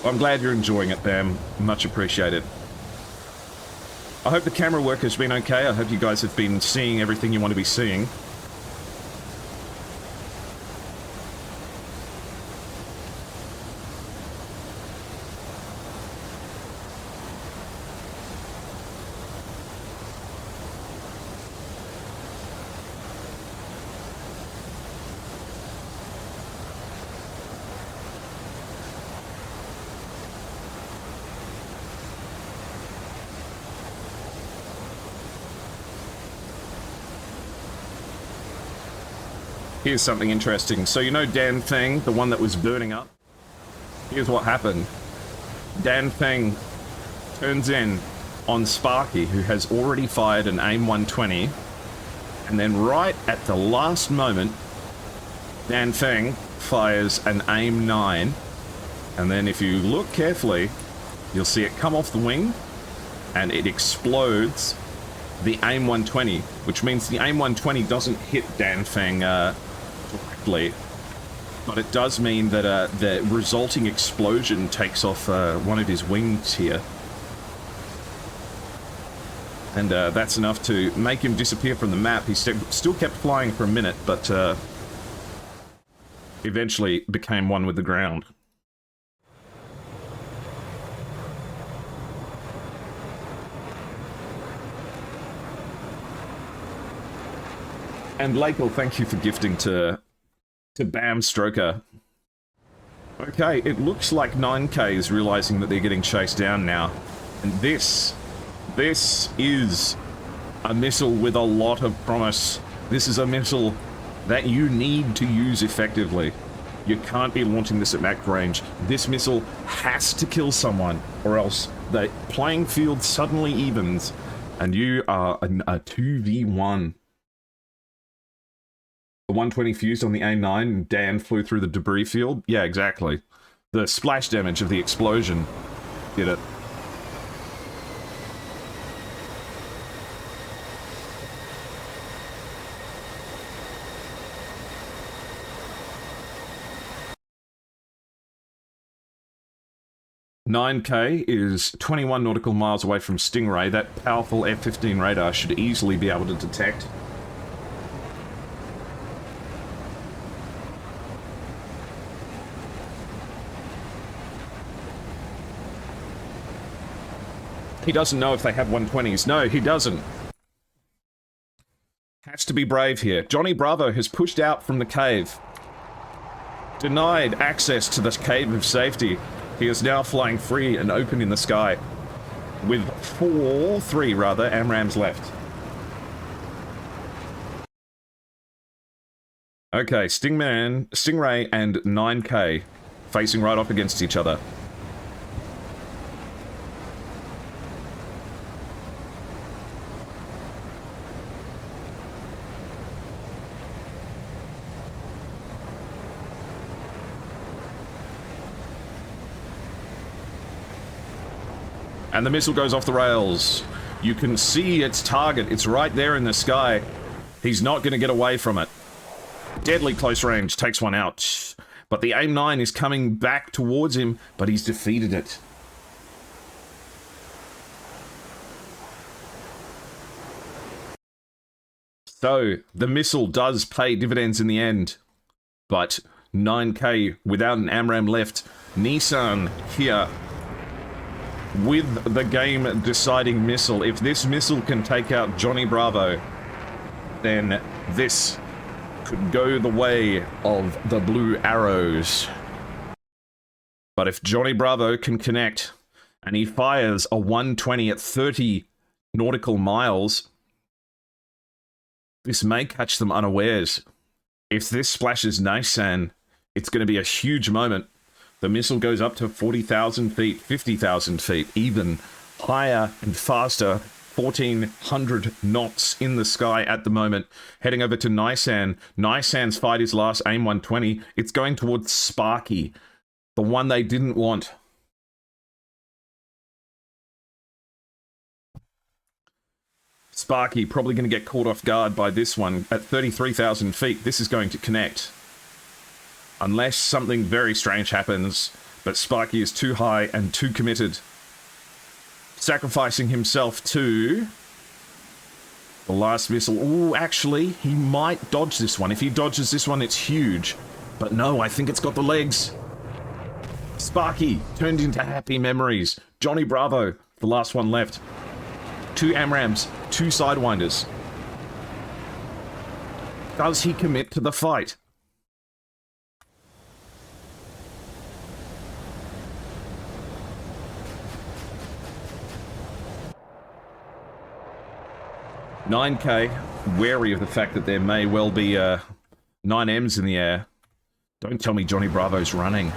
I'm glad you're enjoying it, Bam. Much appreciated. I hope the camera work has been okay. I hope you guys have been seeing everything you want to be seeing. Here's something interesting. So you know Dan Feng, the one that was burning up? Here's what happened. Dan Feng turns in on Sparky, who has already fired an AIM 120, and then right at the last moment, Dan Feng fires an AIM 9, and then if you look carefully, you'll see it come off the wing, and it explodes the AIM 120, which means the AIM 120 doesn't hit Dan Feng directly, but it does mean that the resulting explosion takes off one of his wings here. And that's enough to make him disappear from the map. He still kept flying for a minute, but eventually became one with the ground. And Lakel, thank you for gifting to Bam Stroker. Okay, it looks like 9K is realizing that they're getting chased down now. And this is a missile with a lot of promise. This is a missile that you need to use effectively. You can't be launching this at max range. This missile has to kill someone, or else the playing field suddenly evens, and you are a 2v1. The 120 fused on the A9 and Dan flew through the debris field? Yeah, exactly. The splash damage of the explosion did it. "9K is 21 nautical miles away from Stingray. That powerful F-15 radar should easily be able to detect." He doesn't know if they have 120s. No, he doesn't. Has to be brave here. Johnny Bravo has pushed out from the cave. Denied access to the cave of safety. He is now flying free and open in the sky. With three AMRAAMs left. Okay, Stingray and 9K facing right off against each other. And the missile goes off the rails. You can see its target. It's right there in the sky. He's not going to get away from it. Deadly close range. Takes one out. But the AIM-9 is coming back towards him, but he's defeated it. So, the missile does pay dividends in the end. But 9K without an AMRAAM left. Nissan here with the game-deciding missile. If this missile can take out Johnny Bravo, then this could go the way of the Blue Arrows. But if Johnny Bravo can connect, and he fires a 120 at 30 nautical miles, this may catch them unawares. If this splashes Nissan, it's going to be a huge moment The missile goes up to 40,000 feet, 50,000 feet, even higher and faster. 1,400 knots in the sky at the moment. Heading over to Nisan. Nisan's fired his last AIM 120. It's going towards Sparky, the one they didn't want. Sparky probably going to get caught off guard by this one. At 33,000 feet, this is going to connect. Unless something very strange happens, but Sparky is too high and too committed. Sacrificing himself to the last missile. Ooh, actually, he might dodge this one. If he dodges this one, it's huge. But no, I think it's got the legs. Sparky turned into happy memories. Johnny Bravo, the last one left. 2 AMRAAMs, 2 Sidewinders. Does he commit to the fight? $9K, wary of the fact that there may well be 9Ms in the air. Don't tell me Johnny Bravo's running.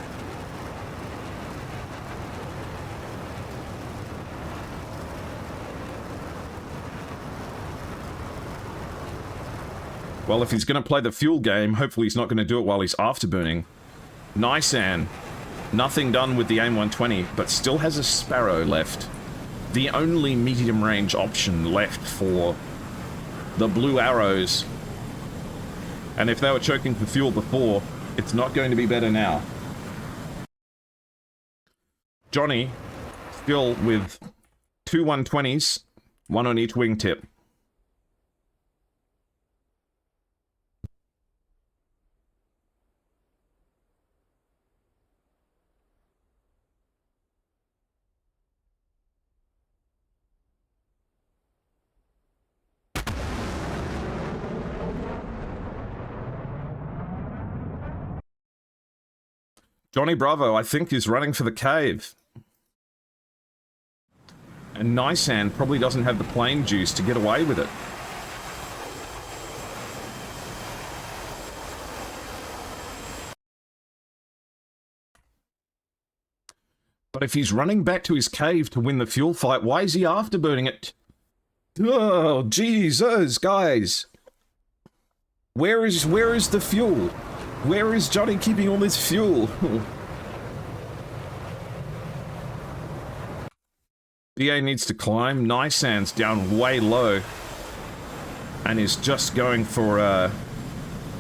Well, if he's going to play the fuel game, hopefully he's not going to do it while he's afterburning. Nisan, nothing done with the AIM 120, but still has a Sparrow left. The only medium-range option left for the Blue Arrows. And if they were choking for fuel before, it's not going to be better now. Johnny, still with 2 120s, 1 on each wingtip. Johnny Bravo, I think, is running for the cave. And Nisan probably doesn't have the plane juice to get away with it. But if he's running back to his cave to win the fuel fight, why is he afterburning it? Oh, Jesus, guys. Where is the fuel? Where is Johnny keeping all this fuel? BA needs to climb. Nisan's down way low. And is just going for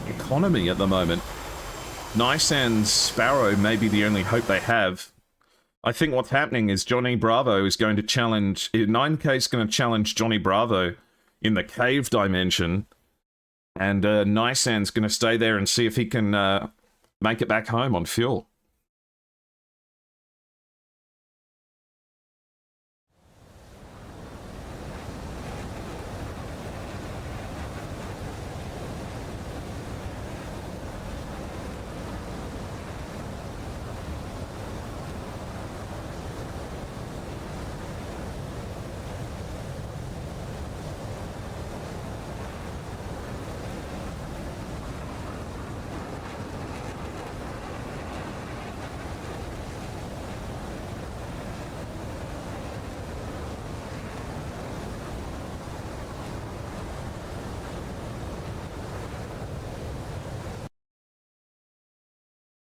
economy at the moment. Nisan's Sparrow may be the only hope they have. I think what's happening is Johnny Bravo is going to challenge... 9K is going to challenge Johnny Bravo in the cave dimension. And Nisan's going to stay there and see if he can make it back home on fuel.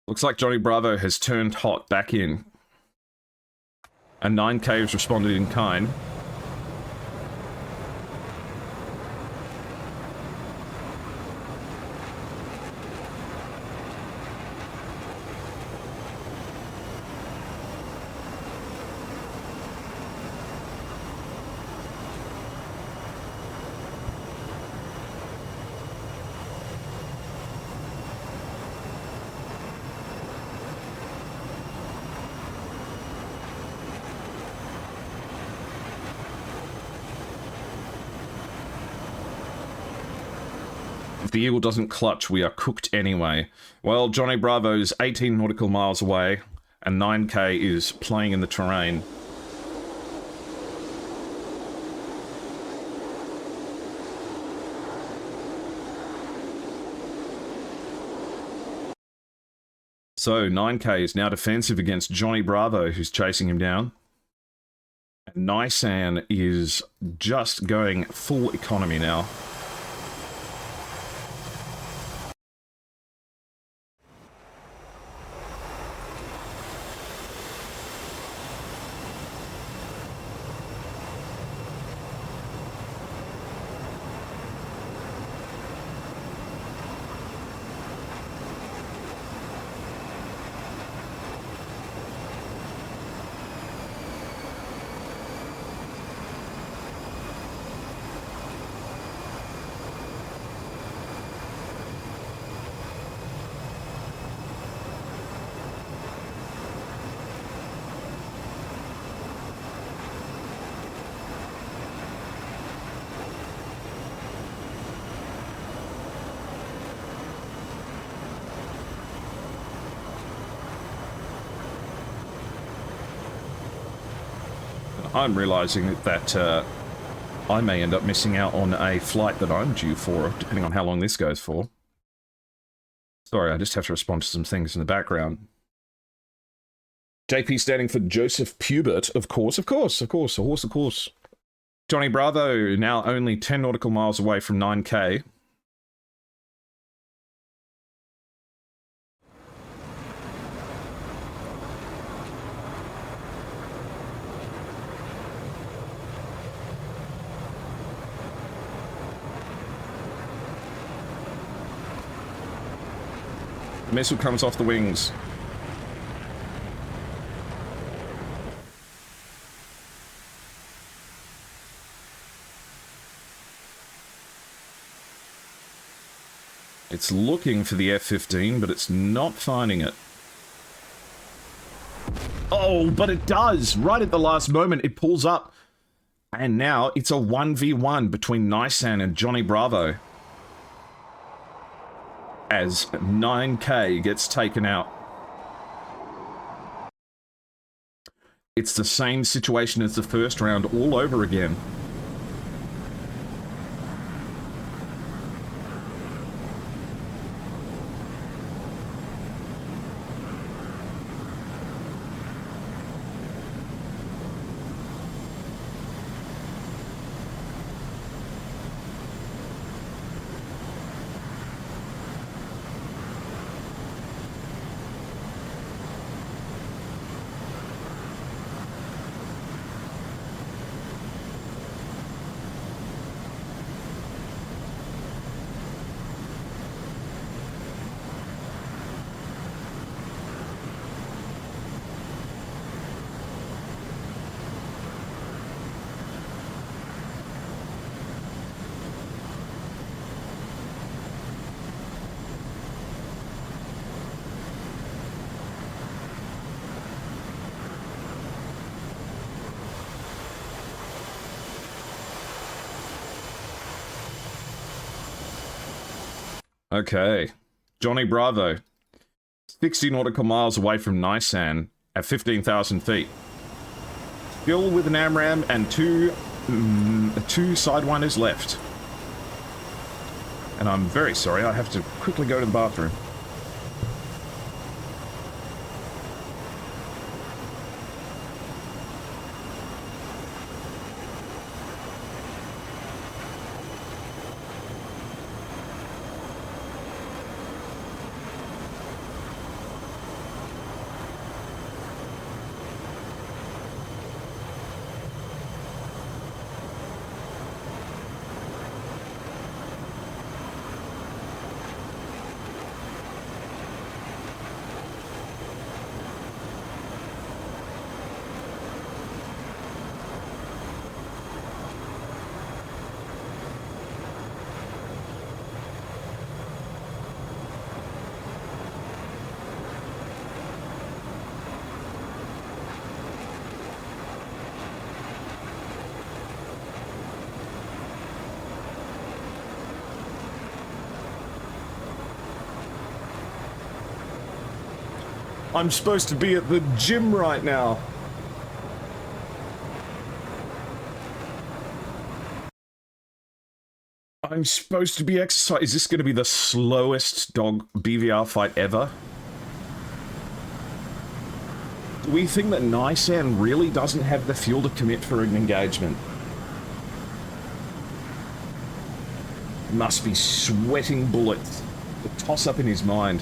Looks like Johnny Bravo has turned hot back in. And 9K has responded in kind. If the Eagle doesn't clutch, we are cooked anyway. Well, Johnny Bravo's 18 nautical miles away, and 9K is playing in the terrain. So 9K is now defensive against Johnny Bravo, who's chasing him down. And Nisan is just going full economy now. I'm realizing that I may end up missing out on a flight that I'm due for, depending on how long this goes for. Sorry, I just have to respond to some things in the background. JP standing for Joseph Pubert, of course, a horse, of course. Johnny Bravo now only 10 nautical miles away from 9K. The missile comes off the wings. It's looking for the F-15, but it's not finding it. Oh, but it does! Right at the last moment, it pulls up. And now it's a 1v1 between Nisan and Johnny Bravo. As 9K gets taken out. It's the same situation as the first round all over again. Okay. Johnny Bravo. 60 nautical miles away from Nisan at 15,000 feet. Still with an AMRAAM and two Sidewinders left. And I'm very sorry, I have to quickly go to the bathroom. I'm supposed to be at the gym right now. I'm supposed to be exercising. Is this going to be the slowest dog BVR fight ever? Do we think that Nisan really doesn't have the fuel to commit for an engagement? Must be sweating bullets. The toss-up in his mind.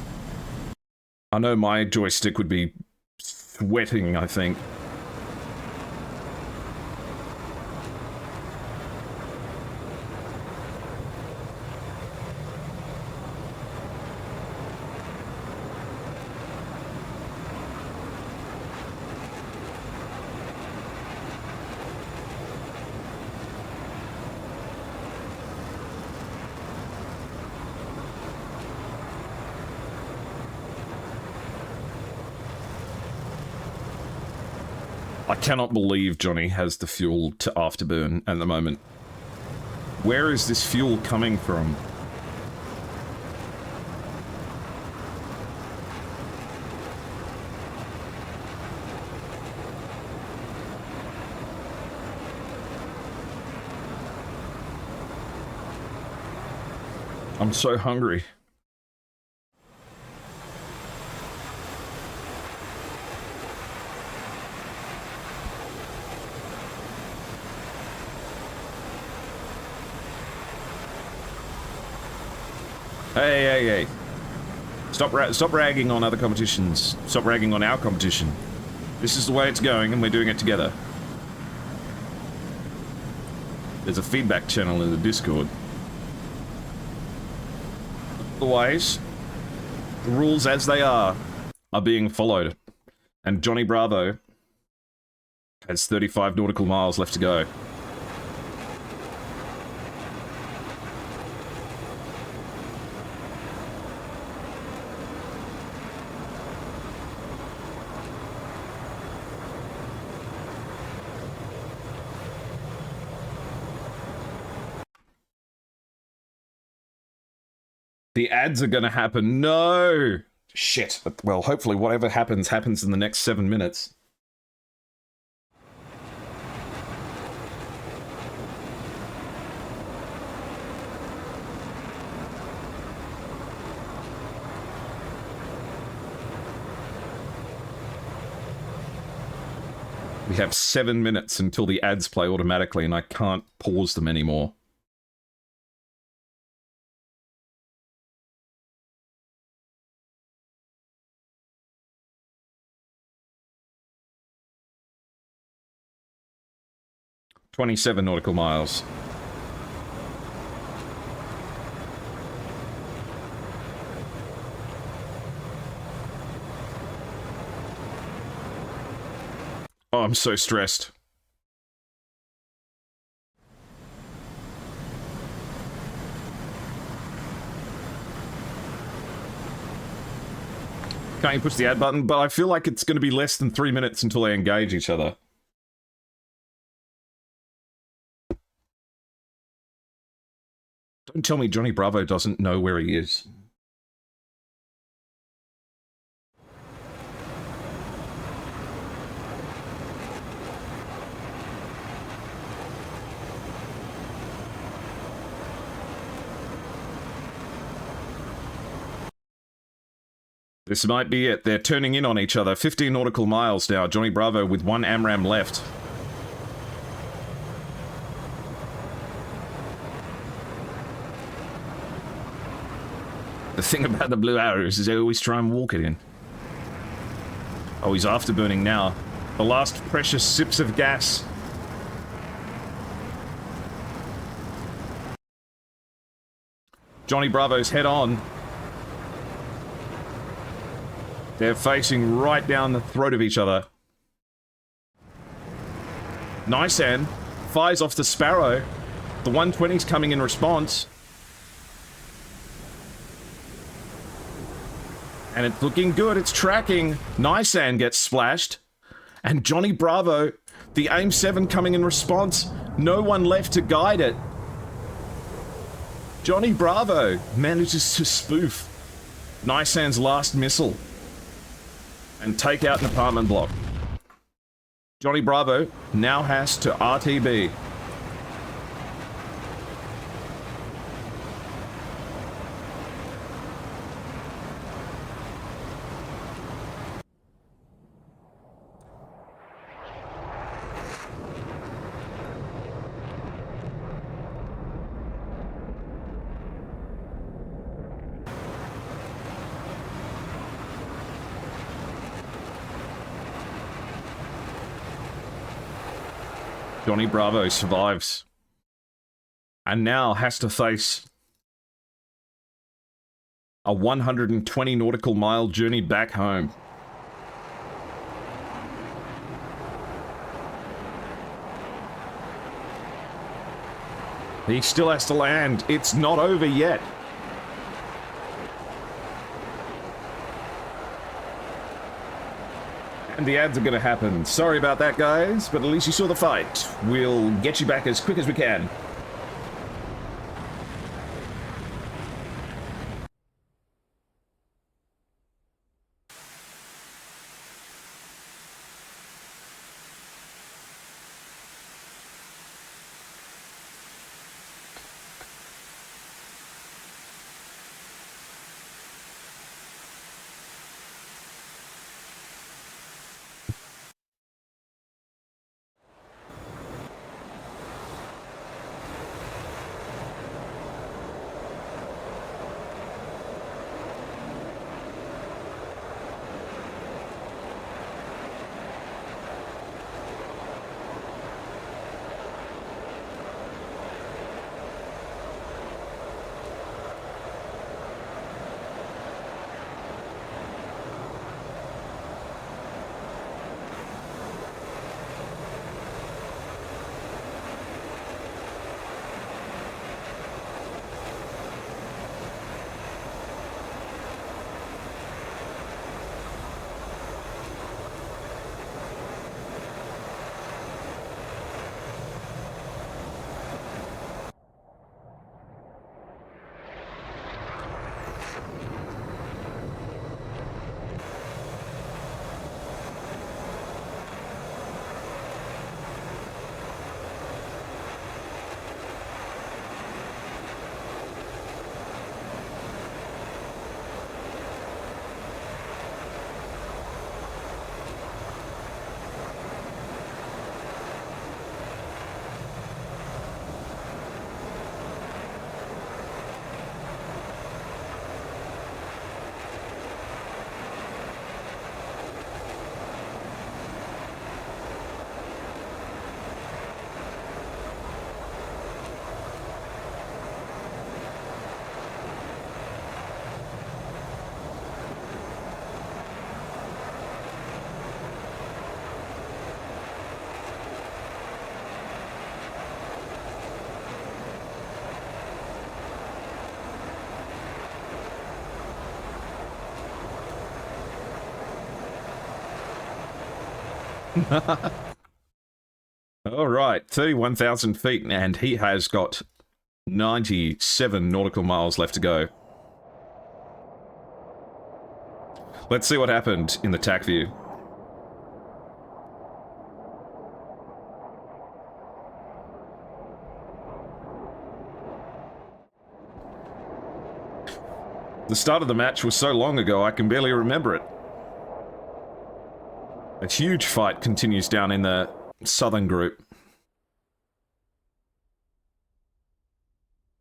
I know my joystick would be sweating, I think. I cannot believe Johnny has the fuel to afterburn at the moment. Where is this fuel coming from? I'm so hungry. Hey. Stop ragging on other competitions. Stop ragging on our competition. This is the way it's going, and we're doing it together. There's a feedback channel in the Discord. Otherwise, the rules as they are being followed. And Johnny Bravo has 35 nautical miles left to go. The ads are gonna happen. No! Shit. Well, hopefully whatever happens, happens in the next 7 minutes. We have 7 minutes until the ads play automatically, and I can't pause them anymore. "27 nautical miles. Oh, I'm so stressed. Can't you push the ad button? But I feel like it's going to be less than 3 minutes until they engage each other. Don't tell me Johnny Bravo doesn't know where he is. This might be it. They're turning in on each other. 15 nautical miles now. Johnny Bravo with 1 AMRAM left. The thing about the blue arrows is they always try and walk it in. Oh, he's afterburning now. The last precious sips of gas. Johnny Bravo's head on. They're facing right down the throat of each other. Nisan fires off the Sparrow. The 120's coming in response. And it's looking good, it's tracking. Nisan gets splashed. And Johnny Bravo, the AIM-7 coming in response. No one left to guide it. Johnny Bravo manages to spoof Nisan's last missile and take out an apartment block. Johnny Bravo now has to RTB. Johnny Bravo survives. And now has to face a 120 nautical mile journey back home. He still has to land. It's not over yet. And the ads are going to happen. Sorry about that, guys, but at least you saw the fight. We'll get you back as quick as we can. All right, 31,000 feet, and he has got 97 nautical miles left to go. Let's see what happened in the TAC view. The start of the match was so long ago, I can barely remember it. A huge fight continues down in the southern group.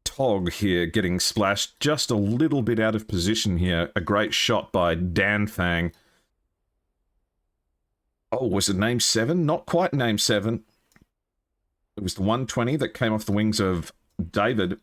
Tog here getting splashed just a little bit out of position here. A great shot by Dan Fang. Oh, was it name 7? Not quite name 7. It was the 120 that came off the wings of David.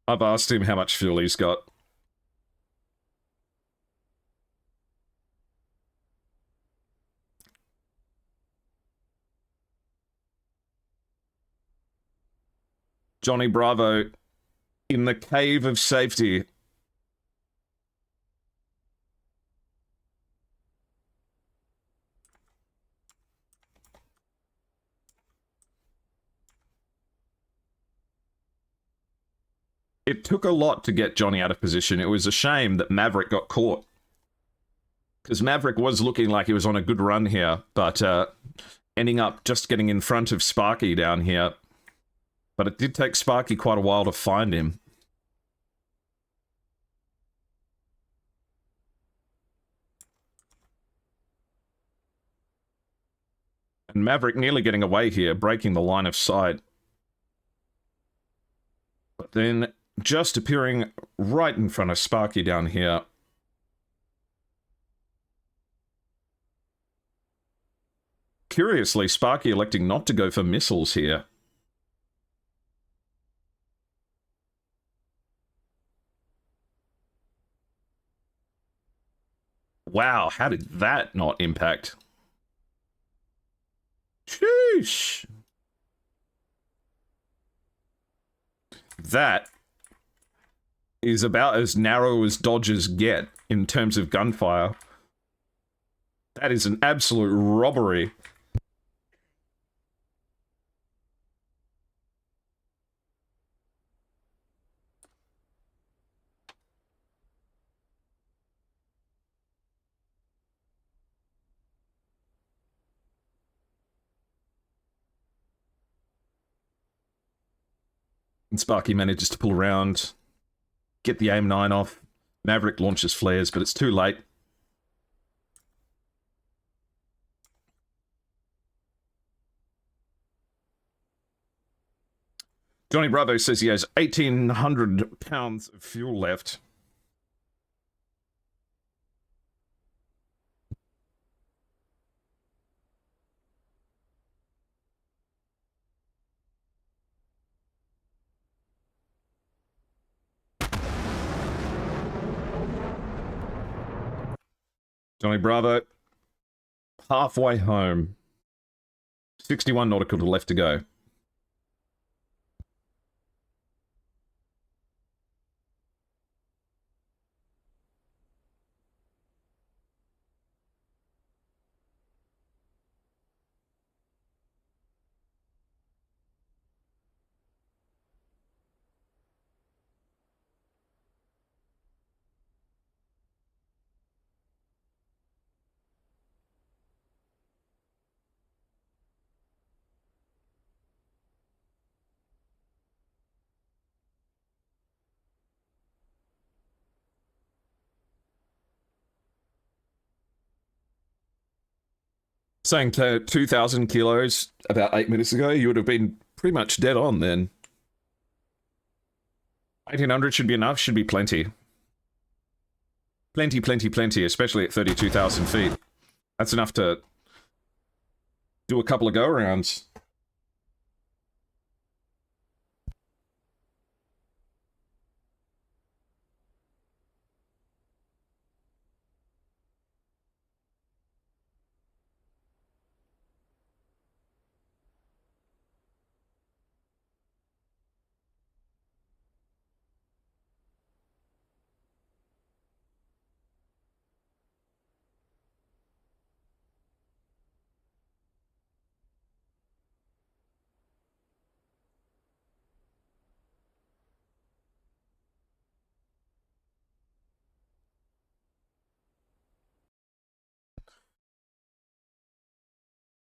I've asked him how much fuel he's got. Johnny Bravo in the cave of safety. It took a lot to get Johnny out of position. It was a shame that Maverick got caught. Because Maverick was looking like he was on a good run here, but ending up just getting in front of Sparky down here. But it did take Sparky quite a while to find him. And Maverick nearly getting away here, breaking the line of sight. But then just appearing right in front of Sparky down here. Curiously, Sparky electing not to go for missiles here. Wow, how did that not impact? Sheesh. That is about as narrow as Dodgers get in terms of gunfire. That is an absolute robbery. And Sparky manages to pull around, get the AIM-9 off. Maverick launches flares, but it's too late. Johnny Bravo says he has 1,800 pounds of fuel left. Johnny Bravo, halfway home. 61 nautical left to go. Saying 2,000 kilos about 8 minutes ago, you would have been pretty much dead on then. 1,800 should be enough, should be plenty. Plenty, plenty, plenty, especially at 32,000 feet. That's enough to do a couple of go-arounds.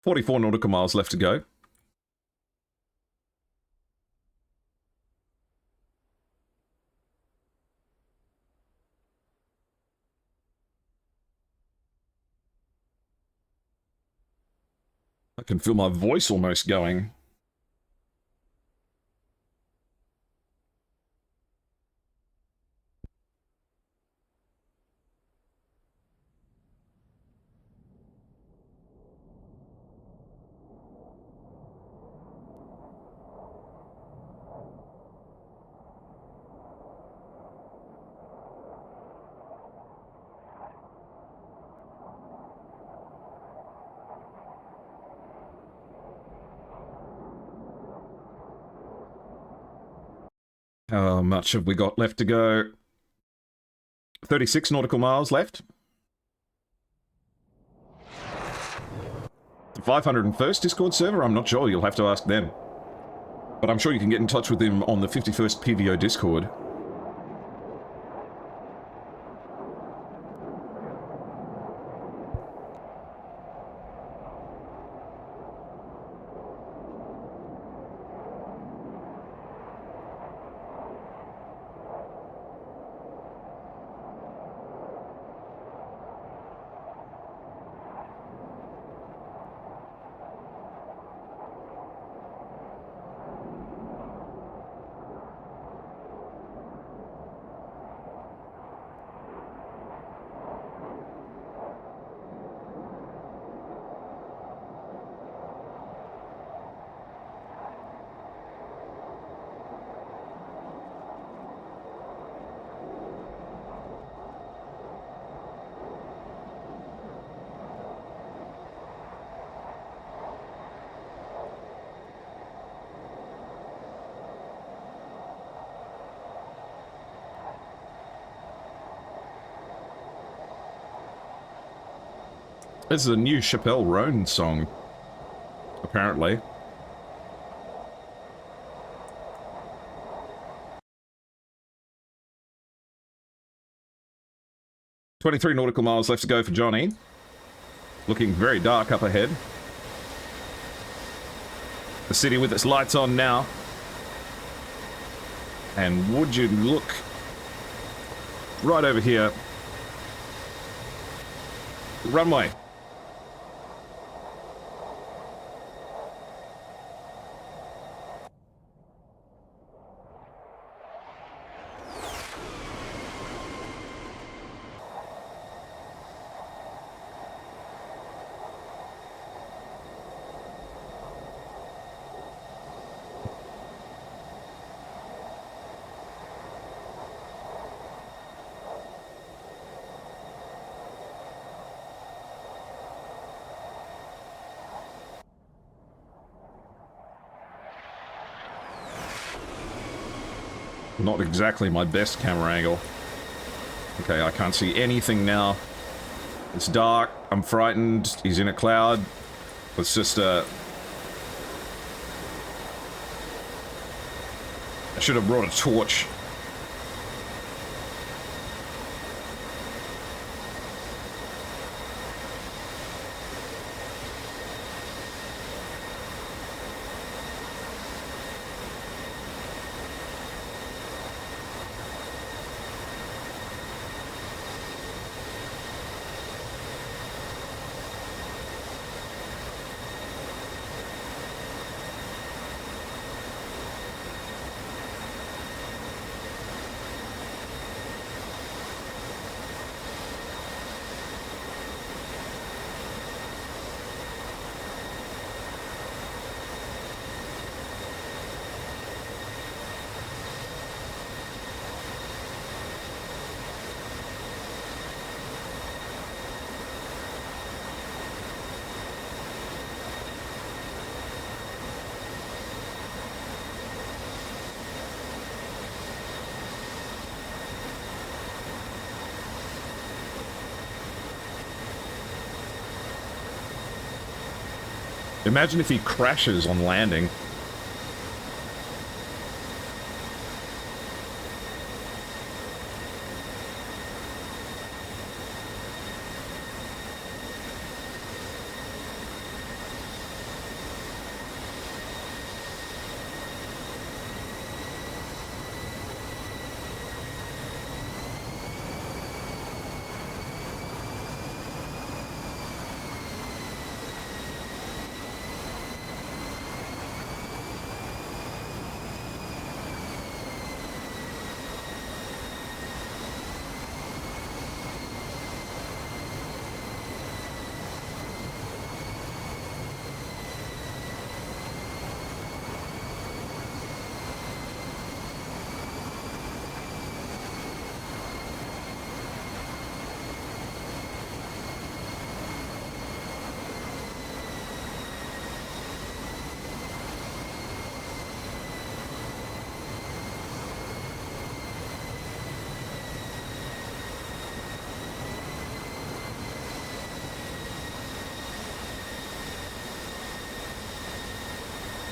"44 nautical miles left to go. I can feel my voice almost going. How much have we got left to go? 36 nautical miles left. The 501st Discord server? I'm not sure, you'll have to ask them. But I'm sure you can get in touch with them on the 51st PVO Discord. This is a new Chappelle Roan song, apparently. "23 nautical miles left to go for Johnny. Looking very dark up ahead. The city with its lights on now. And would you look right over here. Runway. Not exactly my best camera angle. Okay, I can't see anything now. It's dark. I'm frightened. He's in a cloud. Let's just, I should have brought a torch. Imagine if he crashes on landing.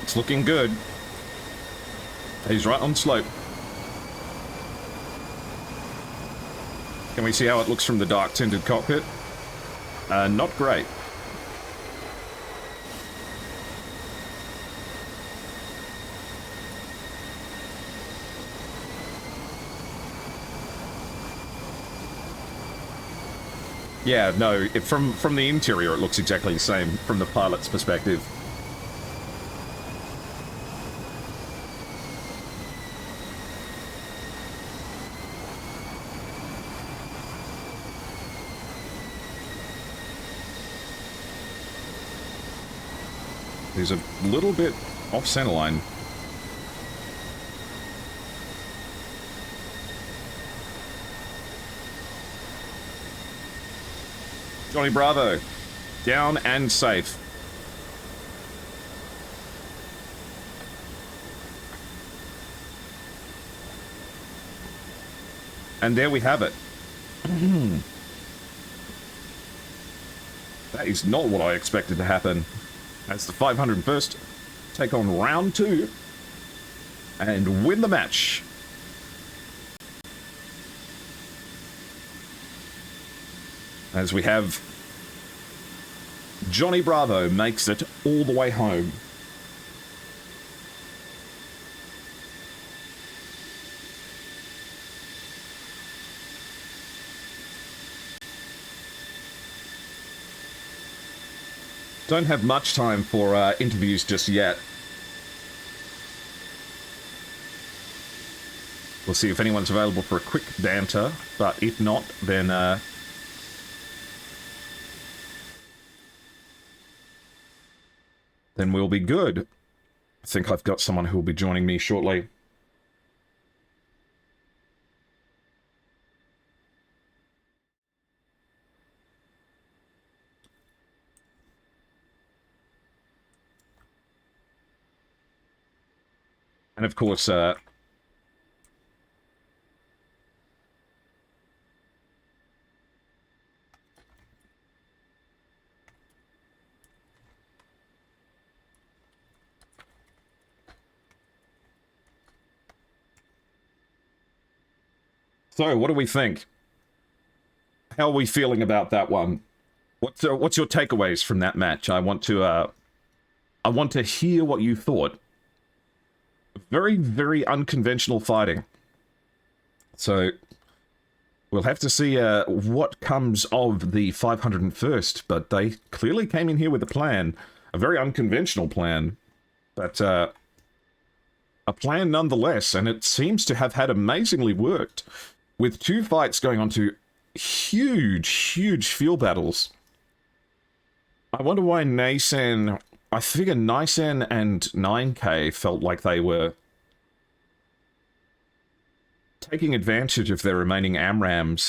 It's looking good. He's right on slope. Can we see how it looks from the dark tinted cockpit? Not great. Yeah, no, from the interior it looks exactly the same from the pilot's perspective. He's a little bit off centerline. Johnny Bravo, down and safe. And there we have it. That is not what I expected to happen. As the 501st take on round 2 and win the match. As we have Johnny Bravo makes it all the way home. Don't have much time for interviews just yet. We'll see if anyone's available for a quick banter, but if not, then we'll be good. I think I've got someone who will be joining me shortly. And of course, so, what do we think? How are we feeling about that one? What's your takeaways from that match? I want to hear what you thought. Very, very unconventional fighting. So, we'll have to see what comes of the 501st, but they clearly came in here with a plan. A very unconventional plan, but a plan nonetheless, and it seems to have had amazingly worked. With 2 fights going on to huge, huge field battles. I wonder why Nasen... I figure Nasen and 9K felt like they were taking advantage of their remaining AMRAMs.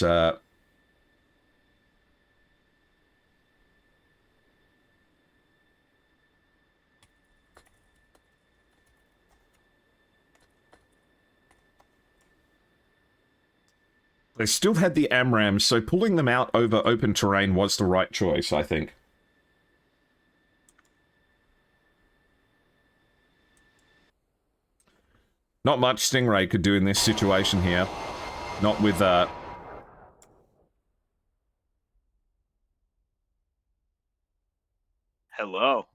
They still had the AMRAMs, so pulling them out over open terrain was the right choice, I think. Not much Stingray could do in this situation here. Not with, Hello.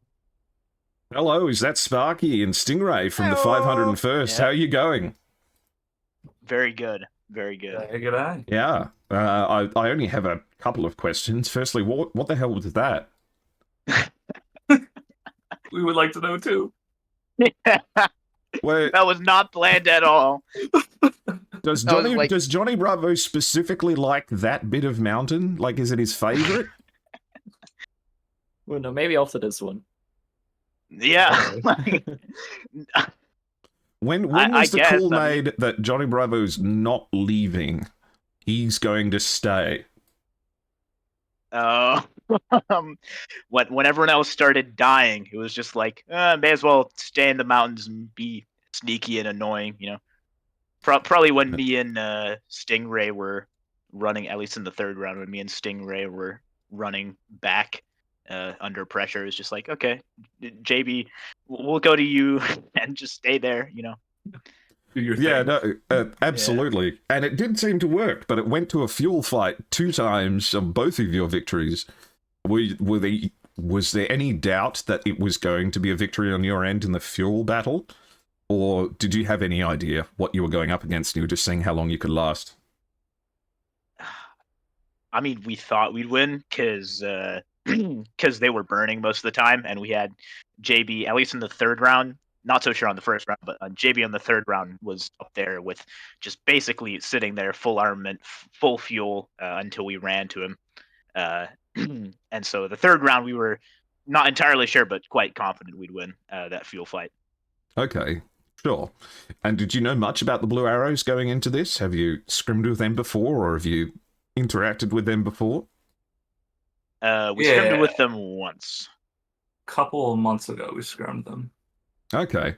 Hello, is that Sparky and Stingray from the Hello. 501st? Yeah. How are you going? Very good. Very good. Hey, good eye. Yeah. I only have a couple of questions. Firstly, what the hell was that? We would like to know too. Where, That was not planned at all. does that was Johnny like- does Johnny Bravo specifically like that bit of mountain? Like, is it his favorite? Well, no, maybe after this one. Yeah. When I was the guess, call I mean- made that Johnny Bravo's not leaving? He's going to stay. When everyone else started dying, it was just like, may as well stay in the mountains and be sneaky and annoying, you know. Probably when me and Stingray were running, at least in the 3rd round, when me and Stingray were running back under pressure, it's just like, okay, JB, we'll go to you and just stay there, you know. Do your Yeah, thing. no, absolutely. And it did seem to work, but it went to a fuel fight 2 times on both of your victories. Was there any doubt that it was going to be a victory on your end in the fuel battle? Or did you have any idea what you were going up against and you were just seeing how long you could last? I mean, we thought we'd win because they were burning most of the time, and we had JB, at least in the 3rd round, not so sure on the 1st round, but JB on the 3rd round was up there with just basically sitting there, full armament, full fuel, until we ran to him. And so the 3rd round, we were not entirely sure, but quite confident we'd win that fuel fight. Okay, sure. And did you know much about the Blue Arrows going into this? Have you scrimmed with them before, or have you interacted with them before? We scrimmed with them once. Couple of months ago, we scrummed them. Okay.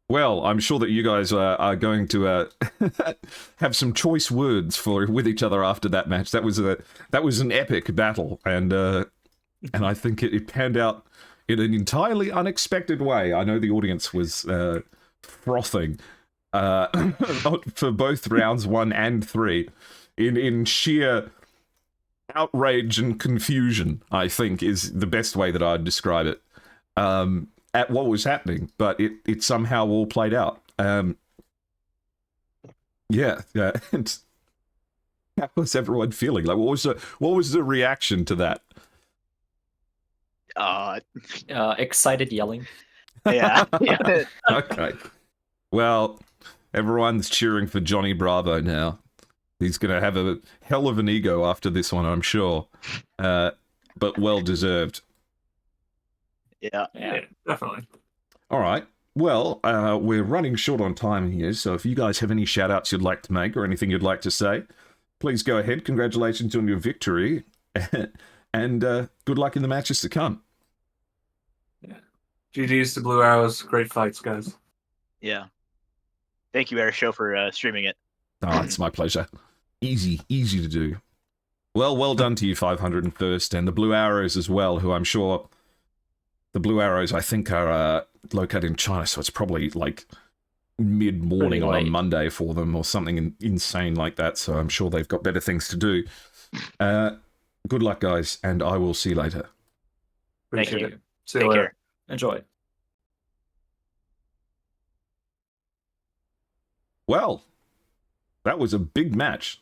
Well, I'm sure that you guys are going to have some choice words with each other after that match. That was an epic battle, and And I think it panned out in an entirely unexpected way. I know the audience was frothing for both rounds 1 and 3 in sheer outrage and confusion, I think is the best way that I'd describe it, at what was happening, but it somehow all played out. Yeah. And how was everyone feeling? Like, what was the reaction to that? Excited yelling. Yeah. Yeah. Okay. Well, everyone's cheering for Johnny Bravo now. He's going to have a hell of an ego after this one, I'm sure. But well deserved. Yeah. Yeah, definitely. All right. Well, we're running short on time here, so if you guys have any shout-outs you'd like to make or anything you'd like to say, please go ahead. Congratulations on your victory, and good luck in the matches to come. Yeah. GG's to Blue Arrows. Great fights, guys. Yeah. Thank you, Air Show, for streaming it. Oh, it's my pleasure. Easy to do. Well done to you, 501st, and the Blue Arrows as well, who I'm sure... The Blue Arrows, I think, are located in China, so it's probably like mid-morning on a Monday for them or something insane like that, so I'm sure they've got better things to do. Good luck, guys, and I will see you later. Thank Appreciate you. it. See you Take later. care. Enjoy. Well, that was a big match.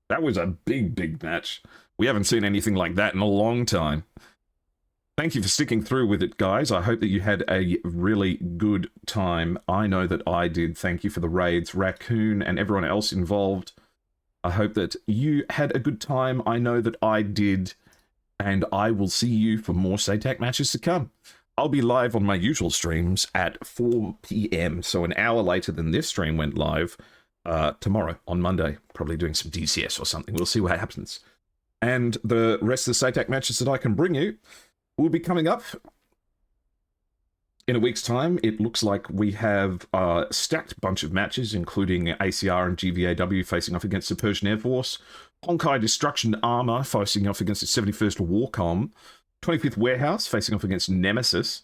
That was a big match. We haven't seen anything like that in a long time. Thank you for sticking through with it, guys. I hope that you had a really good time. I know that I did. Thank you for the raids, Raccoon, and everyone else involved. I hope that you had a good time. I know that I did. And I will see you for more SATAC matches to come. I'll be live on my usual streams at 4 p.m, so an hour later than this stream went live, tomorrow, on Monday. Probably doing some DCS or something. We'll see what happens. And the rest of the SATAC matches that I can bring you will be coming up in a week's time. It looks like we have a stacked bunch of matches, including ACR and GVAW facing off against the Persian Air Force, Honkai Destruction Armor facing off against the 71st Warcom, 25th Warehouse facing off against Nemesis,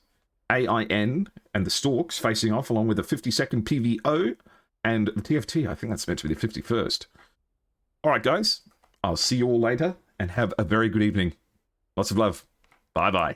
AIN and the Storks facing off along with the 52nd PVO, and the TFT. I think that's meant to be the 51st. Alright guys, I'll see you all later, and have a very good evening. Lots of love. Bye-bye.